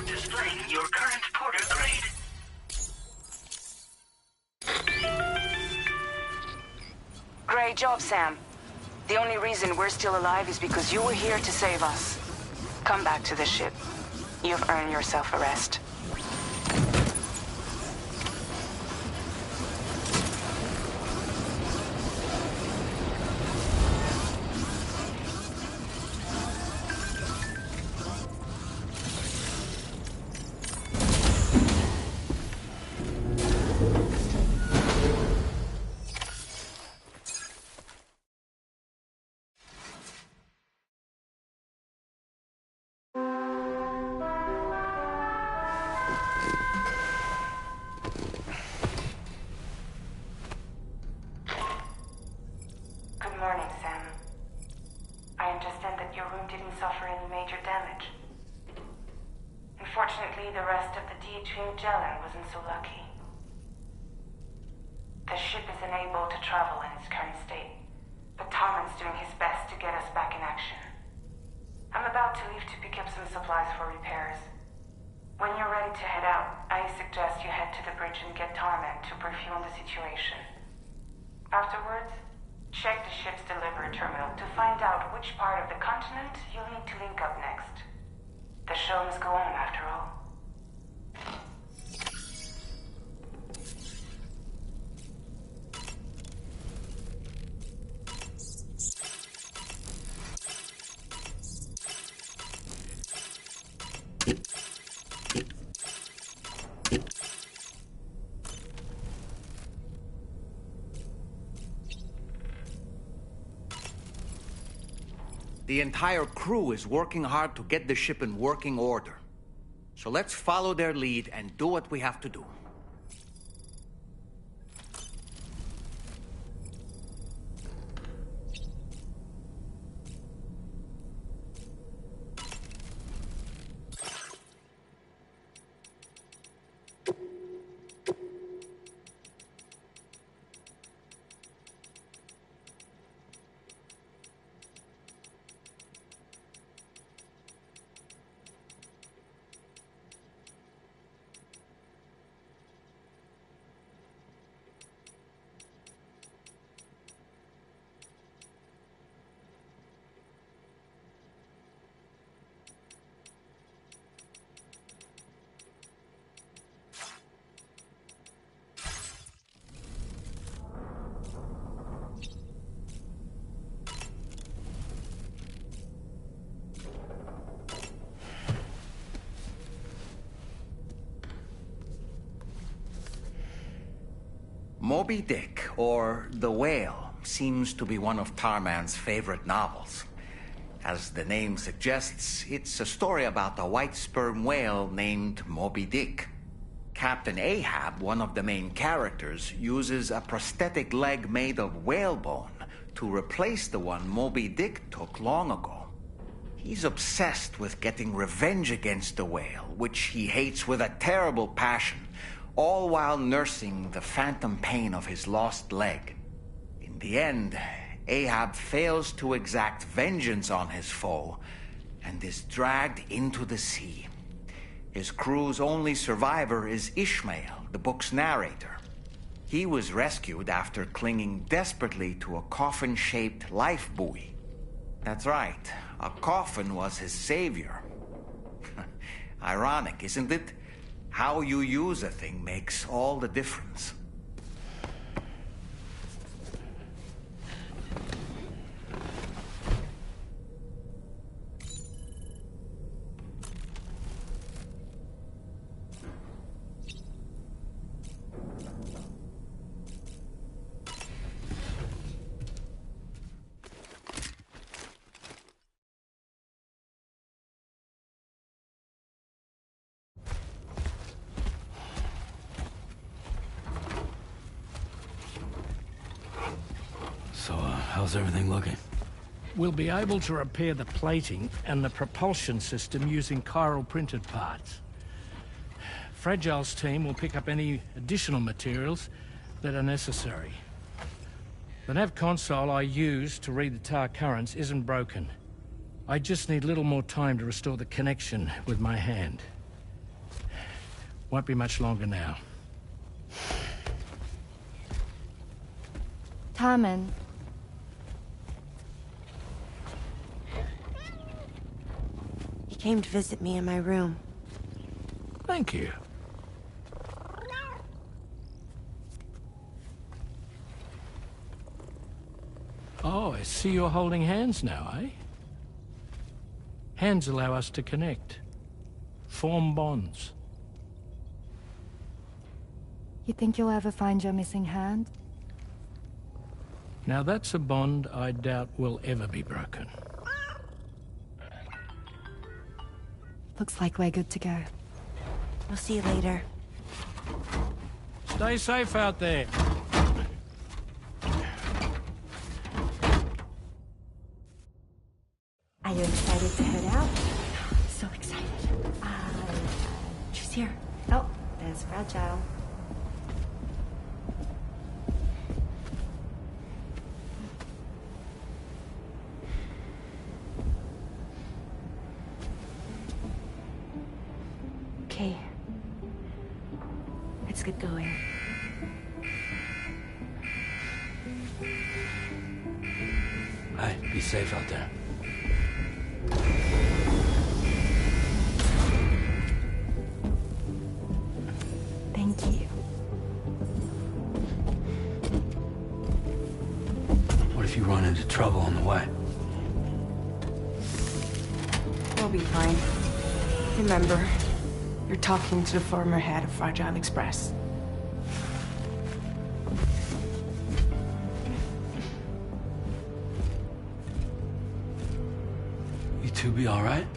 Displaying your current porter grade. Great job, Sam. The only reason we're still alive is because you were here to save us. Come back to the ship. You've earned yourself a rest. suffering major damage. Unfortunately, the rest of the D-Team Magellan wasn't so lucky. The ship is unable to travel in its current state, but Tarman's doing his best to get us back in action. I'm about to leave to pick up some supplies for repairs. When you're ready to head out, I suggest you head to the bridge and get Tarman to brief you on the situation. Afterwards, check the ship's delivery terminal to find out which part of the continent you'll need to link up next. The show must go on, after all. The entire crew is working hard to get the ship in working order. So let's follow their lead and do what we have to do. Moby Dick, or The Whale, seems to be one of Tarman's favorite novels. As the name suggests, it's a story about a white sperm whale named Moby Dick. Captain Ahab, one of the main characters, uses a prosthetic leg made of whalebone to replace the one Moby Dick took long ago. He's obsessed with getting revenge against the whale, which he hates with a terrible passion, all while nursing the phantom pain of his lost leg. In the end, Ahab fails to exact vengeance on his foe and is dragged into the sea. His crew's only survivor is Ishmael, the book's narrator. He was rescued after clinging desperately to a coffin-shaped life buoy. That's right, a coffin was his savior. Ironic, isn't it? How you use a thing makes all the difference. So, how's everything looking? We'll be able to repair the plating and the propulsion system using chiral printed parts. Fragile's team will pick up any additional materials that are necessary. The nav console I used to read the tar currents isn't broken. I just need a little more time to restore the connection with my hand. Won't be much longer now. Tarman. He came to visit me in my room. Thank you. Oh, I see you're holding hands now, eh? Hands allow us to connect. Form bonds. You think you'll ever find your missing hand? Now that's a bond I doubt will ever be broken. Looks like we're good to go. We'll see you later. Stay safe out there. Are you excited to head out? Yeah? So excited. She's here. Oh, there's Fragile. Okay. Let's get going. Hey, be safe out there. Thank you. What if you run into trouble on the way? We'll be fine. Remember, you're talking to the former head of Fragile Express. You two be all right?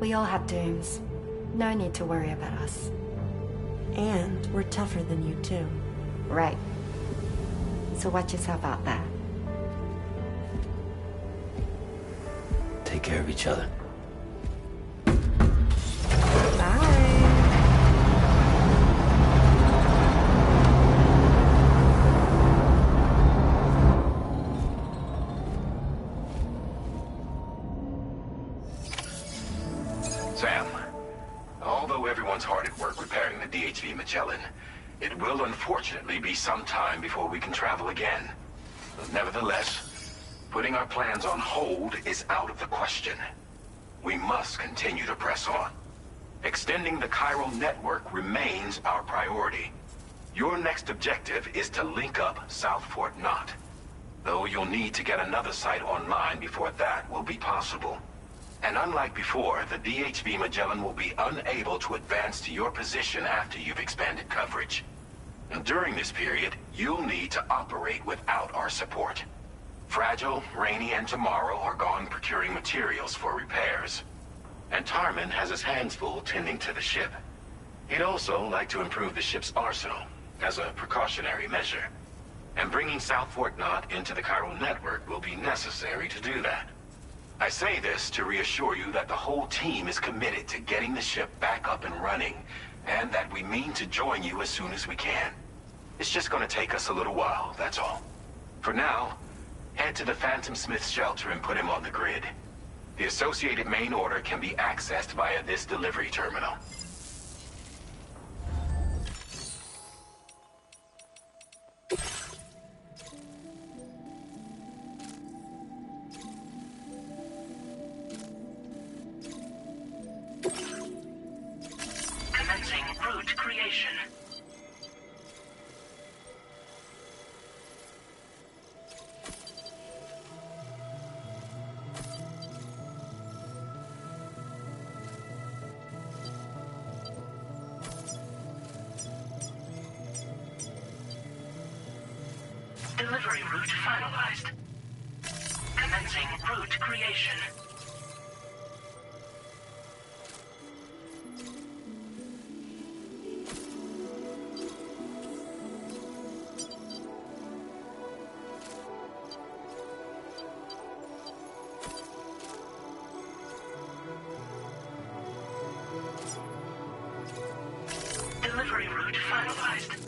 We all have dooms. No need to worry about us. And we're tougher than you, too. Right. So watch yourself out there. Take care of each other. Sam, although everyone's hard at work repairing the DHV Magellan, it will unfortunately be some time before we can travel again. Nevertheless, putting our plans on hold is out of the question. We must continue to press on. Extending the chiral network remains our priority. Your next objective is to link up South Fort Knot. Though you'll need to get another site online before that will be possible. And unlike before, the DHV Magellan will be unable to advance to your position after you've expanded coverage. And during this period, you'll need to operate without our support. Fragile, Rainy, and Tomorrow are gone procuring materials for repairs. And Tarman has his hands full tending to the ship. He'd also like to improve the ship's arsenal, as a precautionary measure. And bringing South Fort Knot into the chiral network will be necessary to do that. I say this to reassure you that the whole team is committed to getting the ship back up and running, and that we mean to join you as soon as we can. It's just gonna take us a little while, that's all. For now, head to the Phantom Smith shelter and put him on the grid. The associated main order can be accessed via this delivery terminal. Commencing route creation. Delivery route finalized. Commencing route creation. Delivery route finalized.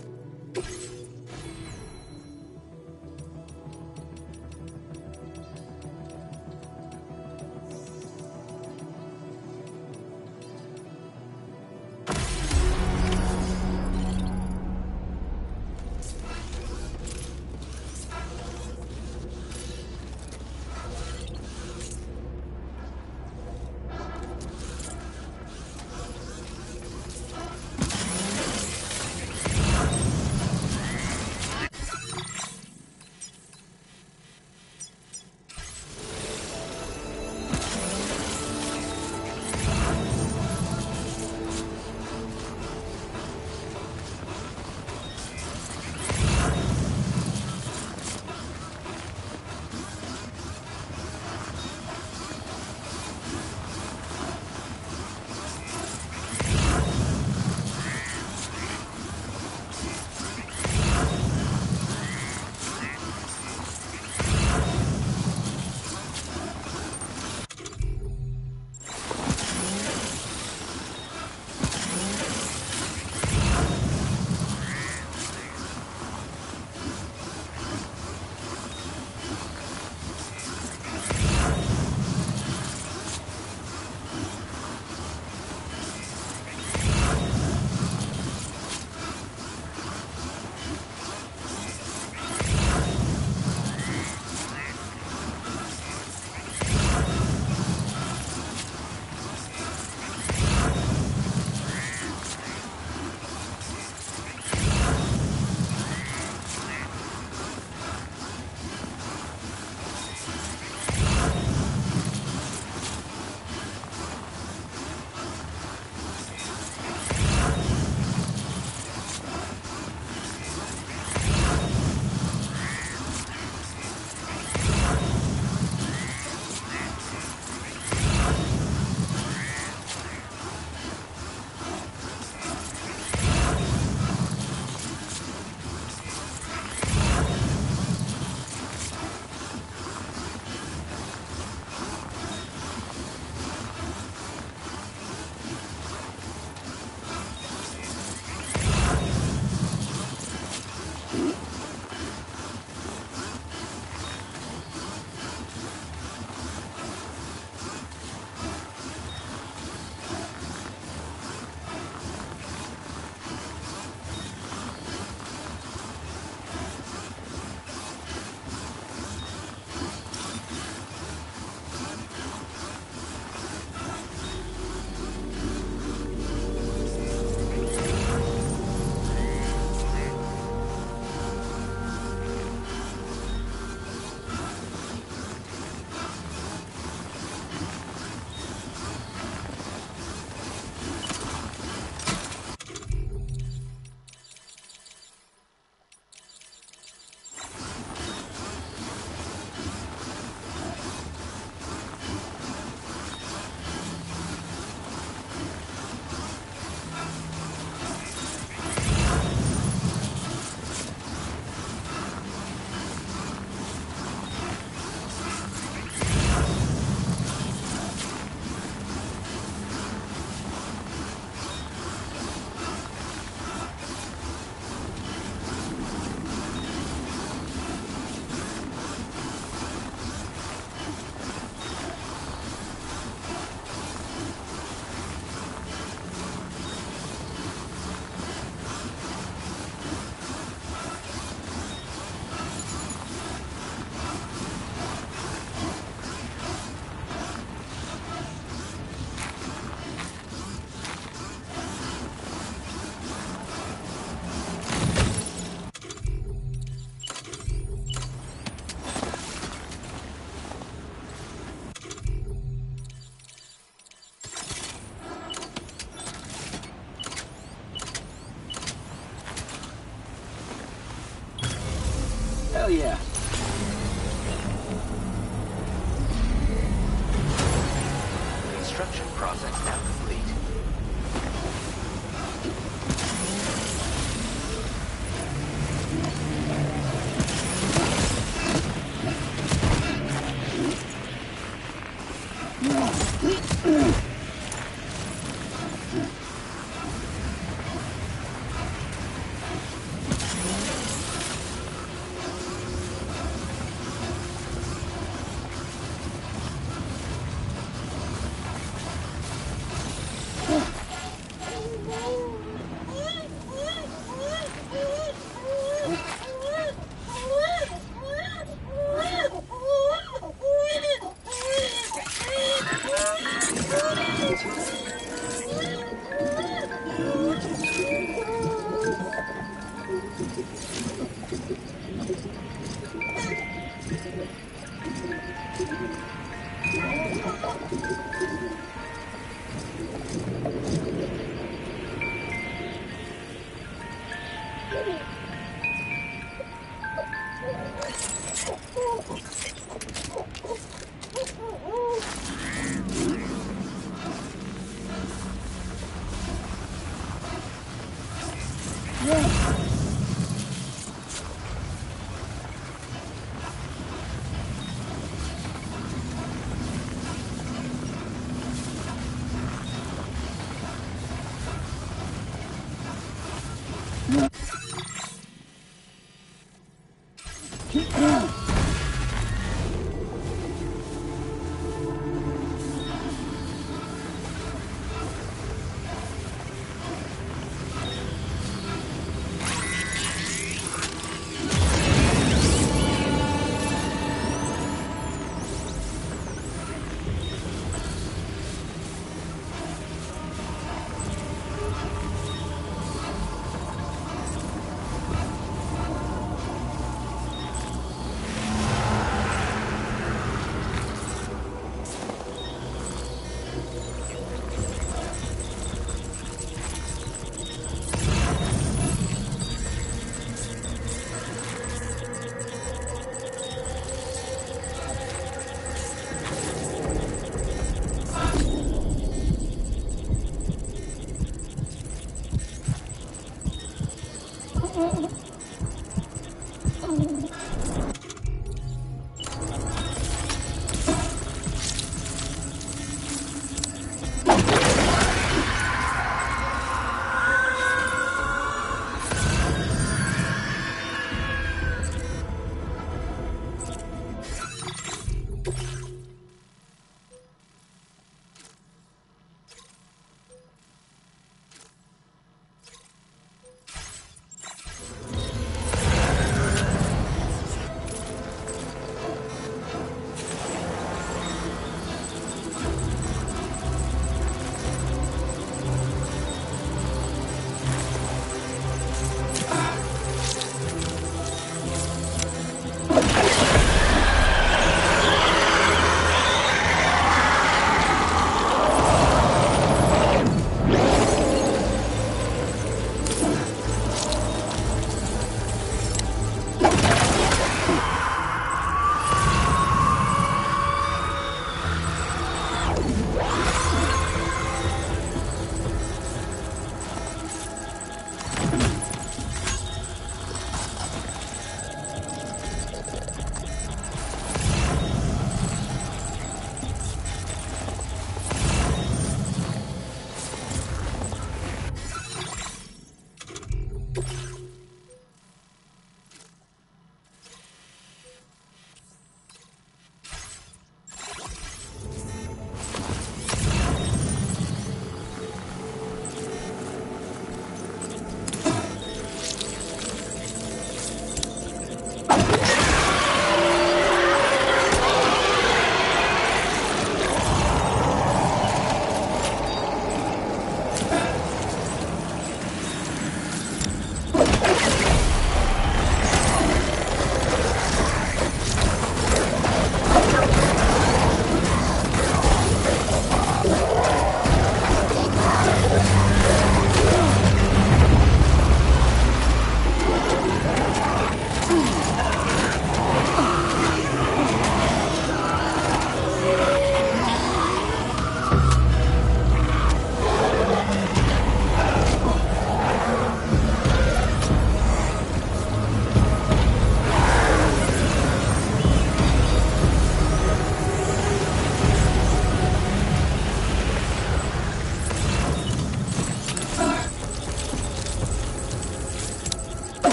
Construction process now complete.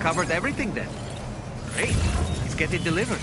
covered everything then. Great. Let's get it delivered.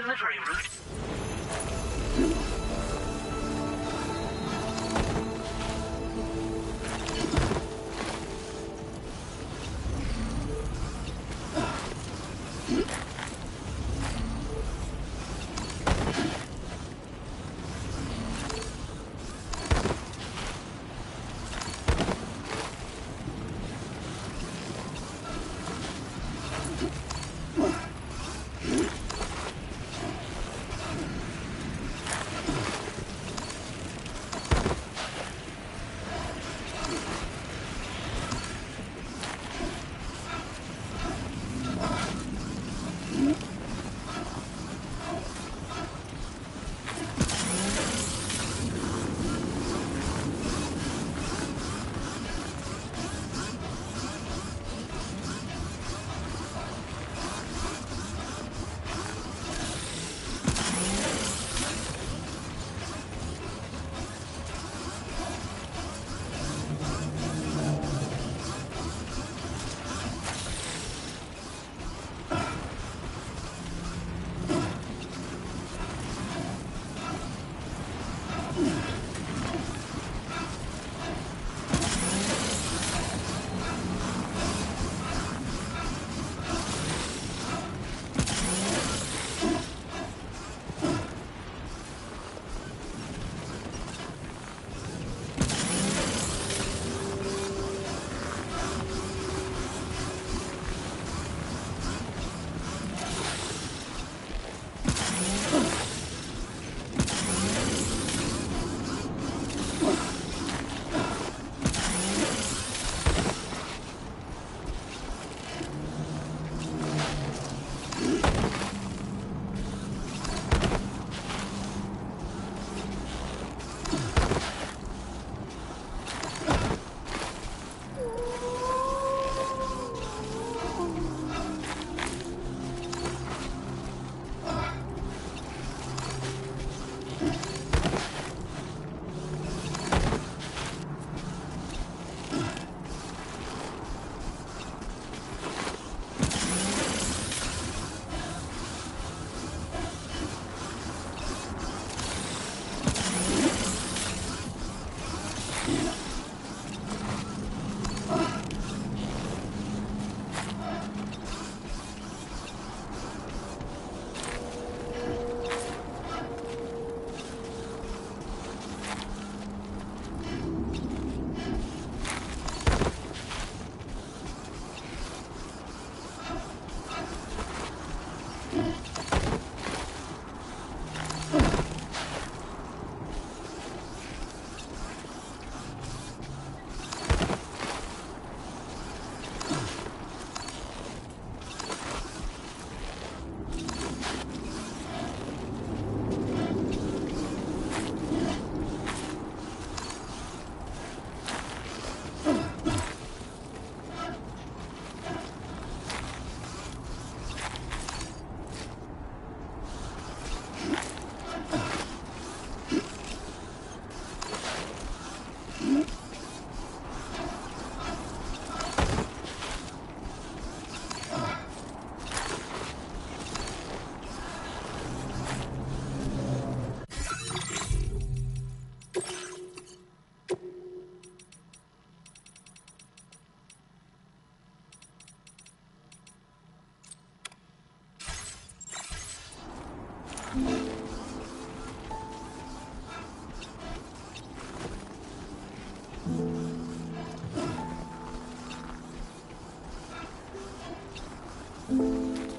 delivery route.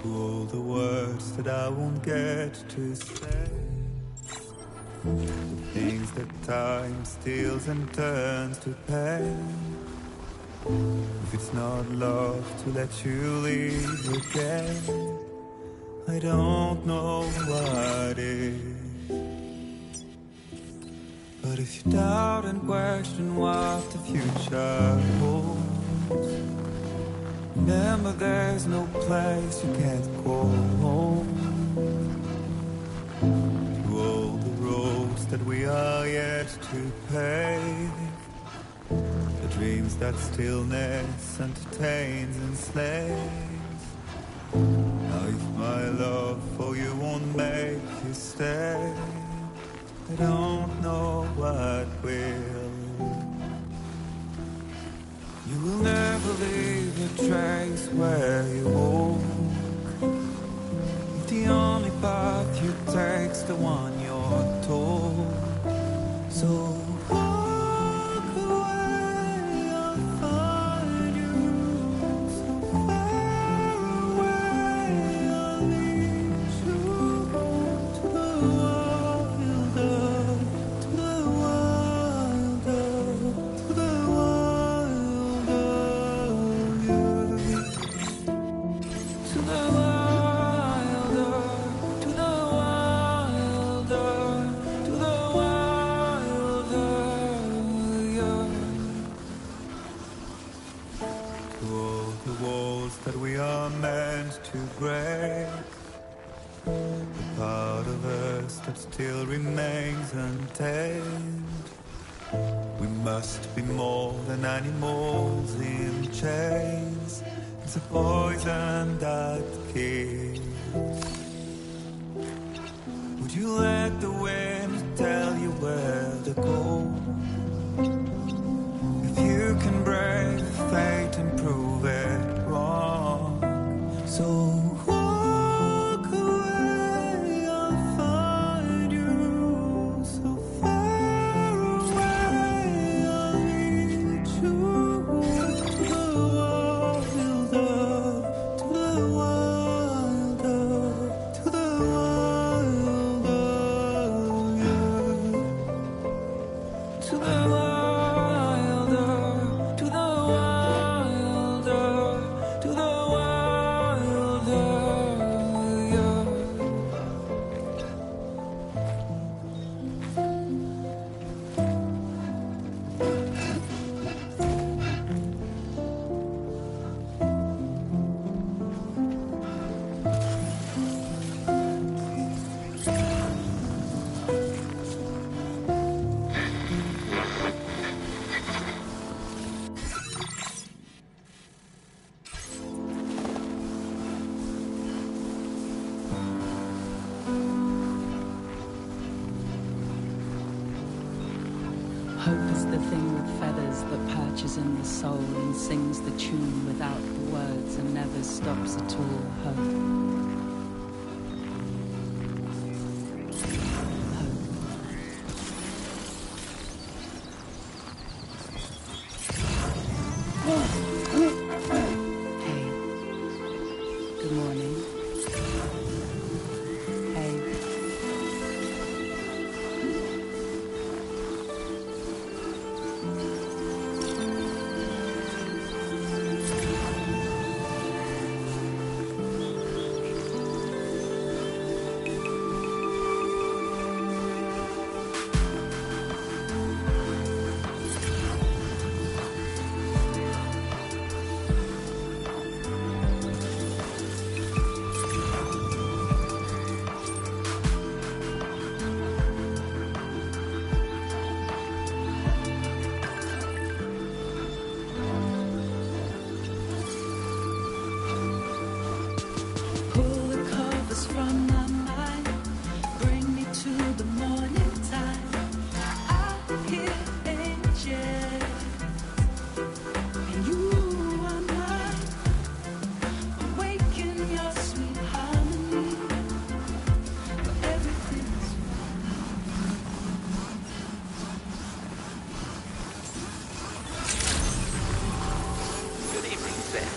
To all the words that I won't get to say, the things that time steals and turns to pain. If it's not love to let you leave again, I don't know what is. But if you doubt and question what the future holds, remember there's no place you can't go home. To all the roads that we are yet to pave, the dreams that stillness entertains and slays. Now if my love for you won't make don't know what will. You will never leave a trace where you walk. If the only path you take's the one you're told. So walk away, I'll find you. So far away, I'll lead you to the wild earth, to the wild earth, to the wild earth, to the wild earth, to the wild earth, to the wild earth, to all the walls that we are meant to break. The part of us that still remains untamed. We must be more than animals in chains. It's a poison that kills. Would you let the wind tell you where to go? If you can brave fate and prove it wrong. So walk away, I'll find you. So far away, I'll lead you to the wild earth, to the wild earth, to the wild earth, to the wild earth, to the wild earth, to the wild earth. Hope is the thing with feathers that perches in the soul and sings the tune without the words and never stops at all. Hope. Hey. Good morning. Hey. Pull the covers from my mind, bring me to the morning time. I hear angels, and you are mine. Awaken your sweet harmony, for everything's Good evening, Sam.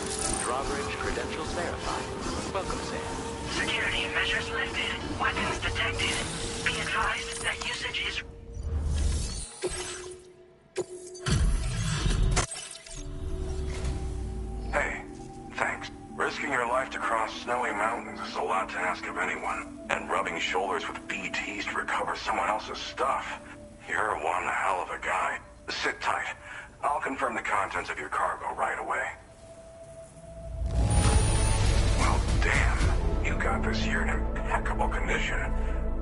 Drawbridge credentials verified. Welcome, Sam. Security measures lifted. Weapons detected. Be advised that usage is... Hey, thanks. Risking your life to cross snowy mountains is a lot to ask of anyone. And rubbing shoulders with BTs to recover someone else's stuff. You're one hell of a guy. Sit tight. I'll confirm the contents of your cargo right away. Well, damn. You got this here in impeccable condition.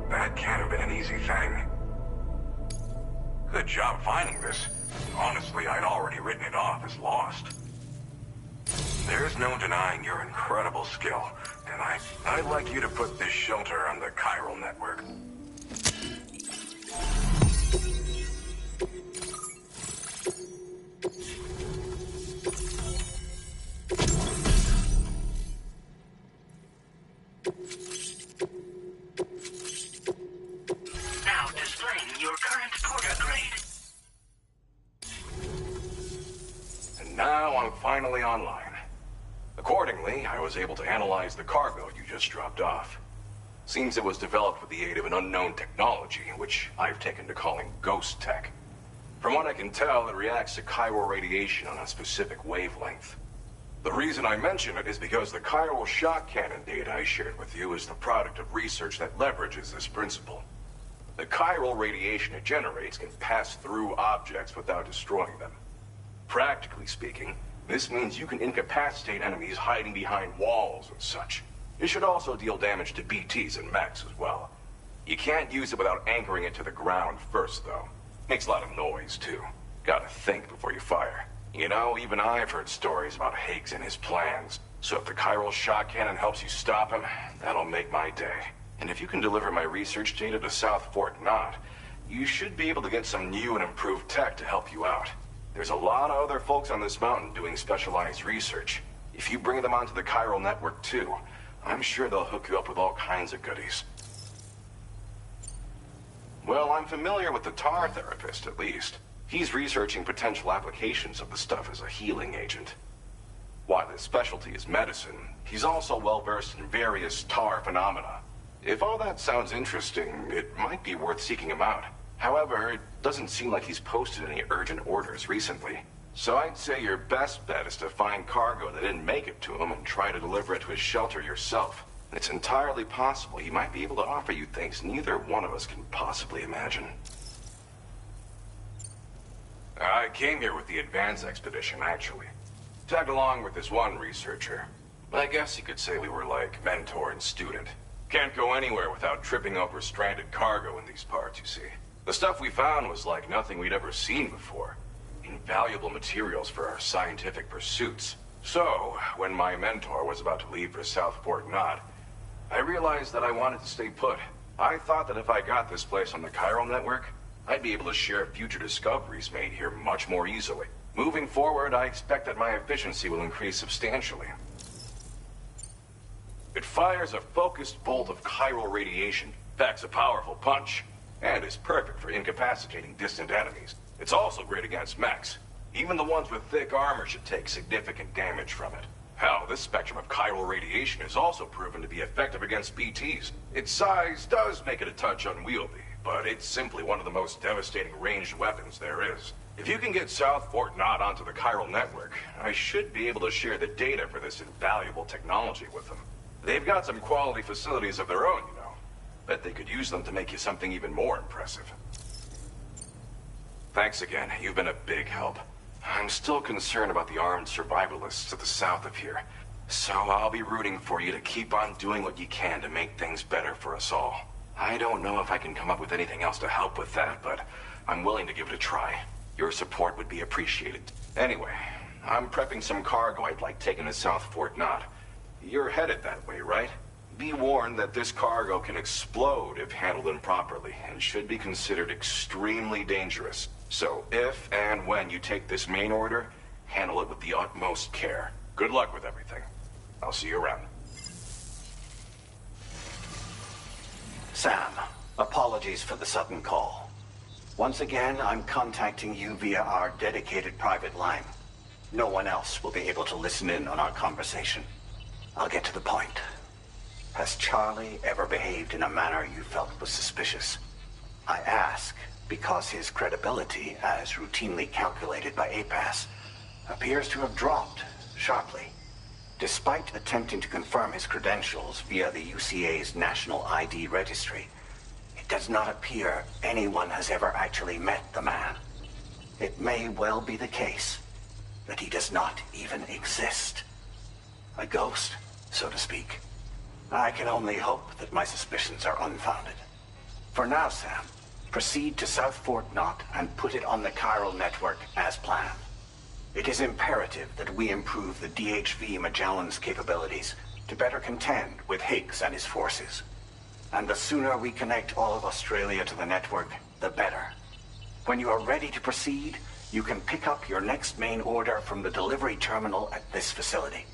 That can't have been an easy thing. Good job finding this. Honestly, I'd already written it off as lost. There's no denying your incredible skill, and I'd like you to put this shelter on the chiral network. Now displaying your current porter grade. And now I'm finally online. Accordingly, I was able to analyze the cargo you just dropped off. Seems it was developed with the aid of an unknown technology, which I've taken to calling ghost tech. From what I can tell, it reacts to chiral radiation on a specific wavelength. The reason I mention it is because the chiral shock cannon data I shared with you is the product of research that leverages this principle. The chiral radiation it generates can pass through objects without destroying them. Practically speaking, this means you can incapacitate enemies hiding behind walls and such. It should also deal damage to BTs and mechs as well. You can't use it without anchoring it to the ground first, though. Makes a lot of noise, too. Gotta think before you fire. You know, even I've heard stories about Higgs and his plans. So if the chiral shock cannon helps you stop him, that'll make my day. And if you can deliver my research data to South Fort Knott, you should be able to get some new and improved tech to help you out. There's a lot of other folks on this mountain doing specialized research. If you bring them onto the chiral network too, I'm sure they'll hook you up with all kinds of goodies. Well, I'm familiar with the tar therapist, at least. He's researching potential applications of the stuff as a healing agent. While his specialty is medicine, he's also well-versed in various tar phenomena. If all that sounds interesting, it might be worth seeking him out. However, it doesn't seem like he's posted any urgent orders recently. So I'd say your best bet is to find cargo that didn't make it to him and try to deliver it to his shelter yourself. It's entirely possible he might be able to offer you things neither one of us can possibly imagine. I came here with the advance expedition, actually. Tagged along with this one researcher. I guess you could say we were like mentor and student. Can't go anywhere without tripping over stranded cargo in these parts, you see. The stuff we found was like nothing we'd ever seen before. Invaluable materials for our scientific pursuits. So, when my mentor was about to leave for South Fort Knott, I realized that I wanted to stay put. I thought that if I got this place on the chiral network, I'd be able to share future discoveries made here much more easily. Moving forward, I expect that my efficiency will increase substantially. It fires a focused bolt of chiral radiation, packs a powerful punch, and is perfect for incapacitating distant enemies. It's also great against mechs. Even the ones with thick armor should take significant damage from it. Hell, this spectrum of chiral radiation is also proven to be effective against BTs. Its size does make it a touch unwieldy, but it's simply one of the most devastating ranged weapons there is. If you can get South Fort Knott onto the chiral network, I should be able to share the data for this invaluable technology with them. They've got some quality facilities of their own, you know. Bet they could use them to make you something even more impressive. Thanks again. You've been a big help. I'm still concerned about the armed survivalists to the south of here. So I'll be rooting for you to keep on doing what you can to make things better for us all. I don't know if I can come up with anything else to help with that, but I'm willing to give it a try. Your support would be appreciated. Anyway, I'm prepping some cargo I'd like taken to South Fort Knott. You're headed that way, right? Be warned that this cargo can explode if handled improperly, and should be considered extremely dangerous. So if and when you take this main order, handle it with the utmost care. Good luck with everything. I'll see you around. Sam, apologies for the sudden call. Once again, I'm contacting you via our dedicated private line. No one else will be able to listen in on our conversation. I'll get to the point. Has Charlie ever behaved in a manner you felt was suspicious? I ask because his credibility, as routinely calculated by APAS, appears to have dropped sharply. Despite attempting to confirm his credentials via the UCA's National ID Registry, it does not appear anyone has ever actually met the man. It may well be the case that he does not even exist. A ghost, so to speak. I can only hope that my suspicions are unfounded. For now, Sam, proceed to South Fort Knott and put it on the chiral network as planned. It is imperative that we improve the DHV Magellan's capabilities to better contend with Higgs and his forces. And the sooner we connect all of Australia to the network, the better. When you are ready to proceed, you can pick up your next main order from the delivery terminal at this facility.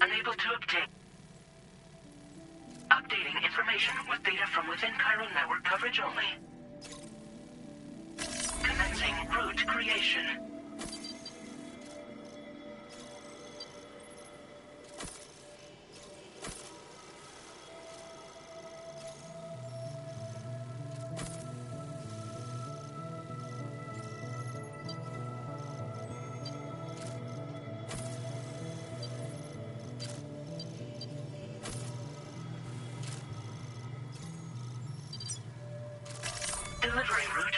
Unable to obtain. Updating information with data from within chiral network coverage only. Commencing route creation. Delivery route.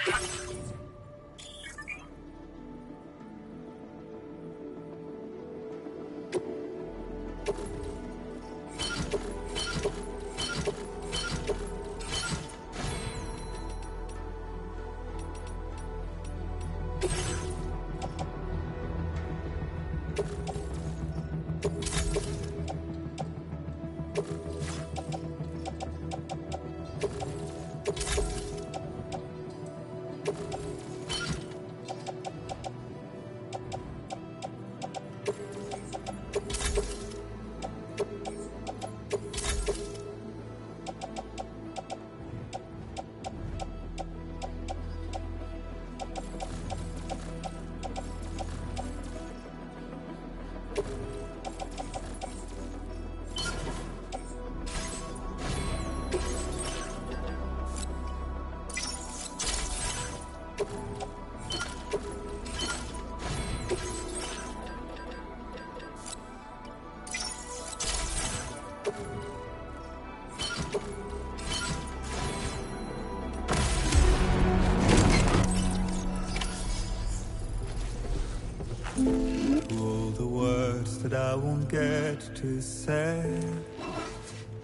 All the words that I won't get to say,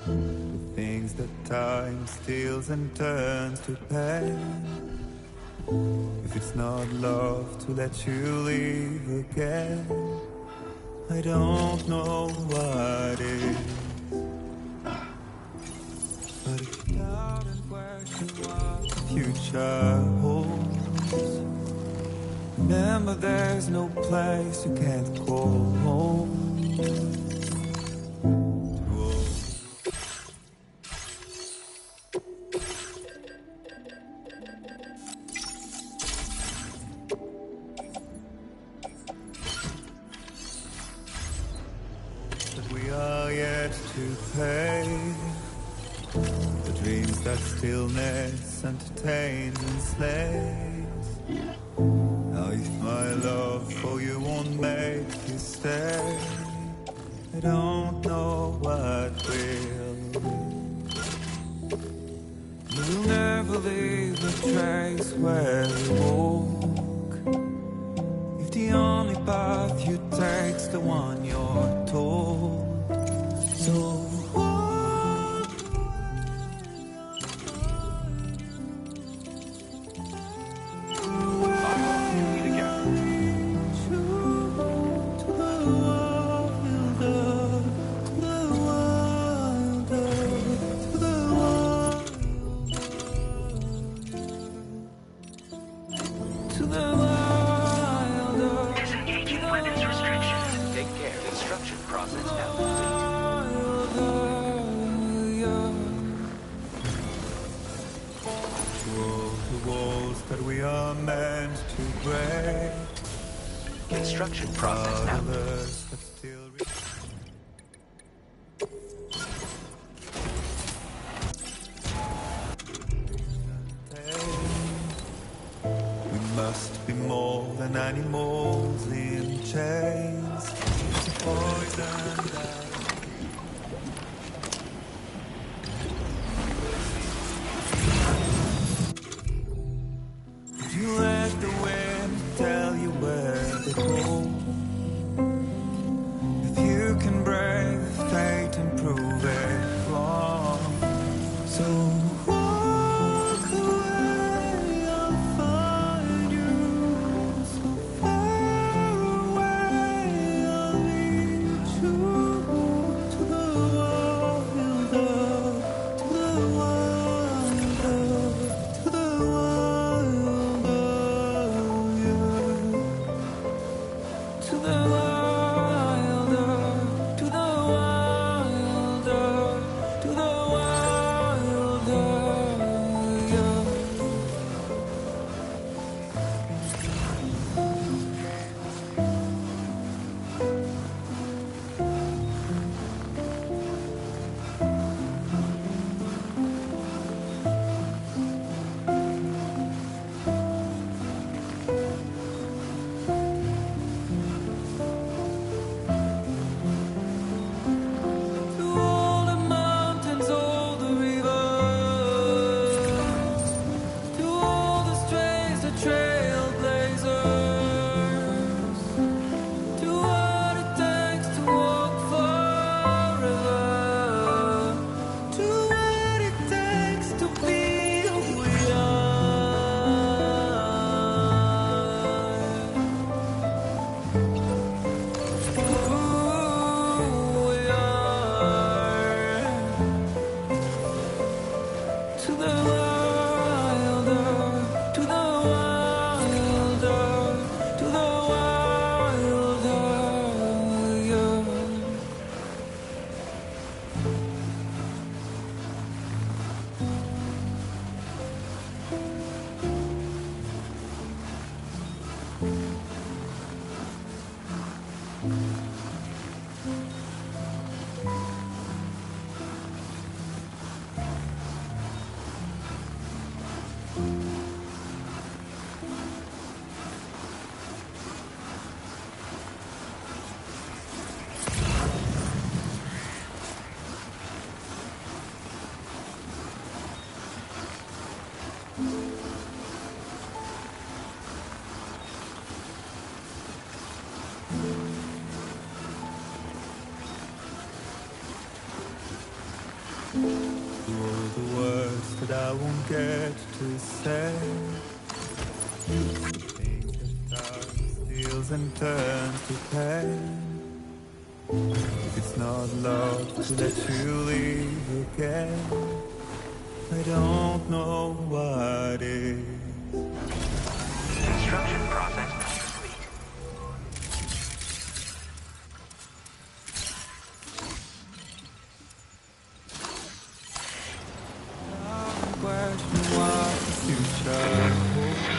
the things that time steals and turns to pain. If it's not love to let you leave again, I don't know what is. But if you doubt and question what the future holds, remember there's no place you can't call home. But we are yet to pay the dreams that stillness entertains and slays. Now if my love for you won't make you stay, I don't know what will. You'll never leave a trace where you walk, if the only path you take's the one you're told. So Disengaging weapons restrictions. Take care. Construction process now the walls that we are meant to break. Construction process now. Others that still and animals in chains. Poison that you let the wind tell you where to go. If you can brave fate and prove it wrong, so walk away, I'll find you. So far away, I'll lead you to the wilder, to the wilder, to the wilder, yeah. To the wilder, to the wilder, to the wilder, yeah. To all the mountains, all the rivers, to all the strays, the trailblazers, to what it takes to walk forever, to what it takes to be who we are. Who we are. To the wilder, to the wilder, to the wilder, yeah. To all the words that I won't get to say, think that time steals and turns to pain. If it's not love to let you leave again, I don't know what is. Construction process complete. Question what the future holds.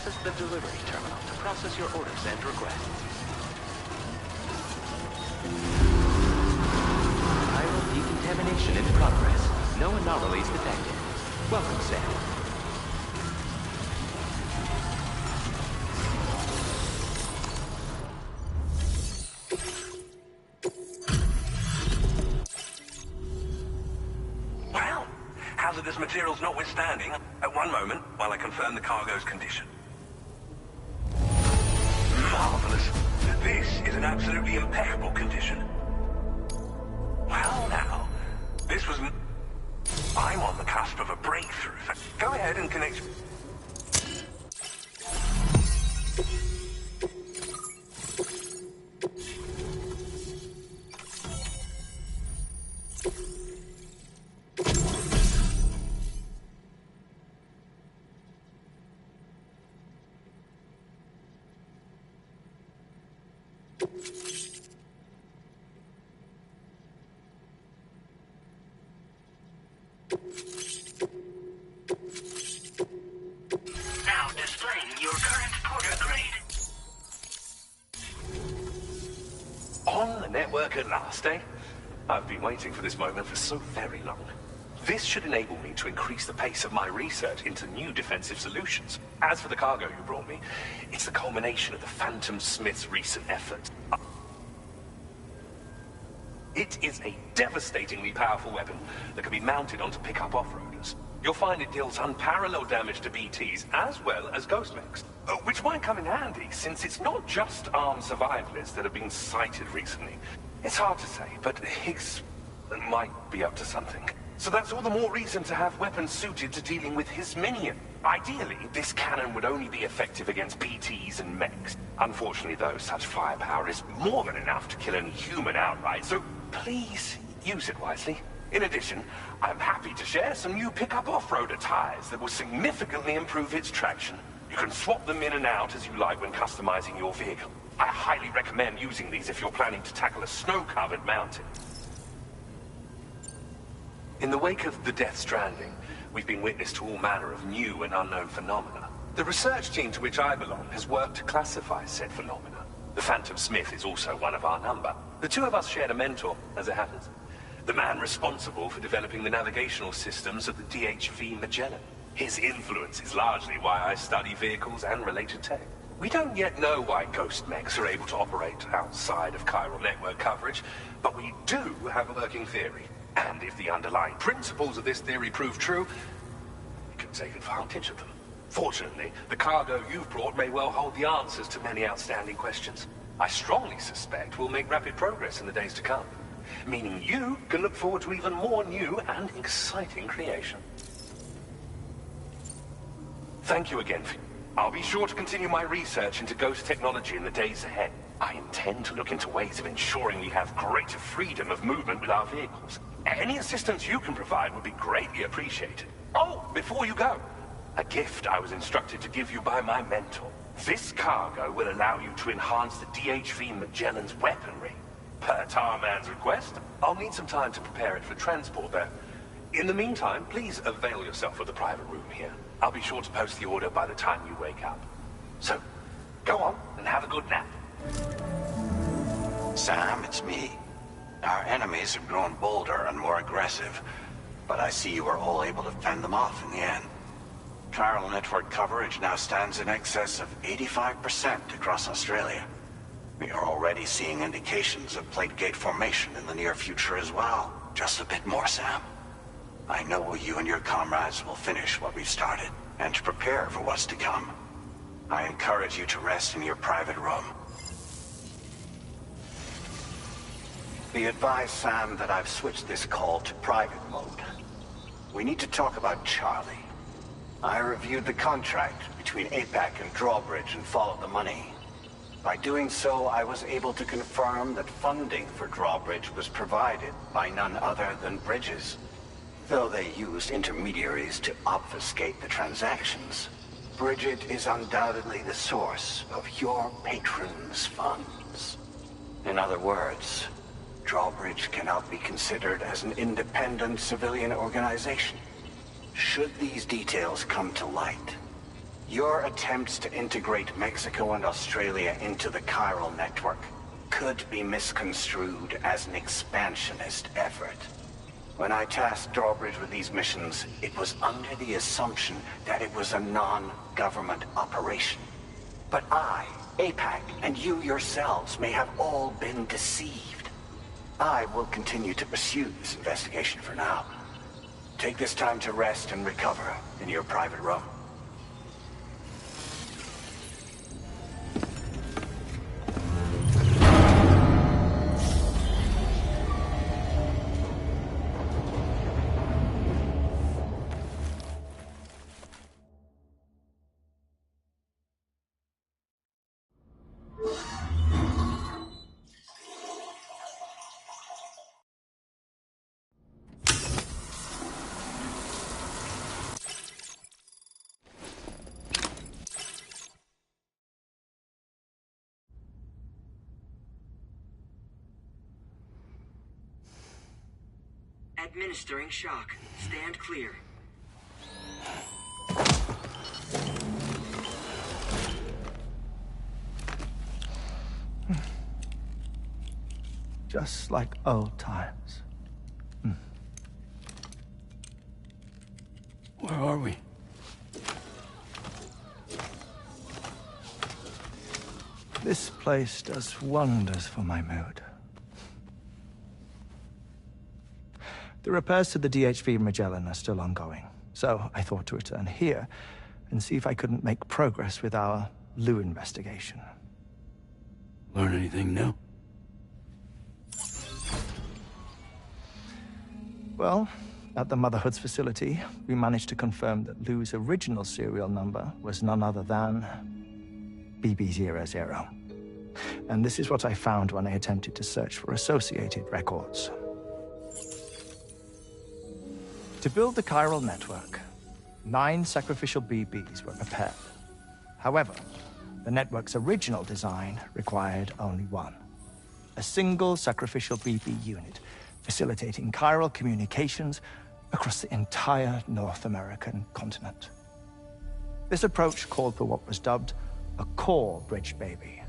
access the delivery terminal to process your orders and requests. Viral decontamination in progress. No anomalies detected. Welcome, Sam. Well, hazardous materials notwithstanding, at one moment, while I confirm the cargo's condition. Marvelous. This is an absolutely impeccable condition. Well, now, this was... I'm on the cusp of a breakthrough. Go ahead and connect... Now displaying your current porter grade. On the network at last, eh? I've been waiting for this moment for so very long. This should enable me to increase the pace of my research into new defensive solutions. As for the cargo you brought me, it's the culmination of the Phantom Smith's recent efforts. It is a devastatingly powerful weapon that can be mounted onto pickup off-roaders. You'll find it deals unparalleled damage to BTs as well as ghost mechs. Which might come in handy, since it's not just armed survivalists that have been sighted recently. It's hard to say, but Higgs might be up to something. So that's all the more reason to have weapons suited to dealing with his minion. Ideally, this cannon would only be effective against BTs and mechs. Unfortunately, though, such firepower is more than enough to kill any human outright, so please use it wisely. In addition, I'm happy to share some new pickup off-roader tires that will significantly improve its traction. You can swap them in and out as you like when customizing your vehicle. I highly recommend using these if you're planning to tackle a snow-covered mountain. In the wake of the Death Stranding, we've been witness to all manner of new and unknown phenomena. The research team to which I belong has worked to classify said phenomena. The Phantom Smith is also one of our number. The two of us shared a mentor, as it happens. The man responsible for developing the navigational systems of the DHV Magellan. His influence is largely why I study vehicles and related tech. We don't yet know why ghost mechs are able to operate outside of chiral network coverage, but we do have a working theory. And if the underlying principles of this theory prove true, we can take advantage of them. Fortunately, the cargo you've brought may well hold the answers to many outstanding questions. I strongly suspect we'll make rapid progress in the days to come, meaning you can look forward to even more new and exciting creation. Thank you again. I'll be sure to continue my research into ghost technology in the days ahead. I intend to look into ways of ensuring we have greater freedom of movement with our vehicles. Any assistance you can provide would be greatly appreciated. Oh, before you go, a gift I was instructed to give you by my mentor. This cargo will allow you to enhance the DHV Magellan's weaponry. Per Tarman's request, I'll need some time to prepare it for transport, though. In the meantime, please avail yourself of the private room here. I'll be sure to post the order by the time you wake up. So, go on and have a good nap. Sam, it's me. Our enemies have grown bolder and more aggressive, but I see you were all able to fend them off in the end. Chiral network coverage now stands in excess of 85% across Australia. We are already seeing indications of plate gate formation in the near future as well. Just a bit more, Sam. I know you and your comrades will finish what we've started, and to prepare for what's to come. I encourage you to rest in your private room. Be advised, Sam, that I've switched this call to private mode. We need to talk about Charlie. I reviewed the contract between APAC and Drawbridge and followed the money. By doing so, I was able to confirm that funding for Drawbridge was provided by none other than Bridges. Though they used intermediaries to obfuscate the transactions, Bridget is undoubtedly the source of your patron's funds. In other words, Drawbridge cannot be considered as an independent civilian organization. Should these details come to light, Your attempts to integrate Mexico and Australia into the chiral network could be misconstrued as an expansionist effort. When I tasked Drawbridge with these missions, it was under the assumption that it was a non-government operation. But I, APAC, and you yourselves may have all been deceived. I will continue to pursue this investigation for now. Take this time to rest and recover in your private room. Administering shock. Stand clear. Just like old times. Where are we? This place does wonders for my mood. The repairs to the DHV Magellan are still ongoing, so I thought to return here and see if I couldn't make progress with our Lu investigation. Learn anything new? Well, at the Motherhood's facility, we managed to confirm that Lu's original serial number was none other than BB00. And this is what I found when I attempted to search for associated records. To build the chiral network, 9 sacrificial BBs were prepared. However, the network's original design required only 1. A single sacrificial BB unit, facilitating chiral communications across the entire North American continent. This approach called for what was dubbed a core bridge baby,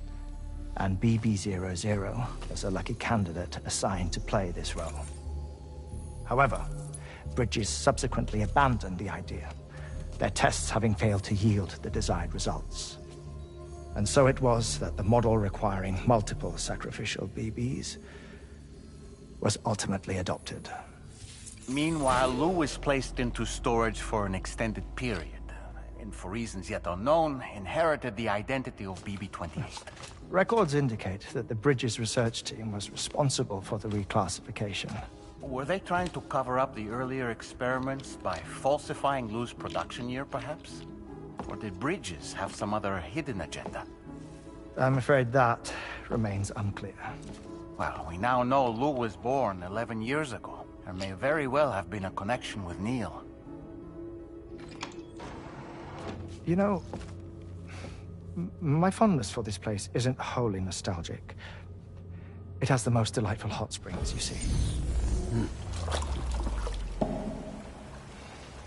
and BB00 was a lucky candidate assigned to play this role. However, Bridges subsequently abandoned the idea, their tests having failed to yield the desired results. And so it was that the model requiring multiple sacrificial BBs was ultimately adopted. Meanwhile, Lu was placed into storage for an extended period, and for reasons yet unknown, inherited the identity of BB-28. Records indicate that the Bridges research team was responsible for the reclassification. Were they trying to cover up the earlier experiments by falsifying Lu's production year, perhaps? Or did Bridges have some other hidden agenda? I'm afraid that remains unclear. Well, we now know Lu was born 11 years ago. There may very well have been a connection with Neil. You know, my fondness for this place isn't wholly nostalgic. It has the most delightful hot springs, you see.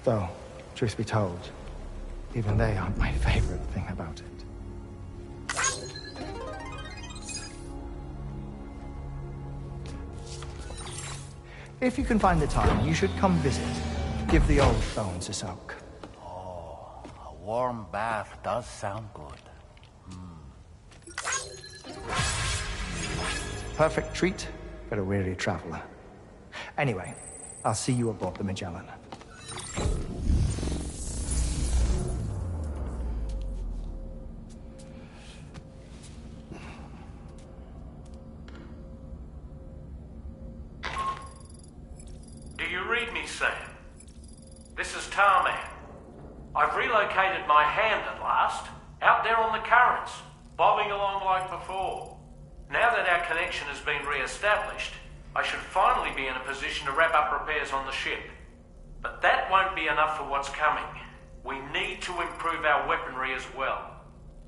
Though, truth be told, even they aren't my favorite thing about it. If you can find the time, you should come visit. Give the old bones a soak. Oh, a warm bath does sound good. Perfect treat for a weary traveler. Anyway, I'll see you aboard the Magellan. Do you read me, Sam? This is Tarman. I've relocated my hand at last, out there on the currents, bobbing along like before. Now that our connection has been re-established, I should finally be in a position to wrap up repairs on the ship. But that won't be enough for what's coming. We need to improve our weaponry as well.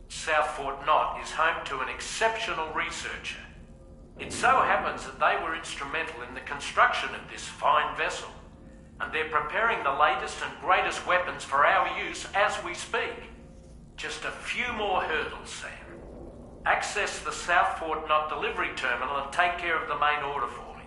South Fort Knott is home to an exceptional researcher. It so happens that they were instrumental in the construction of this fine vessel, and they're preparing the latest and greatest weapons for our use as we speak. Just a few more hurdles, Sam. Access the South Fort Knot delivery terminal and take care of the main order for me.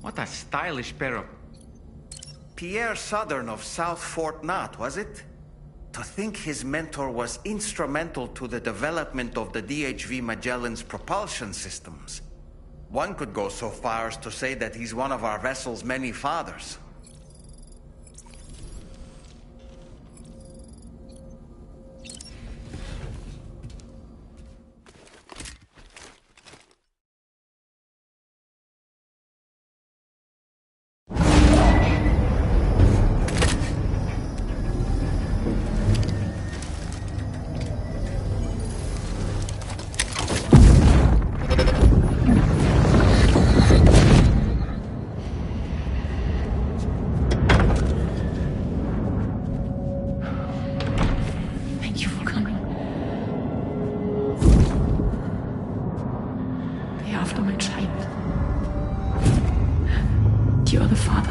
What a stylish pair of... Pierre Southern of South Fort Knot, was it? To think his mentor was instrumental to the development of the DHV Magellan's propulsion systems. One could go so far as to say that he's one of our vessel's many fathers. You're the father.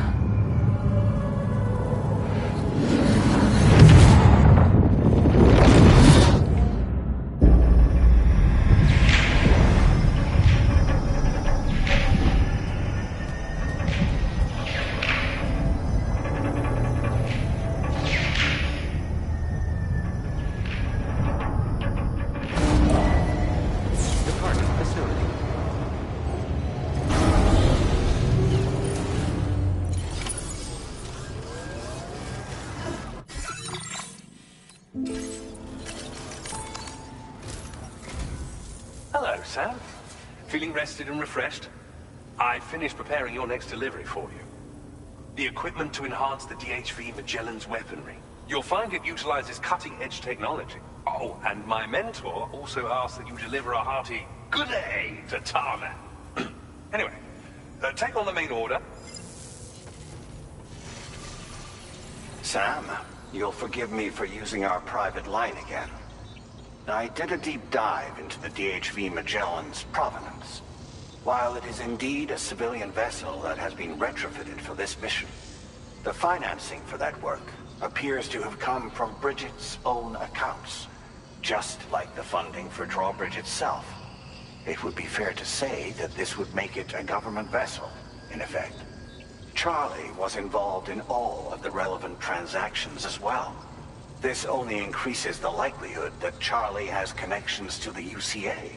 Hello, Sam. Feeling rested and refreshed? I finished preparing your next delivery for you. The equipment to enhance the DHV Magellan's weaponry. You'll find it utilizes cutting-edge technology. Oh, and my mentor also asked that you deliver a hearty good day to Tarman. Anyway, take on the main order. Sam, you'll forgive me for using our private line again. I did a deep dive into the DHV Magellan's provenance. While it is indeed a civilian vessel that has been retrofitted for this mission, the financing for that work appears to have come from Bridget's own accounts, just like the funding for Drawbridge itself. It would be fair to say that this would make it a government vessel, in effect. Charlie was involved in all of the relevant transactions as well. This only increases the likelihood that Charlie has connections to the UCA.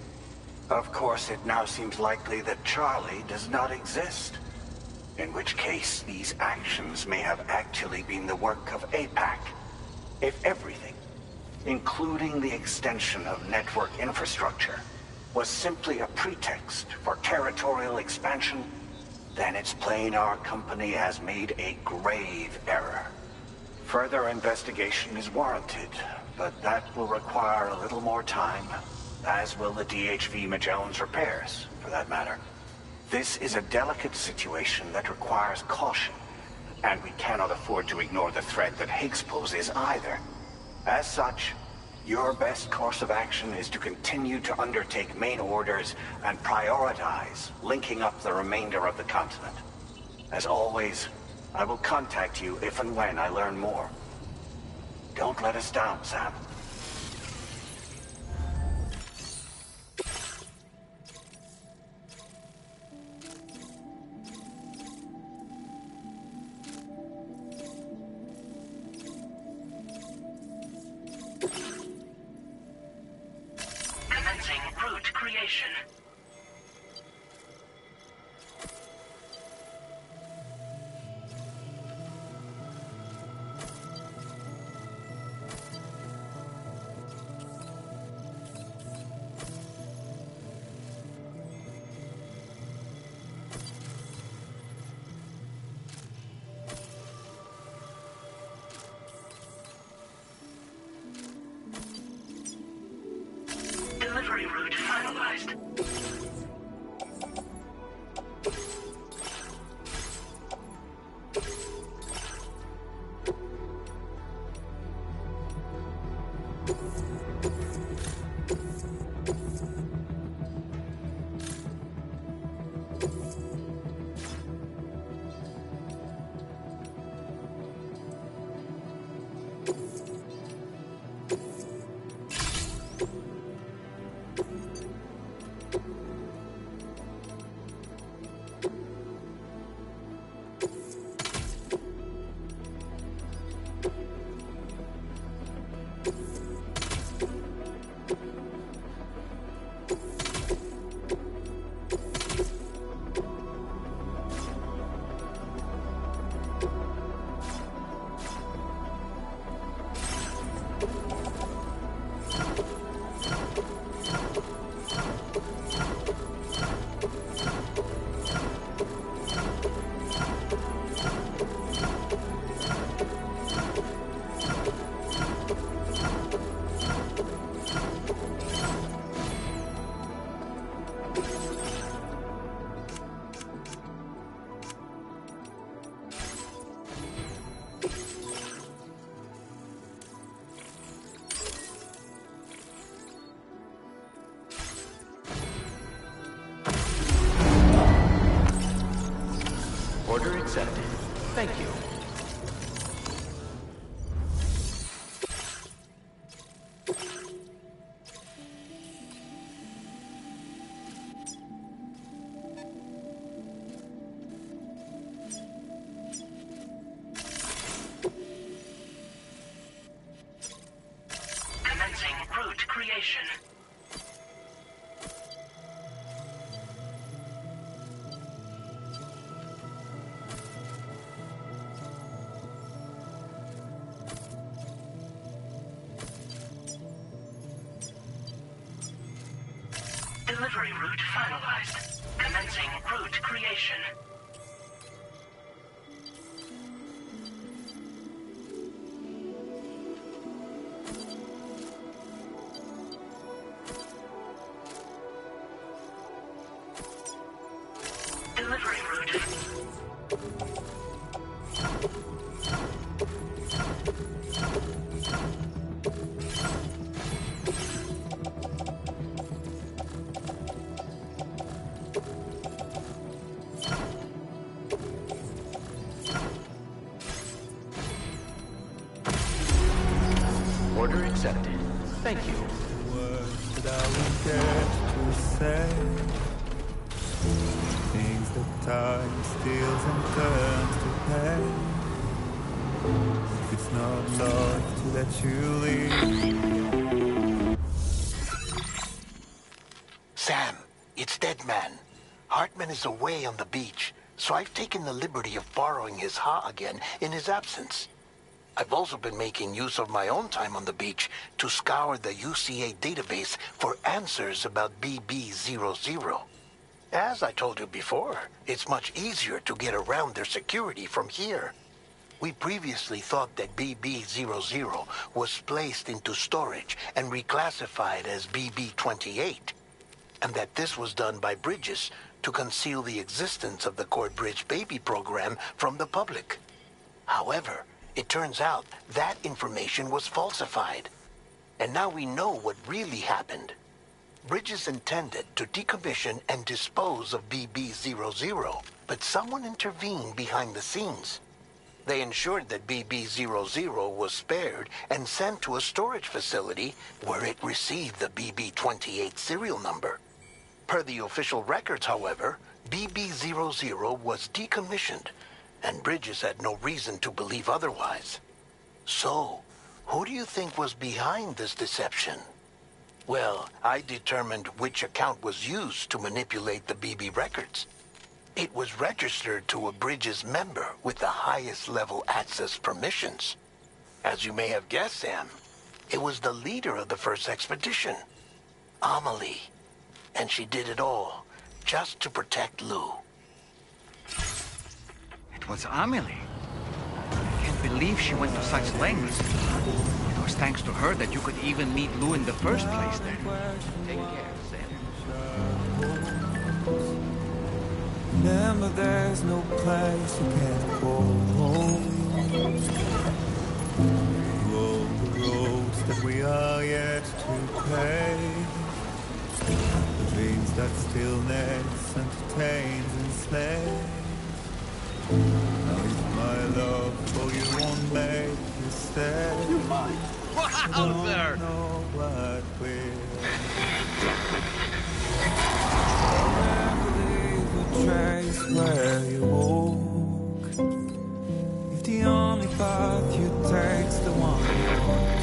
Of course, it now seems likely that Charlie does not exist. In which case, these actions may have actually been the work of APAC. If everything, including the extension of network infrastructure, was simply a pretext for territorial expansion, then it's plain our company has made a grave error. Further investigation is warranted, but that will require a little more time, as will the DHV Magellan's repairs, for that matter. This is a delicate situation that requires caution, and we cannot afford to ignore the threat that Higgs poses either. As such, your best course of action is to continue to undertake main orders and prioritize linking up the remainder of the continent. As always, I will contact you if and when I learn more. Don't let us down, Sam. Commencing route creation. Delivery route finalized. Order accepted. Thank you. Commencing route creation. Delivery route finalized. Commencing route creation. Delivery route. Order accepted. Thank you. Words that I will get to say, things that time steals and turns to pain. If it's not love to let you leave. Sam, it's Deadman. Hartman is away on the beach, so I've taken the liberty of borrowing his Ha again in his absence. I've also been making use of my own time on the beach to scour the UCA database for answers about BB00. As I told you before, it's much easier to get around their security from here. We previously thought that BB00 was placed into storage and reclassified as BB28, and that this was done by Bridges to conceal the existence of the Cord Bridge Baby program from the public. However, it turns out that information was falsified. And now we know what really happened. Bridges intended to decommission and dispose of BB00, but someone intervened behind the scenes. They ensured that BB00 was spared and sent to a storage facility where it received the BB28 serial number. Per the official records, however, BB00 was decommissioned, and Bridges had no reason to believe otherwise. So, who do you think was behind this deception? Well, I determined which account was used to manipulate the BB records. It was registered to a Bridges member with the highest level access permissions. As you may have guessed, Sam, it was the leader of the first expedition, Amelie. And she did it all just to protect Lou. It was Amelie. I can't believe she went to such lengths. It was thanks to her that you could even meet Lou in the first place then. Take care, Sam. Remember, there's no place you can't go. All the roads that we are yet to pave, the dreams that stillness entertains and slays. Now if my love for you won't make you stay, you might. Wowzer! Know what will. Trace where you walk. If the only path you take's the one you want to.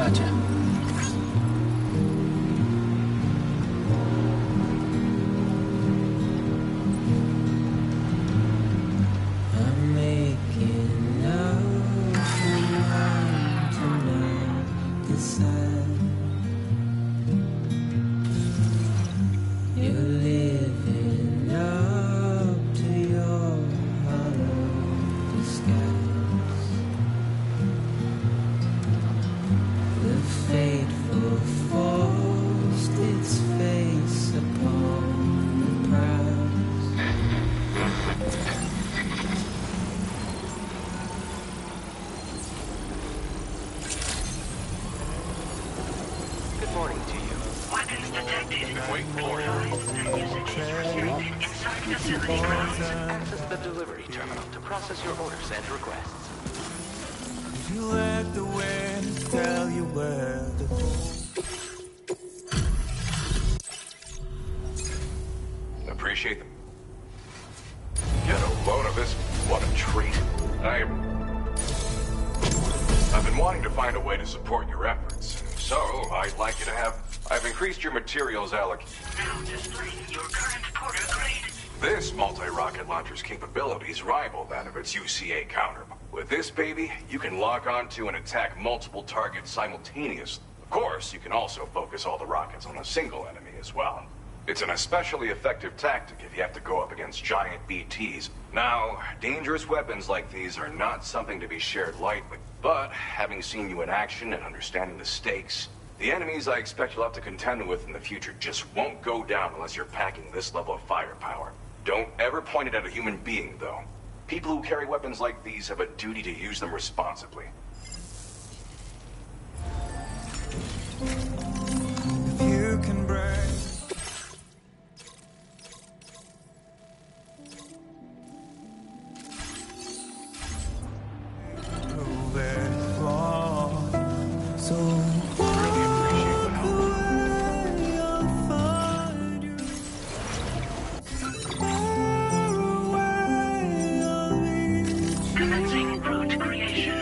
Gotcha. I'm making up my mind to not decide. You're living up to your hollow disguise. The fateful forced its face upon the prize. Good morning to you. Weapons detected. Wait for it. Usage is restricted inside facility grounds. Access the delivery terminal to process your orders and requests. You let the wind tell you where to go. Appreciate them. Get a load of this. What a treat. I've been wanting to find a way to support your efforts. So, I'd like you to have... I've increased your materials allocation. Now displaying your current Porter grade. This multi-rocket launcher's capabilities rival that of its UCA counter. With this baby, you can lock onto and attack multiple targets simultaneously. Of course, you can also focus all the rockets on a single enemy as well. It's an especially effective tactic if you have to go up against giant BTs. Now, dangerous weapons like these are not something to be shared lightly. But, having seen you in action and understanding the stakes, the enemies I expect you'll have to contend with in the future just won't go down unless you're packing this level of firepower. Don't ever point it at a human being, though. People who carry weapons like these have a duty to use them responsibly. If you can break prove it wrong, so Really appreciate the help. I'll find you. Commencing route creation.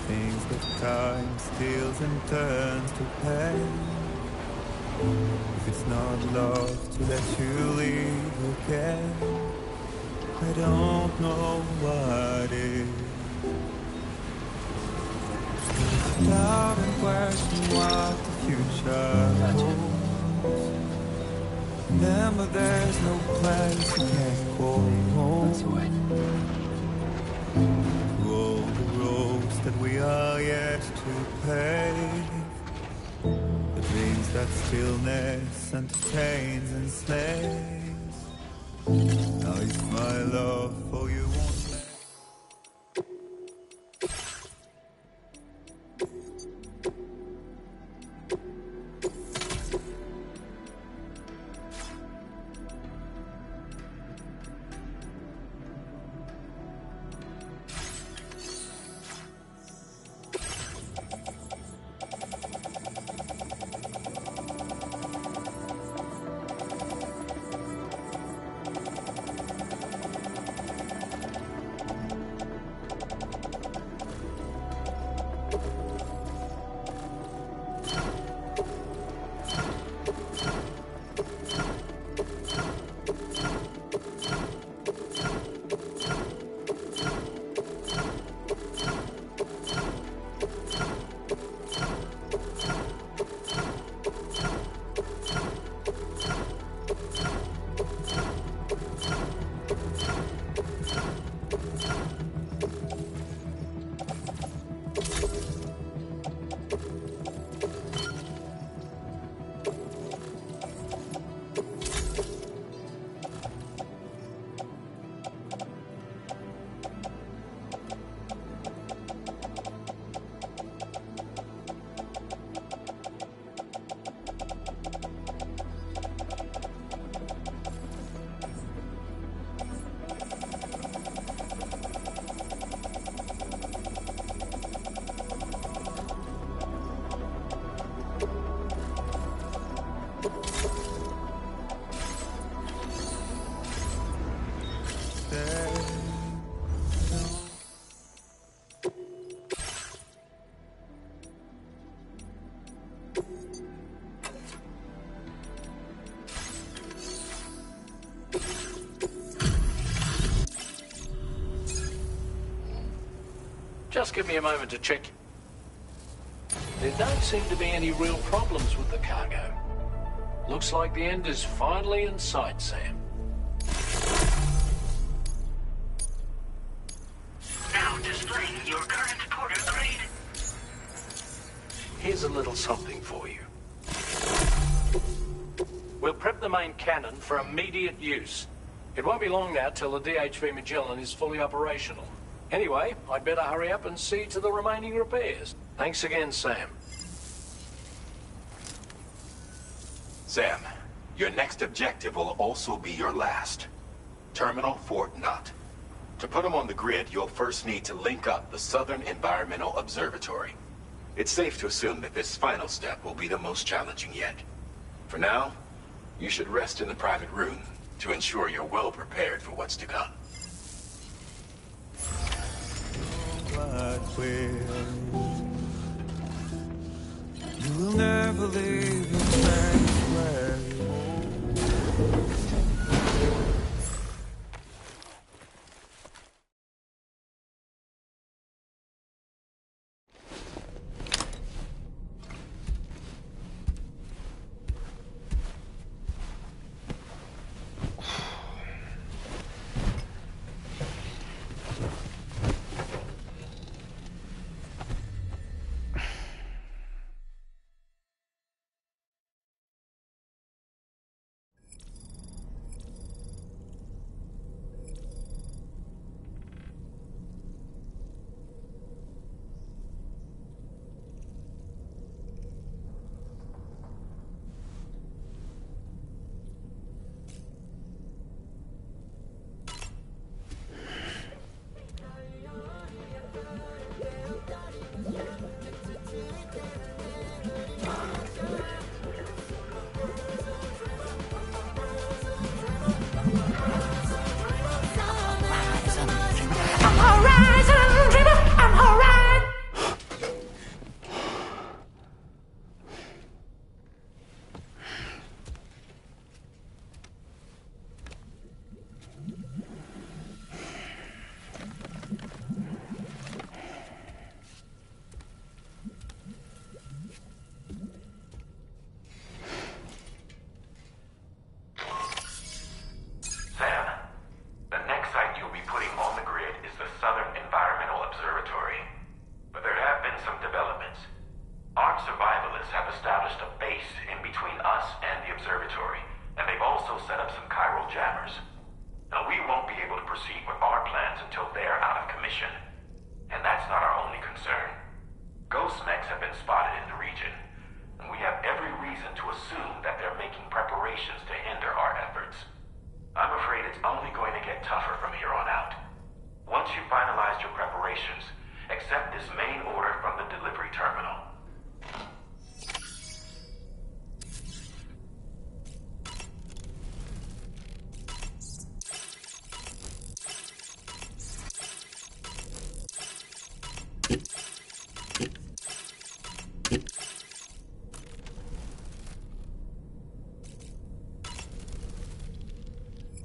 Things that time steals and turns to pain. If it's not love to let you leave again, I don't know what is. Doubt and question what the future holds. Remember, there's no place you can't go home. To all the roads that we are yet to pave. The dreams that stillness entertains and slays. Now is my love for you won't let. Just give me a moment to check. There don't seem to be any real problems with the cargo. Looks like the end is finally in sight, Sam. Now displaying your current porter grade. Here's a little something for you. We'll prep the main cannon for immediate use. It won't be long now till the DHV Magellan is fully operational. Anyway, I'd better hurry up and see to the remaining repairs. Thanks again, Sam. Sam, your next objective will also be your last. Terminal Fort Knott. To put them on the grid, you'll first need to link up the Southern Environmental Observatory. It's safe to assume that this final step will be the most challenging yet. For now, you should rest in the private room to ensure you're well prepared for what's to come. What will you will never leave your place where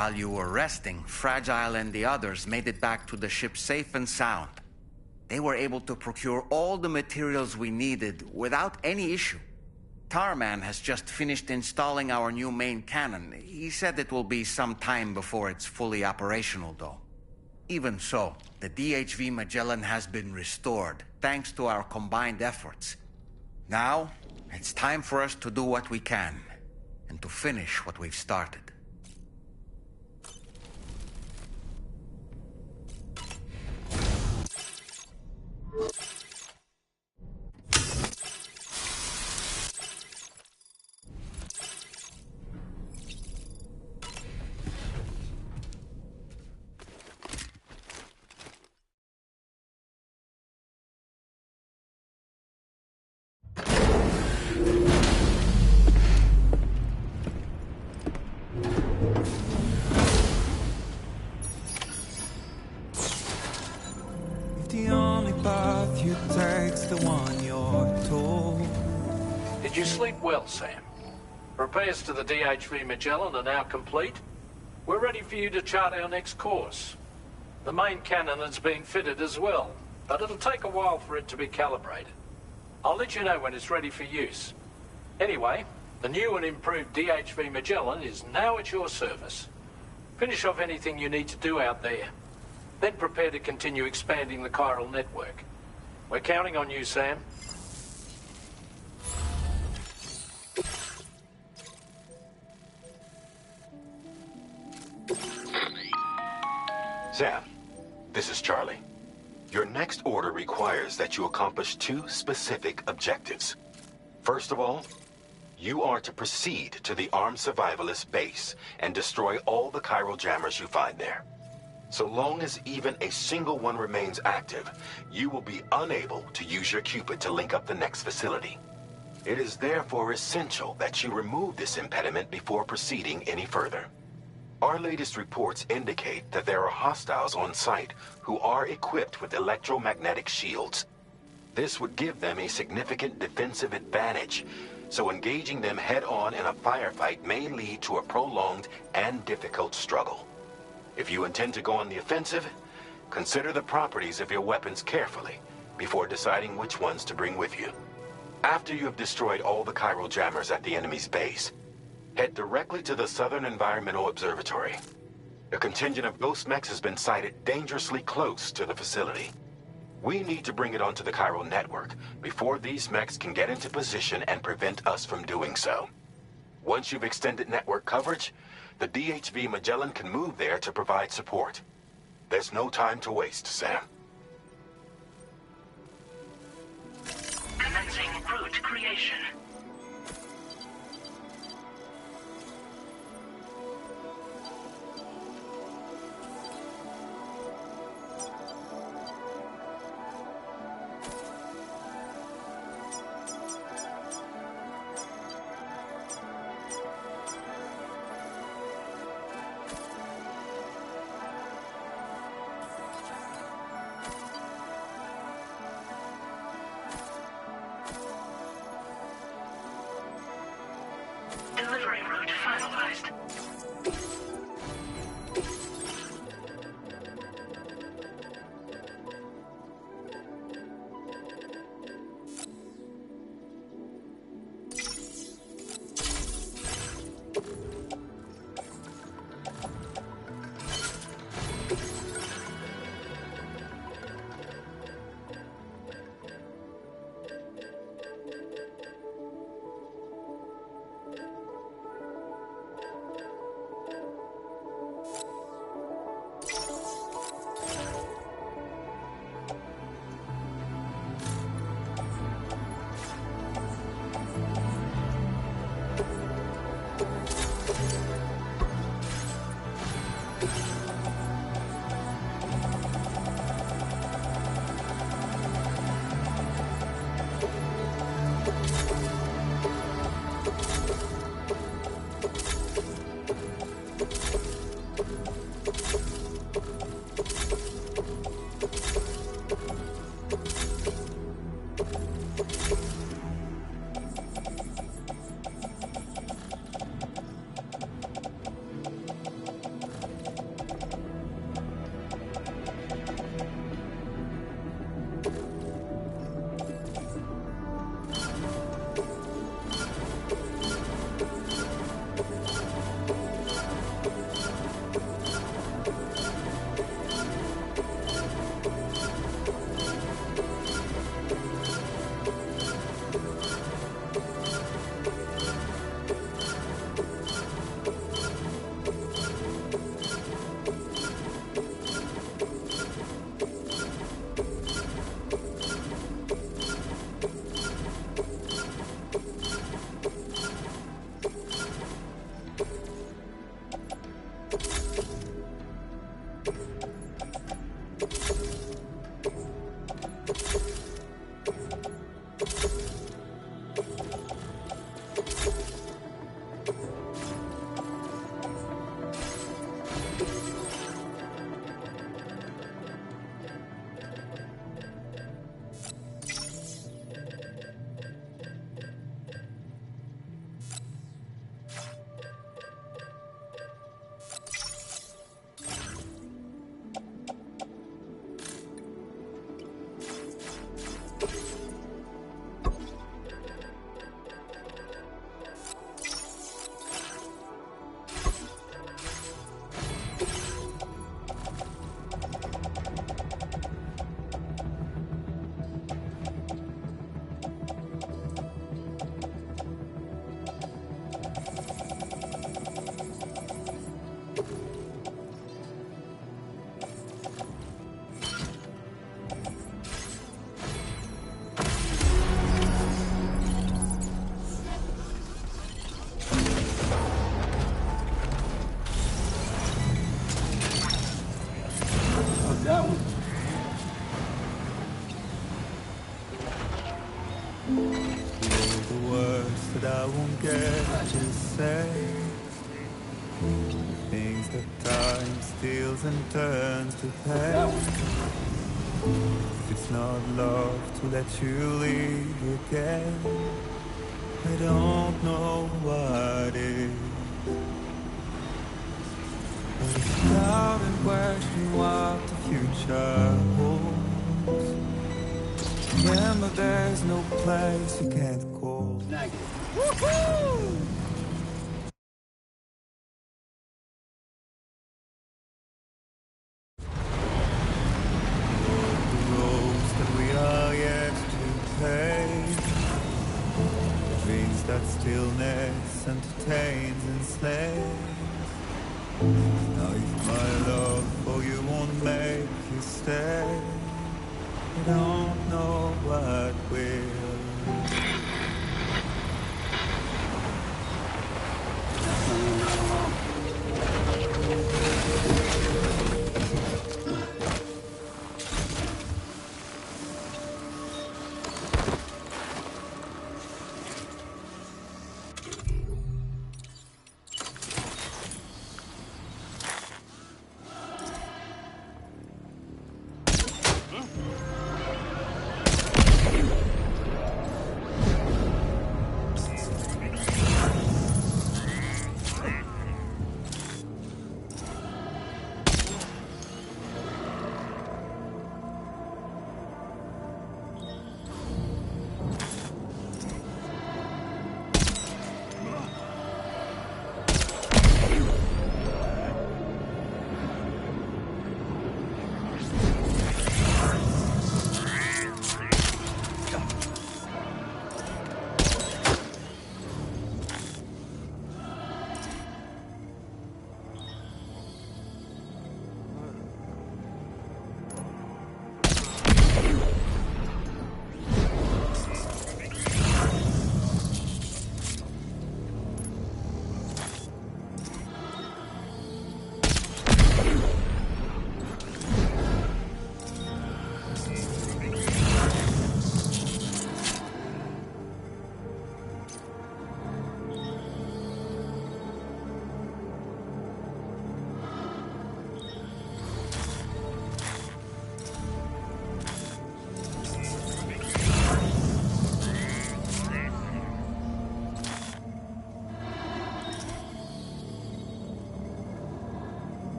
While you were resting, Fragile and the others made it back to the ship safe and sound. They were able to procure all the materials we needed without any issue. Tarman has just finished installing our new main cannon. He said it will be some time before it's fully operational, though. Even so, the DHV Magellan has been restored, thanks to our combined efforts. Now, it's time for us to do what we can, and to finish what we've started. The only path you take's the one you're told. Did you sleep well, Sam? Repairs to the DHV Magellan are now complete. We're ready for you to chart our next course. The main cannon is being fitted as well, but it'll take a while for it to be calibrated. I'll let you know when it's ready for use. Anyway, the new and improved DHV Magellan is now at your service. Finish off anything you need to do out there. Then prepare to continue expanding the chiral network. We're counting on you, Sam. Sam, this is Charlie. Your next order requires that you accomplish 2 specific objectives. First of all, you are to proceed to the armed survivalist base and destroy all the chiral jammers you find there. So long as even a single one remains active, you will be unable to use your Cupid to link up the next facility. It is therefore essential that you remove this impediment before proceeding any further. Our latest reports indicate that there are hostiles on site who are equipped with electromagnetic shields. This would give them a significant defensive advantage, so engaging them head-on in a firefight may lead to a prolonged and difficult struggle. If you intend to go on the offensive, consider the properties of your weapons carefully before deciding which ones to bring with you. After you have destroyed all the chiral jammers at the enemy's base, head directly to the Southern Environmental Observatory. A contingent of ghost mechs has been sighted dangerously close to the facility. We need to bring it onto the chiral network before these mechs can get into position and prevent us from doing so. Once you've extended network coverage, the DHV Magellan can move there to provide support. There's no time to waste, Sam. Commencing route creation. Delivery route finalized. And turns to pain. If it's not love to let you leave again, I don't know what is. But if you doubt and question what the future holds, remember there's no place you can't go. Woohoo! That stillness entertains and slays. Now if my love for you won't make you stay, I don't know what will.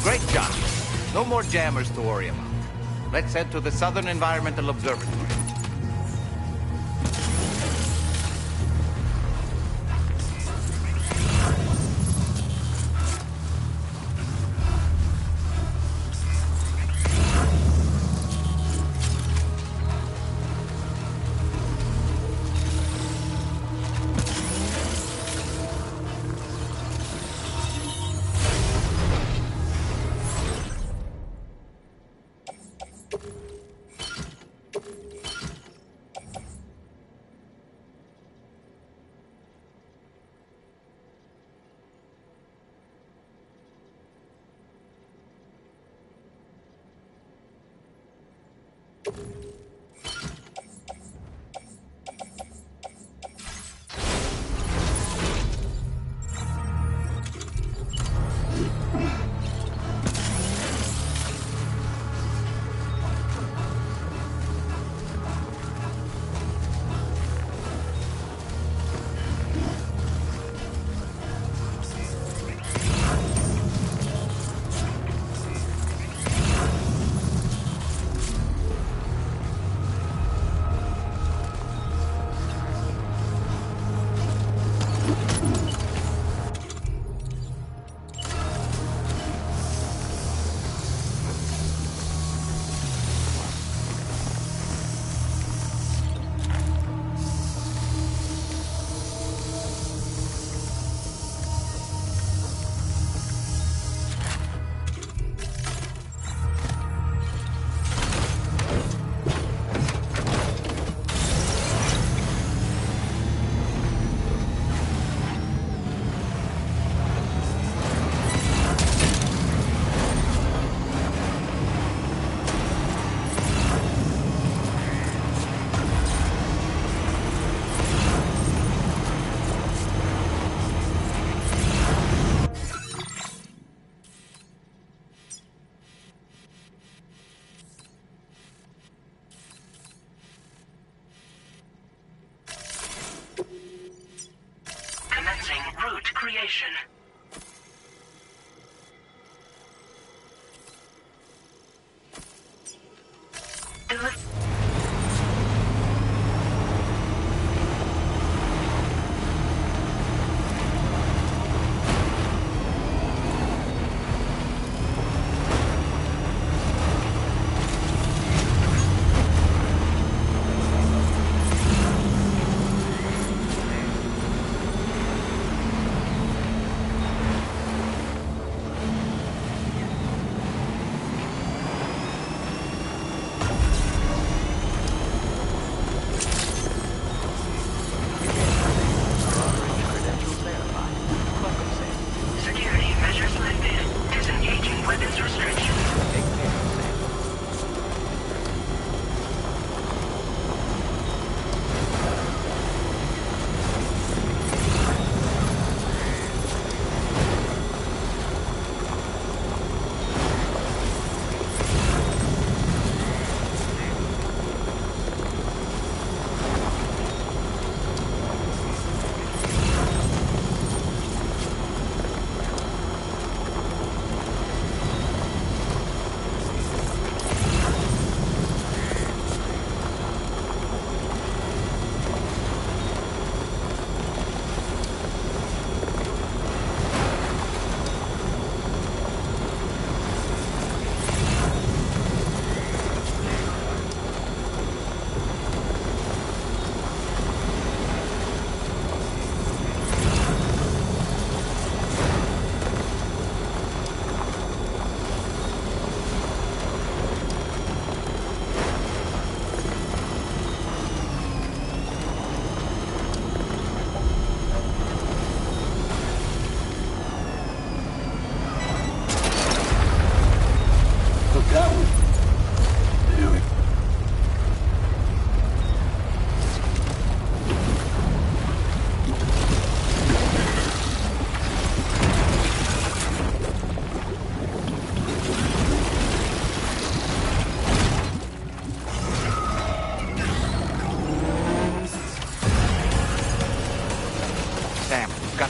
Great job. No more jammers to worry about. Let's head to the Southern Environmental Observatory. creation.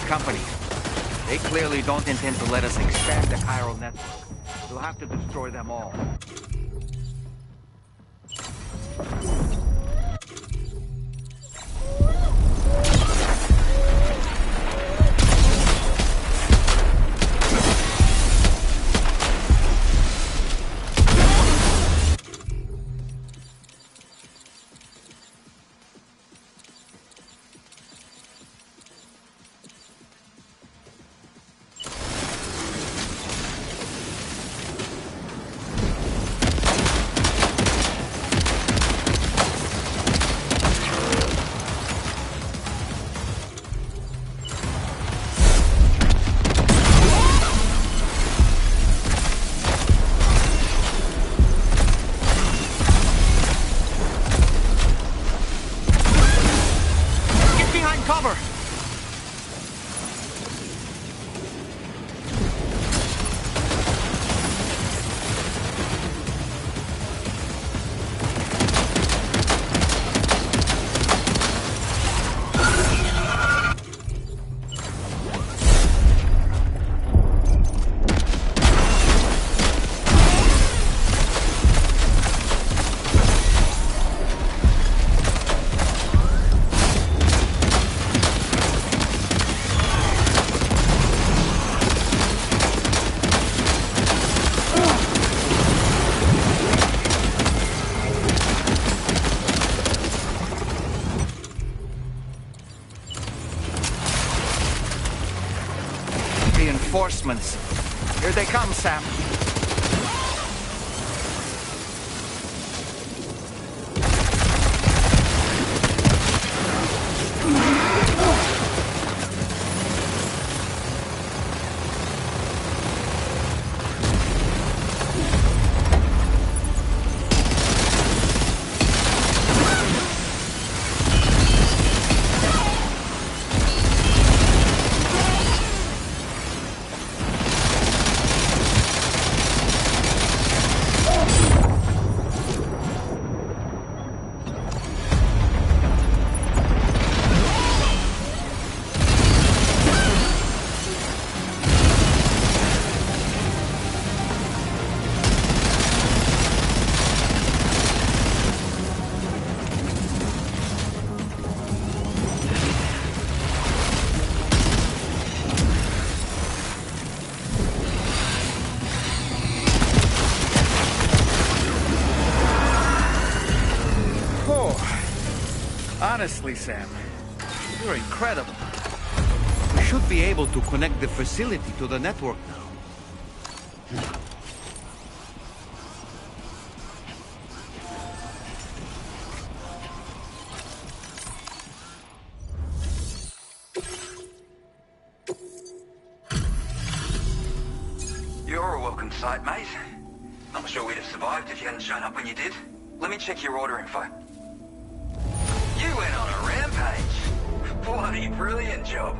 Company. They clearly don't intend to let us expand the chiral network. We'll have to destroy them all. Reinforcements. Here they come, Sam. Honestly, Sam, you're incredible. We should be able to connect the facility to the network now. You're a welcome sight, mate. Not sure we'd have survived if you hadn't shown up when you did. Let me check your order info. You went on a rampage. Bloody brilliant job.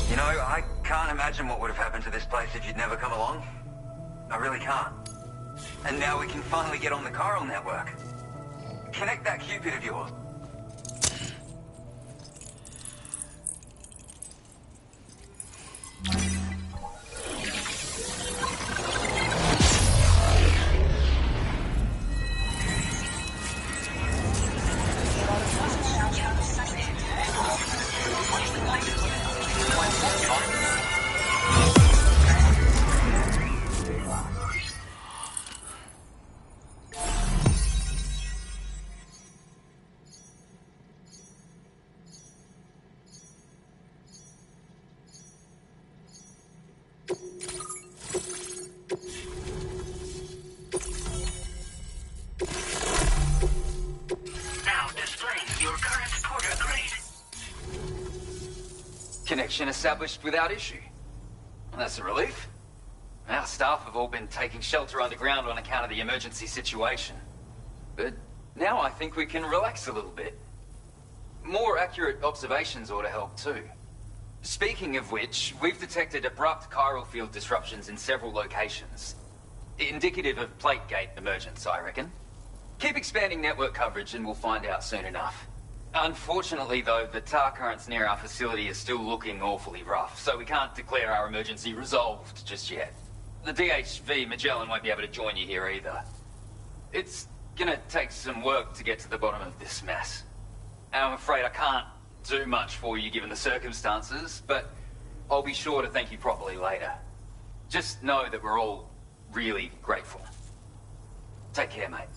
You know, I can't imagine what would have happened to this place if you'd never come along. I really can't. And now we can finally get on the chiral network. Connect that Cupid of yours. Connection established without issue. Well, that's a relief. Our staff have all been taking shelter underground on account of the emergency situation. But now I think we can relax a little bit. More accurate observations ought to help too. Speaking of which, we've detected abrupt chiral field disruptions in several locations. Indicative of plate gate emergence, I reckon. Keep expanding network coverage and we'll find out soon enough. Unfortunately, though, the tar currents near our facility are still looking awfully rough, so we can't declare our emergency resolved just yet. The DHV Magellan won't be able to join you here either. It's gonna take some work to get to the bottom of this mess. I'm afraid I can't do much for you given the circumstances, but I'll be sure to thank you properly later. Just know that we're all really grateful. Take care, mate.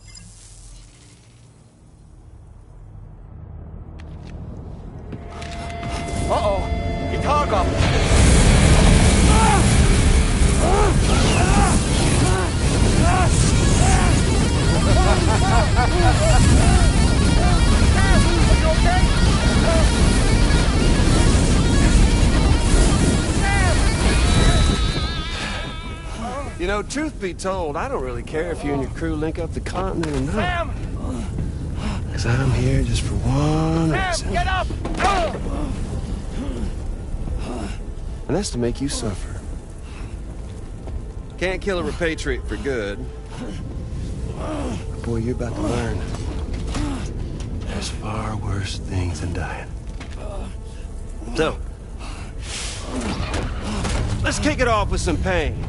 Uh-oh! Guitar got You know, truth be told, I don't really care if you and your crew link up the continent or not. Sam! Because I'm here just for one reason. Sam, get up! And that's to make you suffer. Can't kill a repatriate for good. But boy, you're about to learn. There's far worse things than dying. So, let's kick it off with some pain.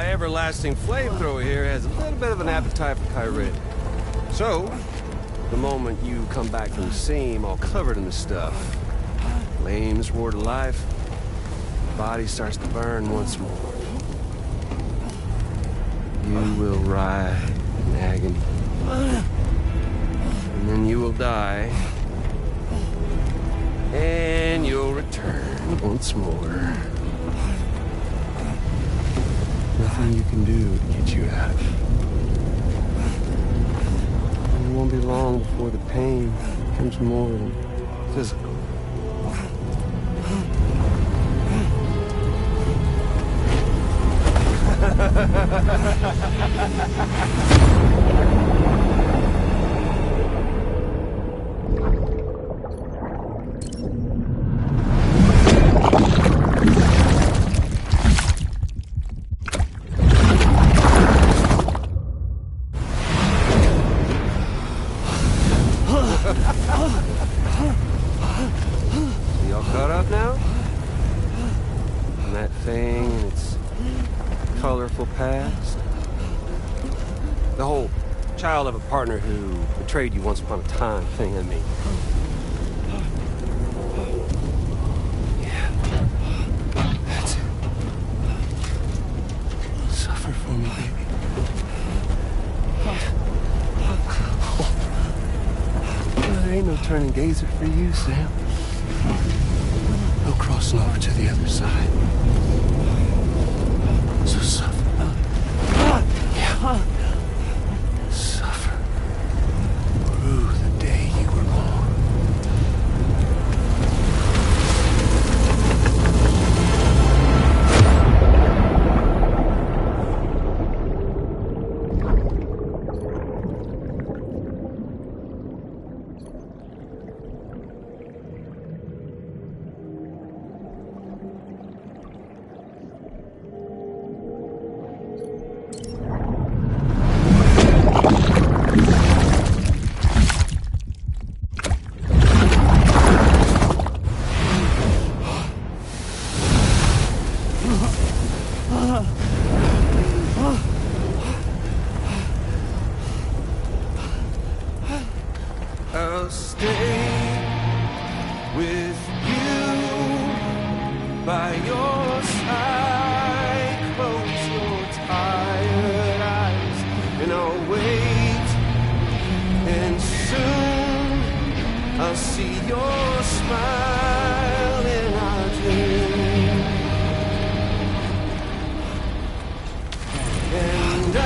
Everlasting flamethrower here has a little bit of an appetite for Kyrit. So, the moment you come back from the seam all covered in the stuff, flames roar to life, the body starts to burn once more. You will writhe in agony. And then you will die. And you'll return once more. Nothing you can do to get you out of it. It won't be long before the pain becomes more than physical. You all caught up now? On that thing and its colorful past? The whole child of a partner who betrayed you once upon a time thing, I mean. Yeah. That's it. Suffer for me, baby. There ain't no turning gazer for you, Sam. No crossing over to the other side. So suffer. Yeah. Suffer. Through the day you were born. I'll stay with you by your side. Close your tired eyes and I'll wait. And soon I'll see your smile in our dream. And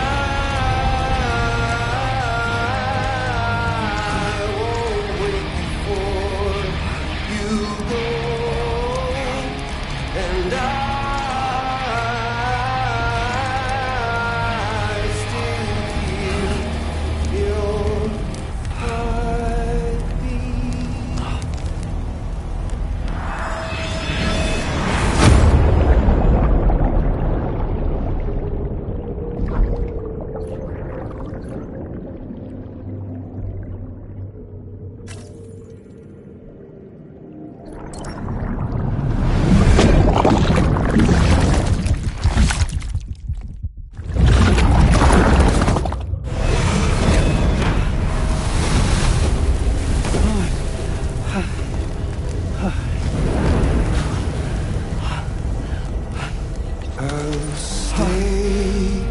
I'll stay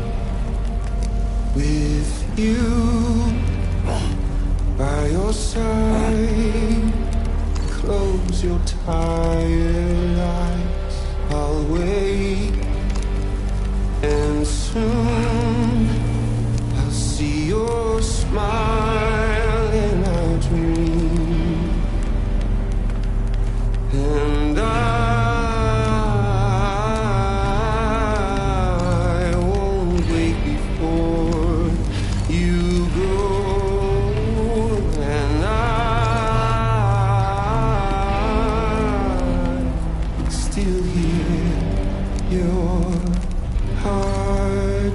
with you by your side. Close your tired eyes. I'll wait, and soon I'll see your smile in our dream. And I won't wait before you go. And I still hear your heartbeat.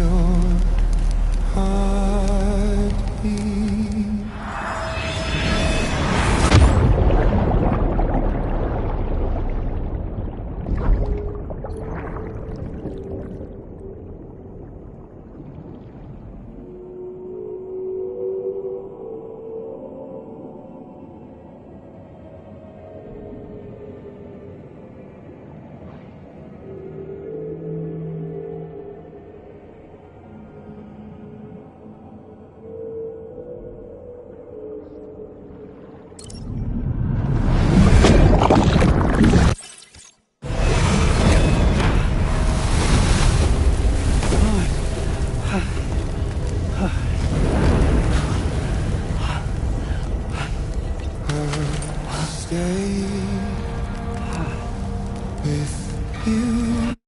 your heartbeat. Stay with you.